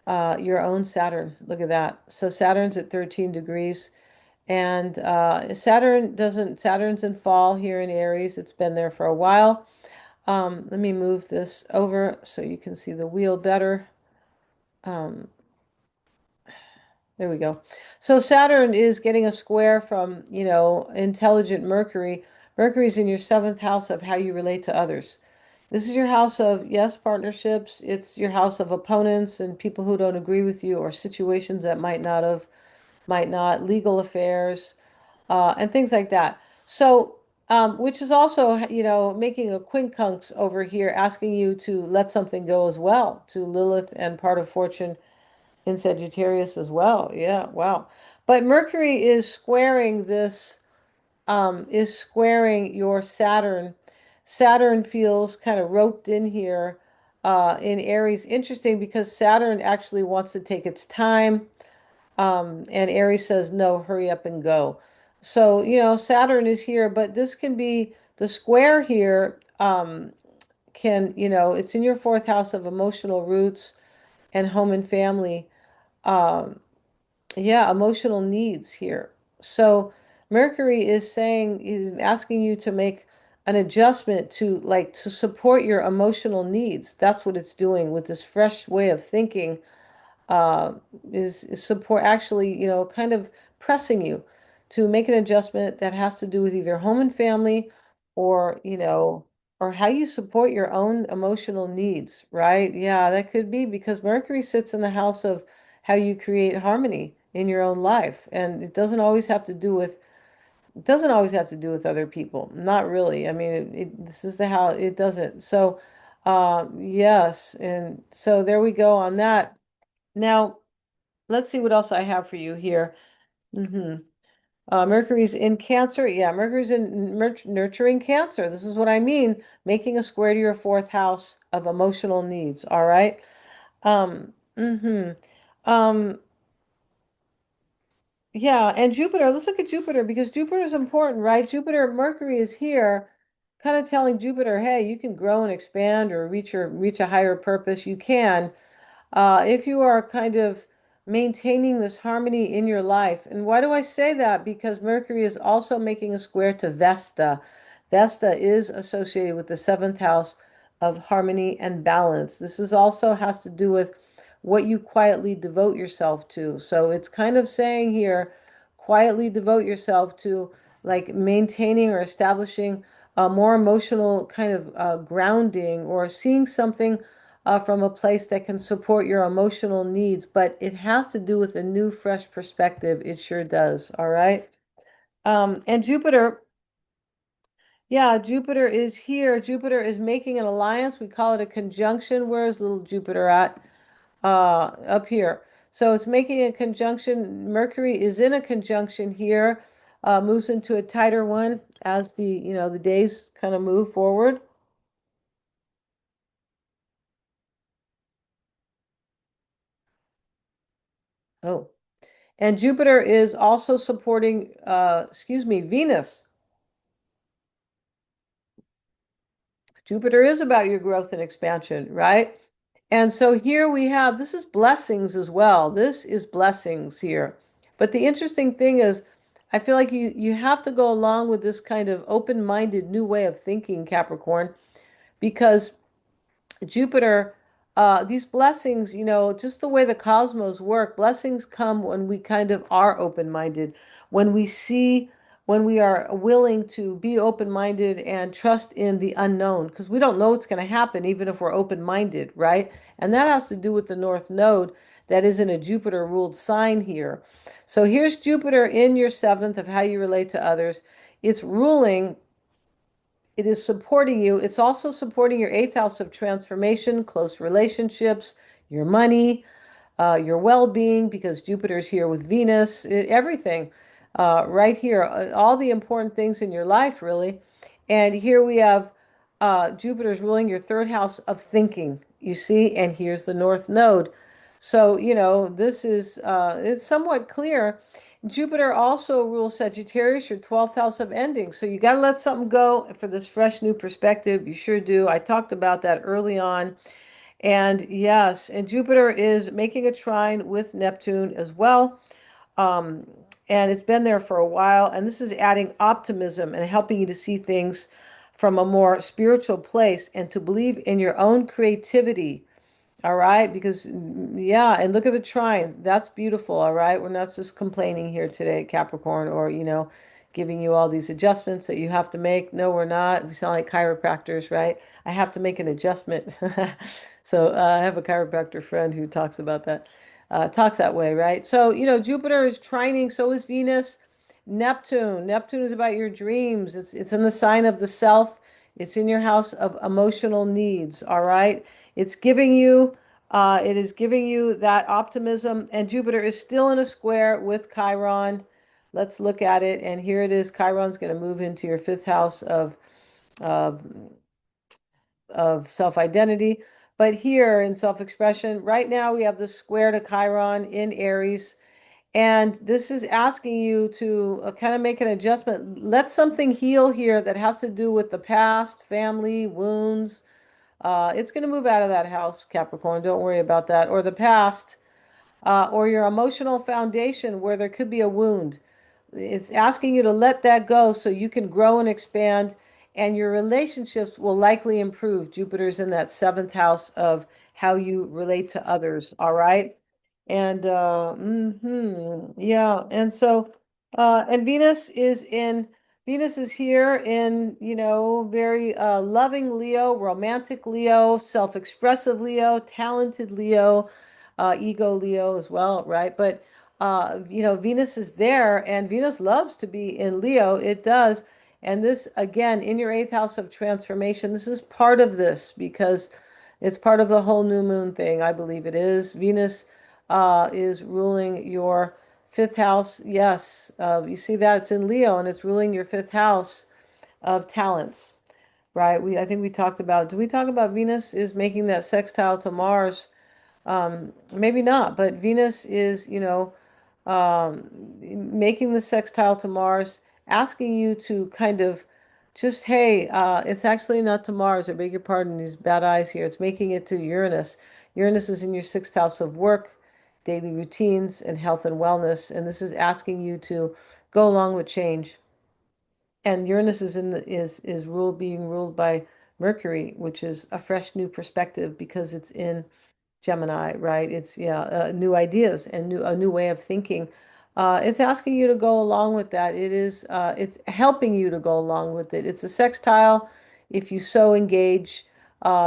your own Saturn. Look at that. So Saturn's at 13 degrees, and Saturn's in fall here in Aries. It's been there for a while. Let me move this over so you can see the wheel better. Um, There we go. So Saturn is getting a square from, intelligent Mercury. Mercury's in your seventh house of how you relate to others. This is your house of, yes, partnerships. It's your house of opponents and people who don't agree with you or situations that might not, legal affairs, and things like that. So, which is also, making a quincunx over here, asking you to let something go as well to Lilith and part of fortune in Sagittarius as well. Yeah, wow. But Mercury is squaring your Saturn. Saturn feels kind of roped in here in Aries. Interesting because Saturn actually wants to take its time, and Aries says, no, hurry up and go. So, Saturn is here, but this can be the square here. It's in your fourth house of emotional roots and home and family. Um, yeah, emotional needs here. So Mercury is asking you to make an adjustment to like to support your emotional needs. That's what it's doing with this fresh way of thinking uh, is support actually, kind of pressing you to make an adjustment that has to do with either home and family or, or how you support your own emotional needs, right? Yeah, that could be because Mercury sits in the house of how you create harmony in your own life. And it doesn't always have to do with other people. Not really. I mean, this is the how it doesn't. So, yes. And so there we go on that. Now, let's see what else I have for you here. hmm Mercury's in Cancer. Yeah, Mercury's in nurturing Cancer. This is what I mean, making a square to your fourth house of emotional needs. All right. Um, hmm Um, yeah, and Jupiter, let's look at Jupiter because Jupiter is important, right? Mercury is here, kind of telling Jupiter, hey, you can grow and expand or reach a higher purpose. You can. If you are kind of maintaining this harmony in your life. And why do I say that? Because Mercury is also making a square to Vesta. Vesta is associated with the seventh house of harmony and balance. This is also has to do with what you quietly devote yourself to. So it's kind of saying here, quietly devote yourself to like maintaining or establishing a more emotional kind of grounding or seeing something from a place that can support your emotional needs, but it has to do with a new, fresh perspective. It sure does. All right. And Jupiter, yeah, Jupiter is here. Jupiter is making an alliance. We call it a conjunction. Where's little Jupiter at? Up here. So it's making a conjunction. Mercury is in a conjunction here, moves into a tighter one as the days kind of move forward. Oh. And Jupiter is also supporting, Venus. Jupiter is about your growth and expansion, right? And so here we have, this is blessings as well. This is blessings here. But the interesting thing is, I feel like you have to go along with this kind of open-minded new way of thinking, Capricorn, because Jupiter, these blessings, just the way the cosmos work, blessings come when we kind of are open-minded, when we see, when we are willing to be open-minded and trust in the unknown, because we don't know what's going to happen, even if we're open-minded, right? And that has to do with the North Node that is in a Jupiter-ruled sign here. So here's Jupiter in your seventh of how you relate to others. It's ruling it is supporting you. It's also supporting your eighth house of transformation, close relationships, your money, your well-being, because Jupiter's here with Venus, everything right here, all the important things in your life, really. And here we have Jupiter's ruling your third house of thinking, you see, and here's the North Node. So, this is it's somewhat clear. Jupiter also rules Sagittarius, your 12th house of ending. So you got to let something go for this fresh new perspective. You sure do. I talked about that early on. And yes, and Jupiter is making a trine with Neptune as well. Um, and it's been there for a while. And this is adding optimism and helping you to see things from a more spiritual place and to believe in your own creativity. All right, because yeah, and look at the trine. That's beautiful. All right, we're not just complaining here today, Capricorn, or giving you all these adjustments that you have to make. No, we're not. We sound like chiropractors, right? I have to make an adjustment. So I have a chiropractor friend who talks about that, talks that way, right? So Jupiter is trining, so is Venus. Neptune is about your dreams. It's in the sign of the self. It's in your house of emotional needs. All right. It's giving you, it is giving you that optimism. And Jupiter is still in a square with Chiron. Let's look at it. And here it is. Chiron's going to move into your fifth house of, of self-identity. But here in self-expression, right now we have the square to Chiron in Aries. And this is asking you to kind of make an adjustment. Let something heal here that has to do with the past, family, wounds. It's going to move out of that house, Capricorn. Don't worry about that. Or the past. or your emotional foundation where there could be a wound. It's asking you to let that go so you can grow and expand, and your relationships will likely improve. Jupiter's in that seventh house of how you relate to others. All right. And yeah, and so and Venus is here in, very loving Leo, romantic Leo, self-expressive Leo, talented Leo, ego Leo as well, right? But Venus is there, and Venus loves to be in Leo. It does. And this, again, in your eighth house of transformation, this is part of this because it's part of the whole new moon thing. I believe it is. Venus is ruling your fifth house. Yes, you see that it's in Leo and it's ruling your fifth house of talents, right? I think we talked about, do we talk about Venus is making that sextile to Mars? Maybe not, but Venus is, making the sextile to Mars, asking you to kind of just, hey, it's actually not to Mars. I beg your pardon, these bad eyes here. It's making it to Uranus. Uranus is in your sixth house of work, daily routines, and health and wellness. And this is asking you to go along with change. And Uranus is being ruled by Mercury, which is a fresh new perspective because it's in Gemini, right? It's yeah, new ideas and a new way of thinking. It's asking you to go along with that. It's helping you to go along with it. It's a sextile if you so engage.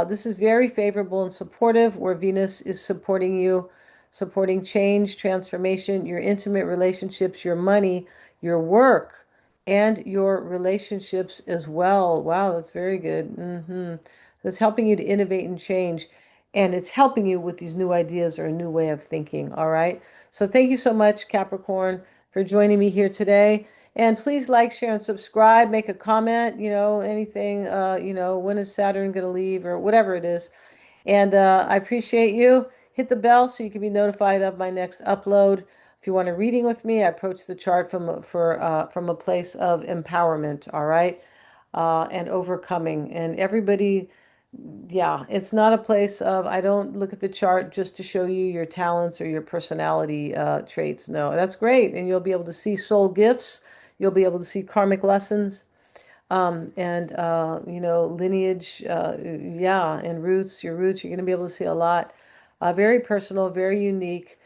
This is very favorable and supportive, where Venus is supporting you, supporting change, transformation, your intimate relationships, your money, your work, and your relationships as well. Wow, that's very good. So it's helping you to innovate and change, and it's helping you with these new ideas or a new way of thinking. All right. So thank you so much, Capricorn, for joining me here today. And please like, share, and subscribe. Make a comment, anything, when is Saturn going to leave or whatever it is. And I appreciate you. Hit the bell so you can be notified of my next upload. If you want a reading with me, I approach the chart from a place of empowerment, all right, and overcoming. And everybody, yeah, it's not a place of, I don't look at the chart just to show you your talents or your personality traits. No, that's great. And you'll be able to see soul gifts. You'll be able to see karmic lessons, and lineage, yeah, and roots. Your roots, you're going to be able to see a lot. Very personal, very unique,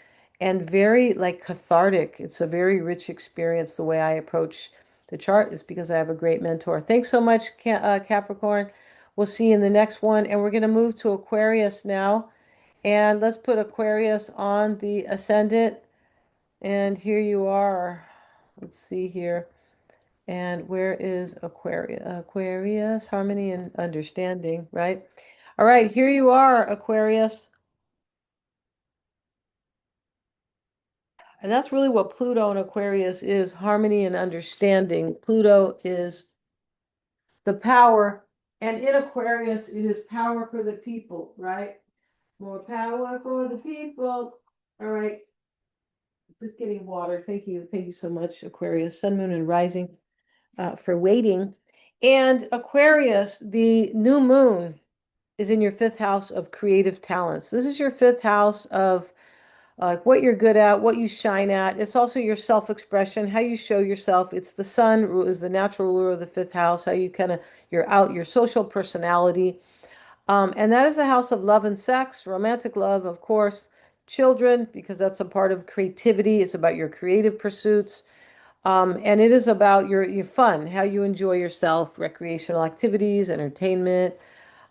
and very like cathartic. It's a very rich experience. The way I approach the chart is because I have a great mentor. Thanks so much, Capricorn. We'll see you in the next one, and we're going to move to Aquarius now. And let's put Aquarius on the ascendant. And here you are. Let's see here. And where is Aquarius? Aquarius, harmony and understanding, right? All right, here you are, Aquarius. And that's really what Pluto and Aquarius is, harmony and understanding. Pluto is the power, and in Aquarius, it is power for the people, right? More power for the people. All right, just getting water. Thank you. Thank you so much, Aquarius, Sun, Moon, and Rising, for waiting. And Aquarius, the new moon is in your fifth house of creative talents. This is your fifth house of what you're good at, what you shine at. It's also your self-expression, how you show yourself. It's the sun who is the natural ruler of the fifth house, how you kind of, your social personality. And that is the house of love and sex, romantic love, of course, children, because that's a part of creativity. It's about your creative pursuits. And it is about your fun, how you enjoy yourself, recreational activities, entertainment,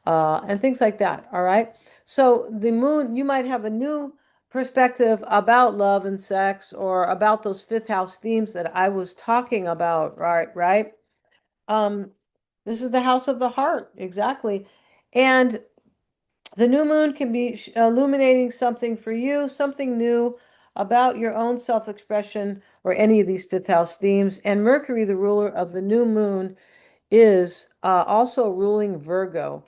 and things like that. All right. So the moon, you might have a new perspective about love and sex, or about those fifth house themes that I was talking about. Right. Right. Um, this is the house of the heart. Exactly. And the new moon can be illuminating something for you, something new about your own self-expression, or any of these fifth house themes. And Mercury, the ruler of the new moon, is also ruling Virgo.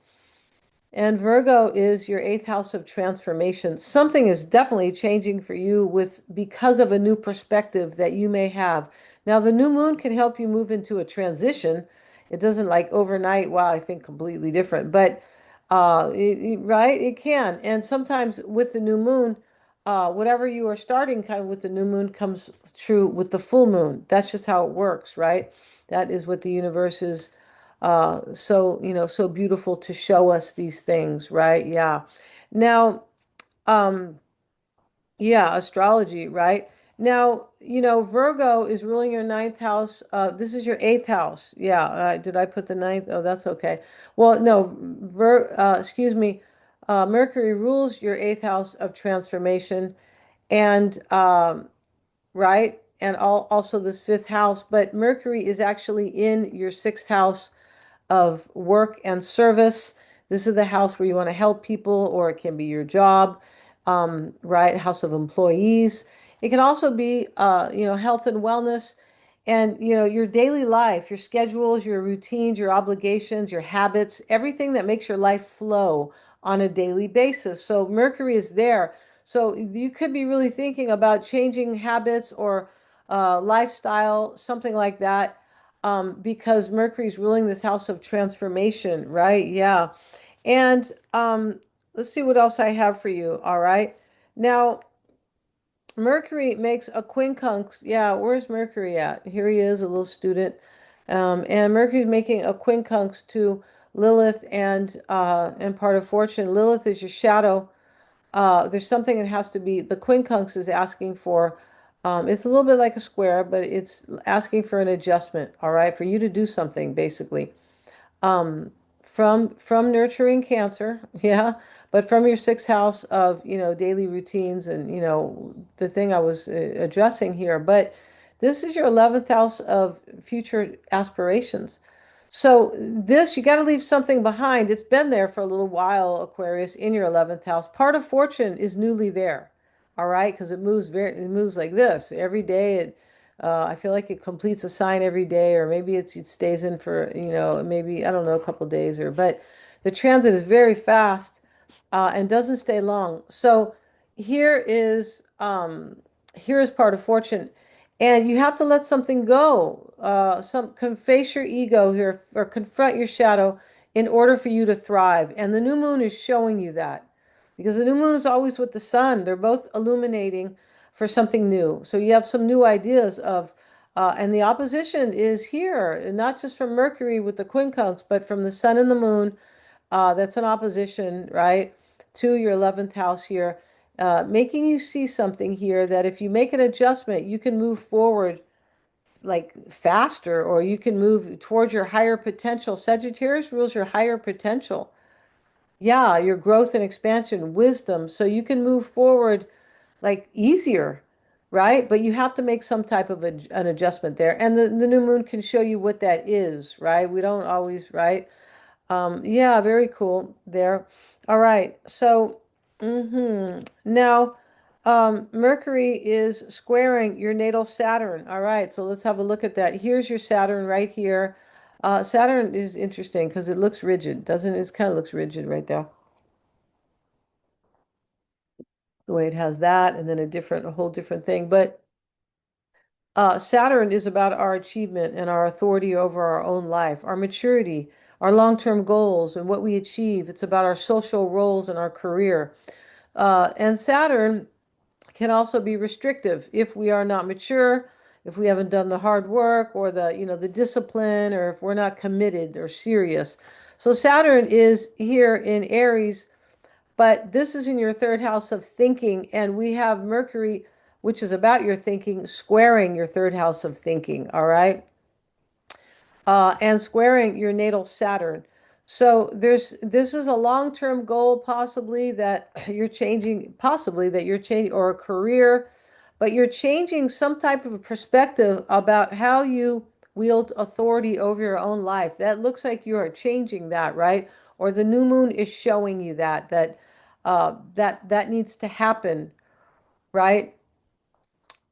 And Virgo is your eighth house of transformation. Something is definitely changing for you because of a new perspective that you may have. Now, the new moon can help you move into a transition. It doesn't like overnight, wow, I think completely different, but right, it can. And sometimes with the new moon, whatever you are starting kind of with the new moon comes true with the full moon. That's just how it works, right? That is what the universe is so, so beautiful to show us these things, right? Yeah. Now, um, yeah, astrology, right? Now, Virgo is ruling your ninth house. This is your eighth house. Yeah, did I put the ninth? Oh, that's okay. Well, no, excuse me. Mercury rules your eighth house of transformation, and right, and also this fifth house. But Mercury is actually in your sixth house of work and service. This is the house where you want to help people, or it can be your job, right? House of employees. It can also be, health and wellness, and your daily life, your schedules, your routines, your obligations, your habits, everything that makes your life flow on a daily basis. So Mercury is there. So you could be really thinking about changing habits or lifestyle, something like that, because Mercury's ruling this house of transformation, right? Yeah. And let's see what else I have for you. All right. Now, Mercury makes a quincunx. Yeah, where's Mercury at? Here he is, a little student. And Mercury's making a quincunx to Lilith and part of fortune. Lilith is your shadow. There's something that has to be, the quincunx is asking for, it's a little bit like a square, but it's asking for an adjustment, all right, for you to do something, basically, um, from nurturing Cancer, yeah, but from your sixth house of daily routines and the thing I was addressing here. But this is your 11th house of future aspirations. So this, you got to leave something behind. It's been there for a little while, Aquarius, in your 11th house. Part of fortune is newly there, all right, because it moves like this every day. I feel like it completes a sign every day, or maybe it stays in for, maybe, I don't know, a couple days, but the transit is very fast, and doesn't stay long. So here is, here is part of fortune. And you have to let something go. Face your ego here, or confront your shadow in order for you to thrive. And the new moon is showing you that, because the new moon is always with the sun. They're both illuminating for something new. So you have some new ideas of, and the opposition is here, and not just from Mercury with the quincunx, but from the sun and the moon. That's an opposition, right, to your 11th house here, making you see something here that if you make an adjustment, you can move forward like faster, or you can move towards your higher potential. Sagittarius rules your higher potential. Yeah, your growth and expansion, wisdom. So you can move forward like easier, right? But you have to make some type of an adjustment there. And the new moon can show you what that is, right? We don't always, right? Yeah, very cool there. All right. So, now, Mercury is squaring your natal Saturn. All right. So let's have a look at that. Here's your Saturn right here. Saturn is interesting because it looks rigid, doesn't it? It kind of looks rigid right there. The way it has that, and then a whole different thing. But Saturn is about our achievement and our authority over our own life, our maturity, our long-term goals, and what we achieve. It's about our social roles and our career. And Saturn can also be restrictive if we are not mature, if we haven't done the hard work or the discipline, or if we're not committed or serious. So Saturn is here in Aries, but this is in your third house of thinking, and we have Mercury, which is about your thinking, squaring your third house of thinking, all right? And squaring your natal Saturn. So this is a long-term goal, possibly that you're changing, or a career, but you're changing some type of a perspective about how you wield authority over your own life. That looks like you are changing that, right? Or the new moon is showing you that needs to happen, right?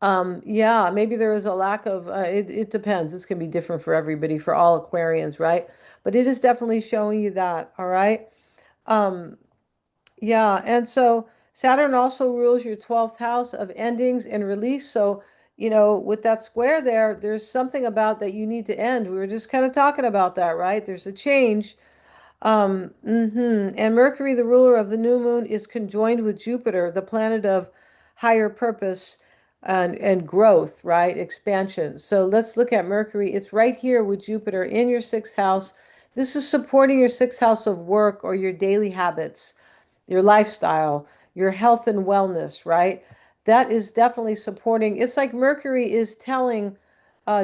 Yeah, maybe there is a lack of, it depends. This can be different for everybody, for all Aquarians, right? But it is definitely showing you that, all right? Um, yeah, and so Saturn also rules your 12th house of endings and release. So, with that square there, there's something about that you need to end. We were just kind of talking about that, right? There's a change. And Mercury, the ruler of the new moon, is conjoined with Jupiter, the planet of higher purpose and growth, right? Expansion. So let's look at Mercury. It's right here with Jupiter in your sixth house. This is supporting your sixth house of work or your daily habits, your lifestyle, your health and wellness, right? That is definitely supporting. It's like Mercury is telling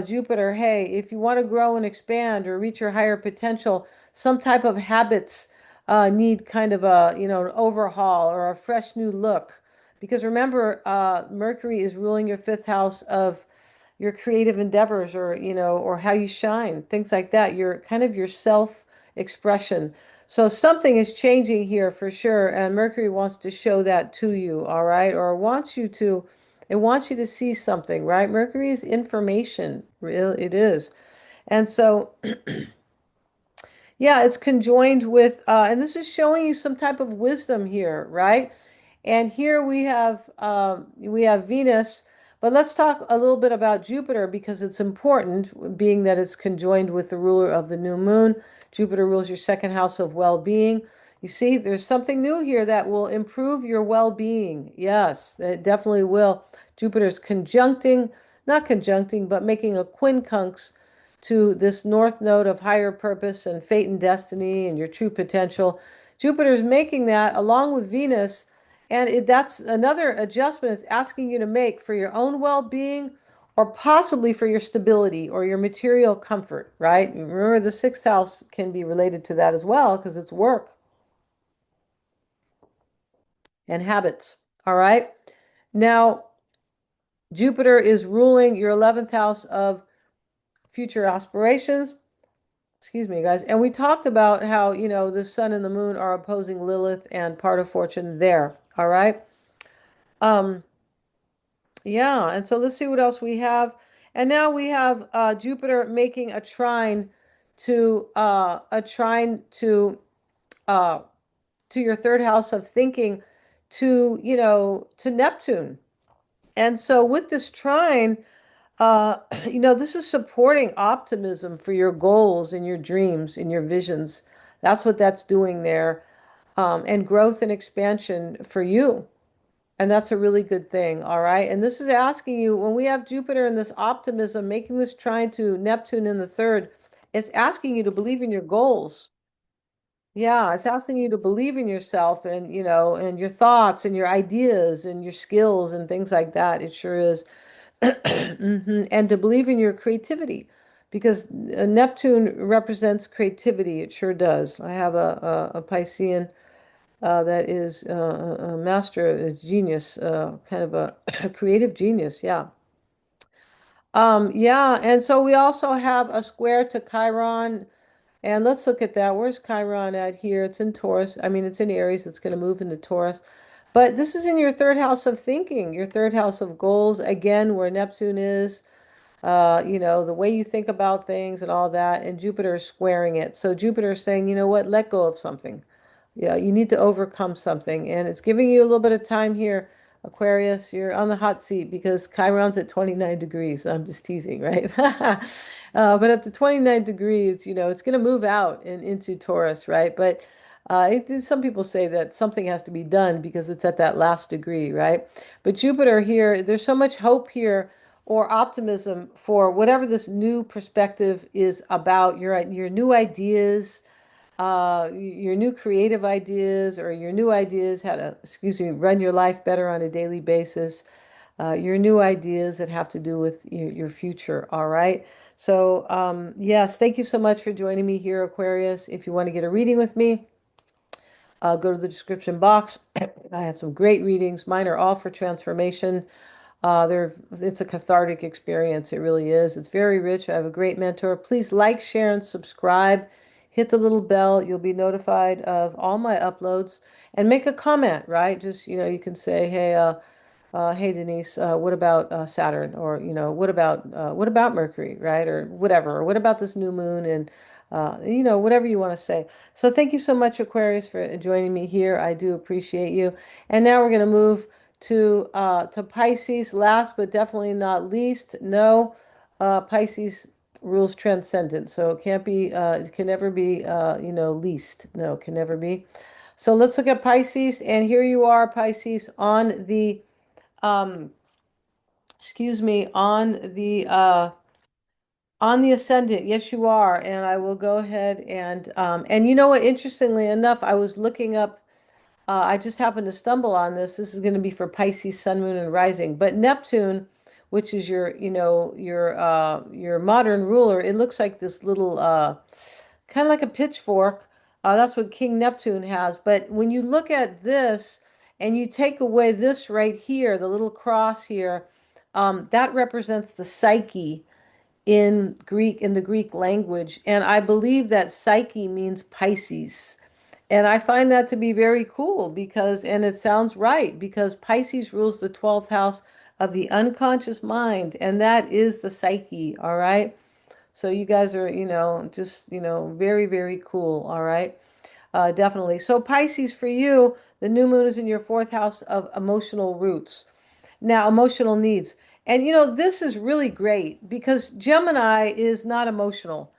Jupiter, hey, if you want to grow and expand or reach your higher potential, some type of habits need kind of a, an overhaul or a fresh new look. Because remember, Mercury is ruling your fifth house of your creative endeavors or, or how you shine, things like that. Your kind of your self expression. So something is changing here for sure, and Mercury wants to show that to you, all right? Or wants you to, it wants you to see something, right? Mercury is information, real it is. And so yeah, it's conjoined with, and this is showing you some type of wisdom here, right? And here we have Venus, but let's talk a little bit about Jupiter because it's important, being that it's conjoined with the ruler of the new moon. Jupiter rules your second house of well-being. You see, there's something new here that will improve your well-being. Yes, it definitely will. Jupiter's conjuncting, not conjuncting, but making a quincunx to this north node of higher purpose and fate and destiny and your true potential. Jupiter's making that along with Venus, and that's another adjustment it's asking you to make for your own well-being or possibly for your stability or your material comfort, right? Remember, the sixth house can be related to that as well because it's work and habits. All right. Now, Jupiter is ruling your 11th house of future aspirations. Excuse me, guys. And we talked about how, the sun and the moon are opposing Lilith and part of fortune there. All right. Um, yeah, and so let's see what else we have. And now we have Jupiter making a trine uh to your third house of thinking to Neptune. And so with this trine, this is supporting optimism for your goals and your dreams and your visions. That's what that's doing there. And growth and expansion for you. And that's a really good thing. All right. And this is asking you, when we have Jupiter and this optimism, making this trine to Neptune in the third, it's asking you to believe in your goals. Yeah, it's asking you to believe in yourself and, and your thoughts and your ideas and your skills and things like that. It sure is. And to believe in your creativity because Neptune represents creativity. It sure does. I have a Piscean that is a master, a genius, kind of a, a creative genius. Yeah. Yeah. And so we also have a square to Chiron. And let's look at that. Where's Chiron at here? It's in Taurus. I mean, it's in Aries. It's going to move into Taurus. But this is in your third house of thinking, your third house of goals, again, where Neptune is, the way you think about things and all that. And Jupiter is squaring it. So Jupiter is saying, you know what, let go of something. Yeah, you need to overcome something. And it's giving you a little bit of time here, Aquarius. You're on the hot seat because Chiron's at 29 degrees. I'm just teasing, right? But at the 29 degrees, it's going to move out and into Taurus, right? But some people say that something has to be done because it's at that last degree, right? But Jupiter here, there's so much hope here or optimism for whatever this new perspective is about, your new ideas, your new creative ideas or your new ideas how to, excuse me, run your life better on a daily basis, your new ideas that have to do with your future. All right. So, yes, thank you so much for joining me here, Aquarius. If you want to get a reading with me, go to the description box. I have some great readings. Mine are all for transformation. It's a cathartic experience. It really is. It's very rich. I have a great mentor. Please like, share, and subscribe. Hit the little bell. You'll be notified of all my uploads and make a comment, right? Just, you can say, hey Denise, what about Saturn? Or, what about Mercury, right? Or whatever. Or what about this new moon? And, whatever you want to say. So thank you so much, Aquarius, for joining me here. I do appreciate you. And now we're going to move to Pisces, last but definitely not least. No, Pisces rules transcendent, so it can never be least. No, can never be. So let's look at Pisces, and here you are, Pisces, on the um, excuse me, on the ascendant. Yes, you are. And I will go ahead and you know what, interestingly enough, I was looking up, I just happened to stumble on this. This is going to be for Pisces, Sun, Moon, and Rising. But Neptune, which is your, your modern ruler, it looks like this little, kind of like a pitchfork. That's what King Neptune has. But when you look at this and you take away this right here, the little cross here, that represents the psyche in Greek, in the Greek language. And I believe that psyche means Pisces. And I find that to be very cool because, and it sounds right, because Pisces rules the 12th house of the unconscious mind, and that is the psyche, all right? So you guys are, just, very, very cool, all right? Definitely. So Pisces, for you, the new moon is in your fourth house of emotional roots. Now, emotional needs. And this is really great because Gemini is not emotional.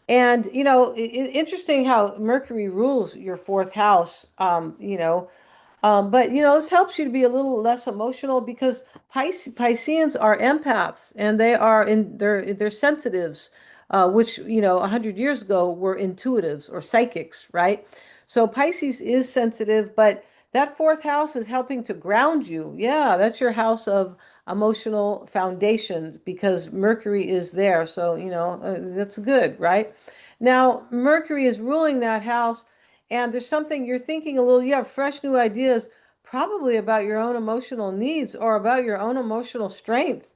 And interesting how Mercury rules your fourth house. But this helps you to be a little less emotional because Pisceans are empaths and they're sensitives, which 100 years ago were intuitives or psychics, right? So Pisces is sensitive, but that fourth house is helping to ground you. Yeah, that's your house of emotional foundations because Mercury is there. So that's good, right? Now Mercury is ruling that house. And there's something you're thinking a little, you have fresh new ideas, probably about your own emotional needs or about your own emotional strength.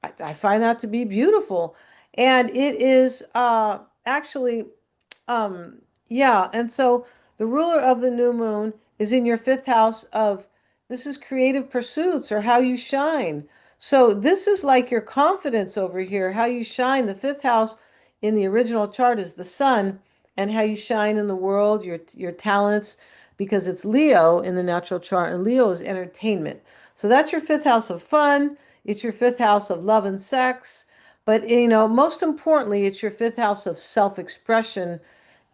I find that to be beautiful. And it is actually um, yeah, and so the ruler of the new moon is in your fifth house of this is creative pursuits or how you shine. So this is like your confidence over here, how you shine. The fifth house in the original chart is the sun and how you shine in the world, your talents, because it's Leo in the natural chart, and Leo is entertainment. So that's your fifth house of fun. It's your fifth house of love and sex. But most importantly, it's your fifth house of self-expression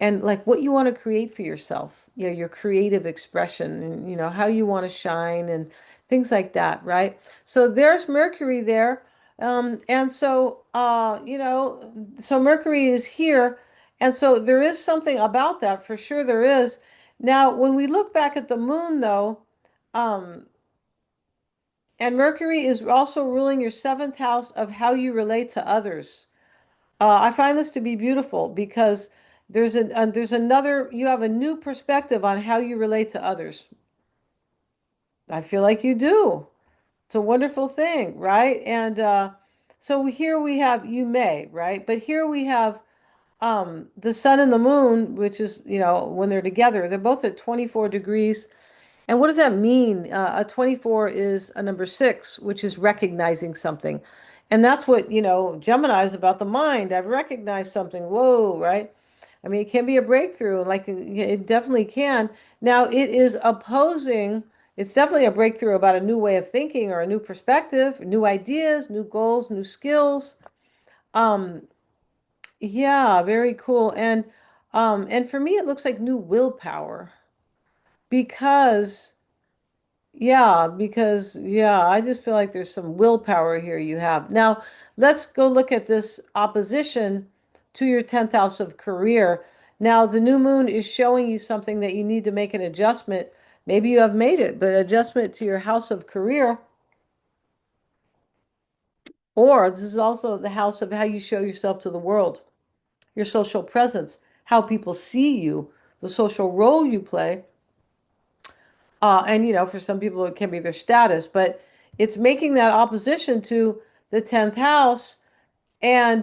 and like what you want to create for yourself, your creative expression and how you want to shine and things like that, right? So there's Mercury there. And so so Mercury is here. And so there is something about that for sure there is. Now, when we look back at the moon though, um, and Mercury is also ruling your seventh house of how you relate to others. I find this to be beautiful because there's another, you have a new perspective on how you relate to others. I feel like you do. It's a wonderful thing, right? And so here we have you may, right? But here we have the sun and the moon, which is, when they're together, they're both at 24 degrees. And what does that mean? A 24 is a number six, which is recognizing something. And that's what, Gemini is about the mind. I've recognized something. Whoa, right? I mean, it can be a breakthrough, like it definitely can. Now, it is opposing, it's definitely a breakthrough about a new way of thinking or a new perspective, new ideas, new goals, new skills. Um, yeah, very cool. And for me, it looks like new willpower because yeah, I just feel like there's some willpower here you have. Now, let's go look at this opposition to your 10th house of career. Now, the new moon is showing you something that you need to make an adjustment. Maybe you have made it, but adjustment to your house of career, or this is also the house of how you show yourself to the world, your social presence, how people see you, the social role you play. And for some people it can be their status, but it's making that opposition to the 10th house. And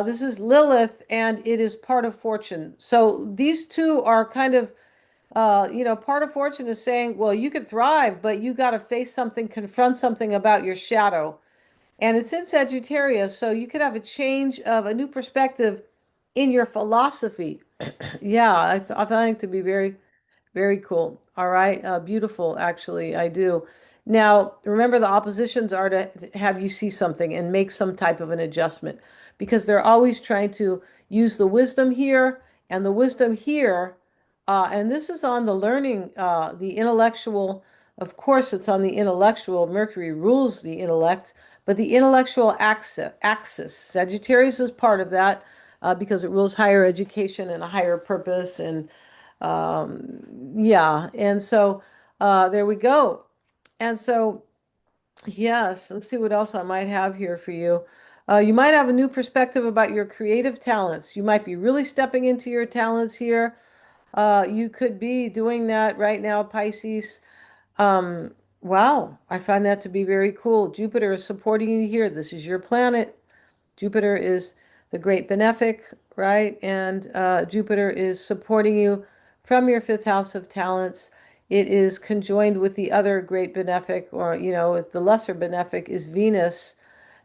this is Lilith, and it is part of fortune. So these two are kind of, part of fortune is saying, well, you could thrive, but you got to face something, confront something about your shadow. And it's in Sagittarius, so you could have a change of a new perspective in your philosophy. Yeah, I find it to be very, very cool. All right. Beautiful, actually. I do. Now, remember the oppositions are to have you see something and make some type of an adjustment because they're always trying to use the wisdom here and the wisdom here. And this is on the learning, the intellectual, Of course, it's on the intellectual. Mercury rules the intellect, but the intellectual axis. Sagittarius is part of that because it rules higher education and a higher purpose. And yeah, and so there we go. And so, yes, let's see what else I might have here for you. You might have a new perspective about your creative talents. You might be really stepping into your talents here. You could be doing that right now, Pisces. Um, wow, I find that to be very cool. Jupiter is supporting you here. This is your planet. Jupiter is the great benefic, right? And Jupiter is supporting you from your fifth house of talents. It is conjoined with the other great benefic, or, the lesser benefic is Venus.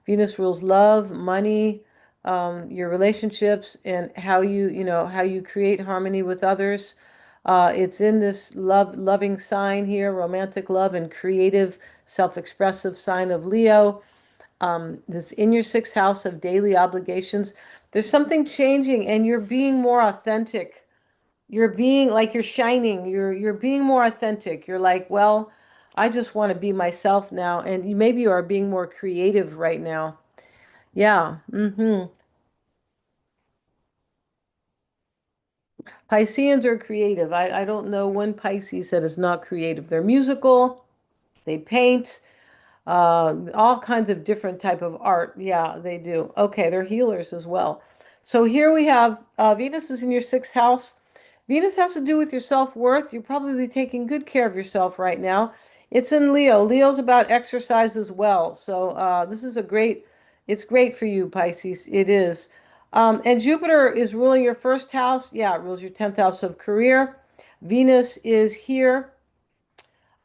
Venus rules love, money, your relationships, and how you create harmony with others. It's in this loving sign here, romantic love and creative, self-expressive sign of Leo. This in your sixth house of daily obligations. There's something changing, and you're being more authentic. You're being like you're shining. You're being more authentic. You're like, well, I just want to be myself now, and maybe you are being more creative right now. Yeah. Pisceans are creative. I don't know one Pisces that is not creative. They're musical. They paint. All kinds of different type of art. Yeah, they do. Okay, they're healers as well. So here we have Venus is in your sixth house. Venus has to do with your self-worth. You're probably taking good care of yourself right now. It's in Leo. Leo's about exercise as well. So this is it's great for you, Pisces. It is. And Jupiter is ruling your first house. Yeah, it rules your 10th house of career. Venus is here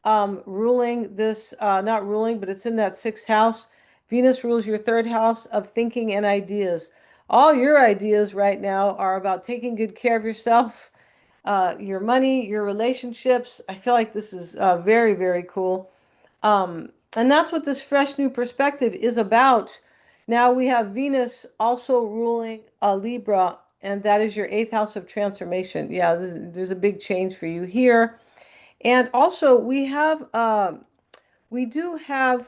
ruling this, not ruling, but it's in that sixth house. Venus rules your third house of thinking and ideas. All your ideas right now are about taking good care of yourself, your money, your relationships. I feel like this is very, very cool. And that's what this fresh new perspective is about. Now we have Venus also ruling Libra, and that is your eighth house of transformation. Yeah, there's a big change for you here. And also we do have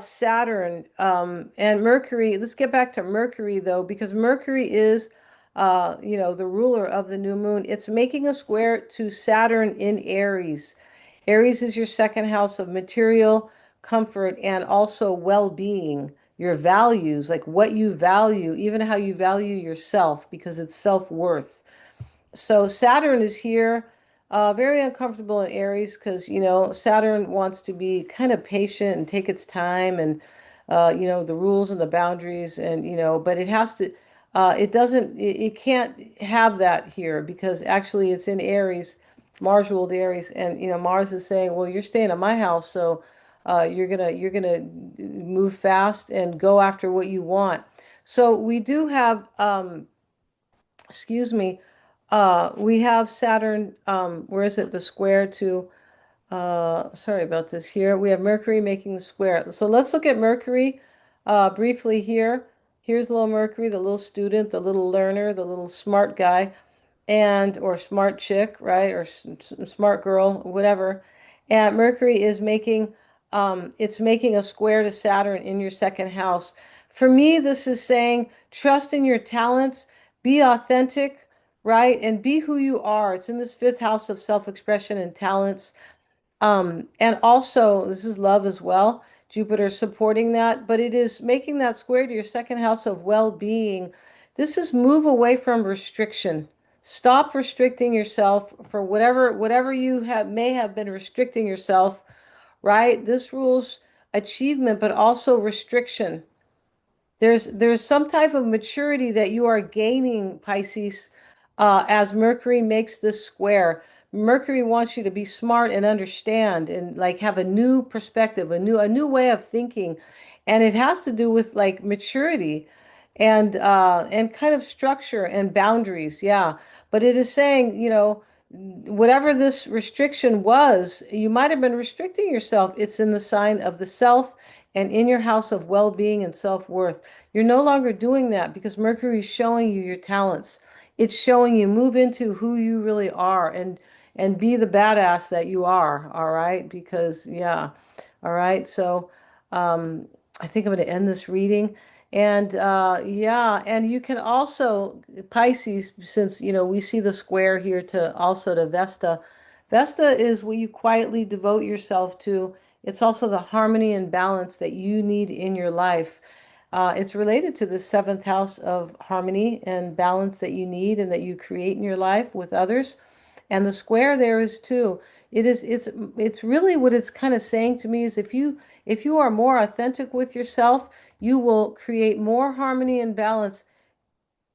Saturn and Mercury. Let's get back to Mercury though, because Mercury is the ruler of the new moon. It's making a square to Saturn in Aries. Aries is your second house of material comfort and also well-being, your values, like what you value, even how you value yourself, because it's self-worth. So Saturn is here, very uncomfortable in Aries because, Saturn wants to be kind of patient and take its time and, the rules and the boundaries and, but it has to, it doesn't, it can't have that here because actually it's in Aries, Mars ruled Aries, and, Mars is saying, well, you're staying at my house, so you're gonna move fast and go after what you want. So we do have, excuse me, we have Saturn, where is it? The square to, sorry about this here. We have Mercury making the square. So let's look at Mercury briefly here. Here's little Mercury, the little student, the little learner, the little smart guy and or smart chick, right? Or smart girl, whatever. And Mercury is making it's making a square to Saturn in your second house. For me, this is saying trust in your talents, be authentic, right? And be who you are. It's in this fifth house of self-expression and talents. And also, this is love as well. Jupiter supporting that, but it is making that square to your second house of well-being. This is move away from restriction. Stop restricting yourself for whatever you have may have been restricting yourself, right? This rules achievement, but also restriction. There's some type of maturity that you are gaining, Pisces, as Mercury makes this square. Mercury wants you to be smart and understand and like have a new perspective, a new way of thinking. And it has to do with like maturity and kind of structure and boundaries. Yeah. But it is saying, whatever this restriction was, you might have been restricting yourself. It's in the sign of the self and in your house of well-being and self-worth. You're no longer doing that because Mercury is showing you your talents. It's showing you move into who you really are and be the badass that you are. All right. Because, yeah. All right. So, I think I'm going to end this reading. And yeah, and you can also, Pisces, since we see the square here to also to Vesta. Vesta is what you quietly devote yourself to. It's also the harmony and balance that you need in your life. It's related to the seventh house of harmony and balance that you need and that you create in your life with others. And the square there is too. It's really what it's kind of saying to me is if you are more authentic with yourself, you will create more harmony and balance,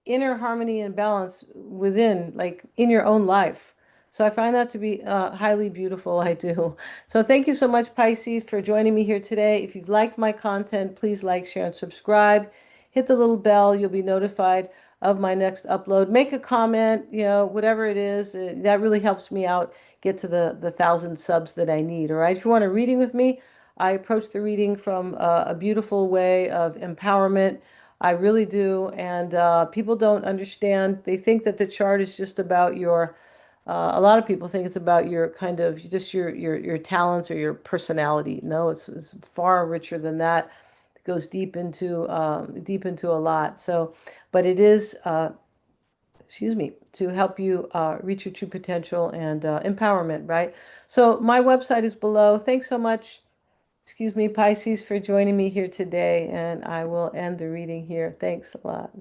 inner harmony and balance within, like in your own life. So I find that to be highly beautiful. I do. So thank you so much, Pisces, for joining me here today. If you've liked my content, please like, share, and subscribe. Hit the little bell. You'll be notified of my next upload. Make a comment, whatever it is. That really helps me out get to the 1,000 subs that I need. All right. If you want a reading with me, I approach the reading from a beautiful way of empowerment. I really do. And people don't understand. They think that the chart is just about a lot of people think it's about your kind of just your talents or your personality. No, it's far richer than that. It goes deep into a lot. So, but it is, excuse me, to help you reach your true potential and empowerment, right? So my website is below. Thanks so much. Excuse me, Pisces, for joining me here today, and I will end the reading here. Thanks a lot.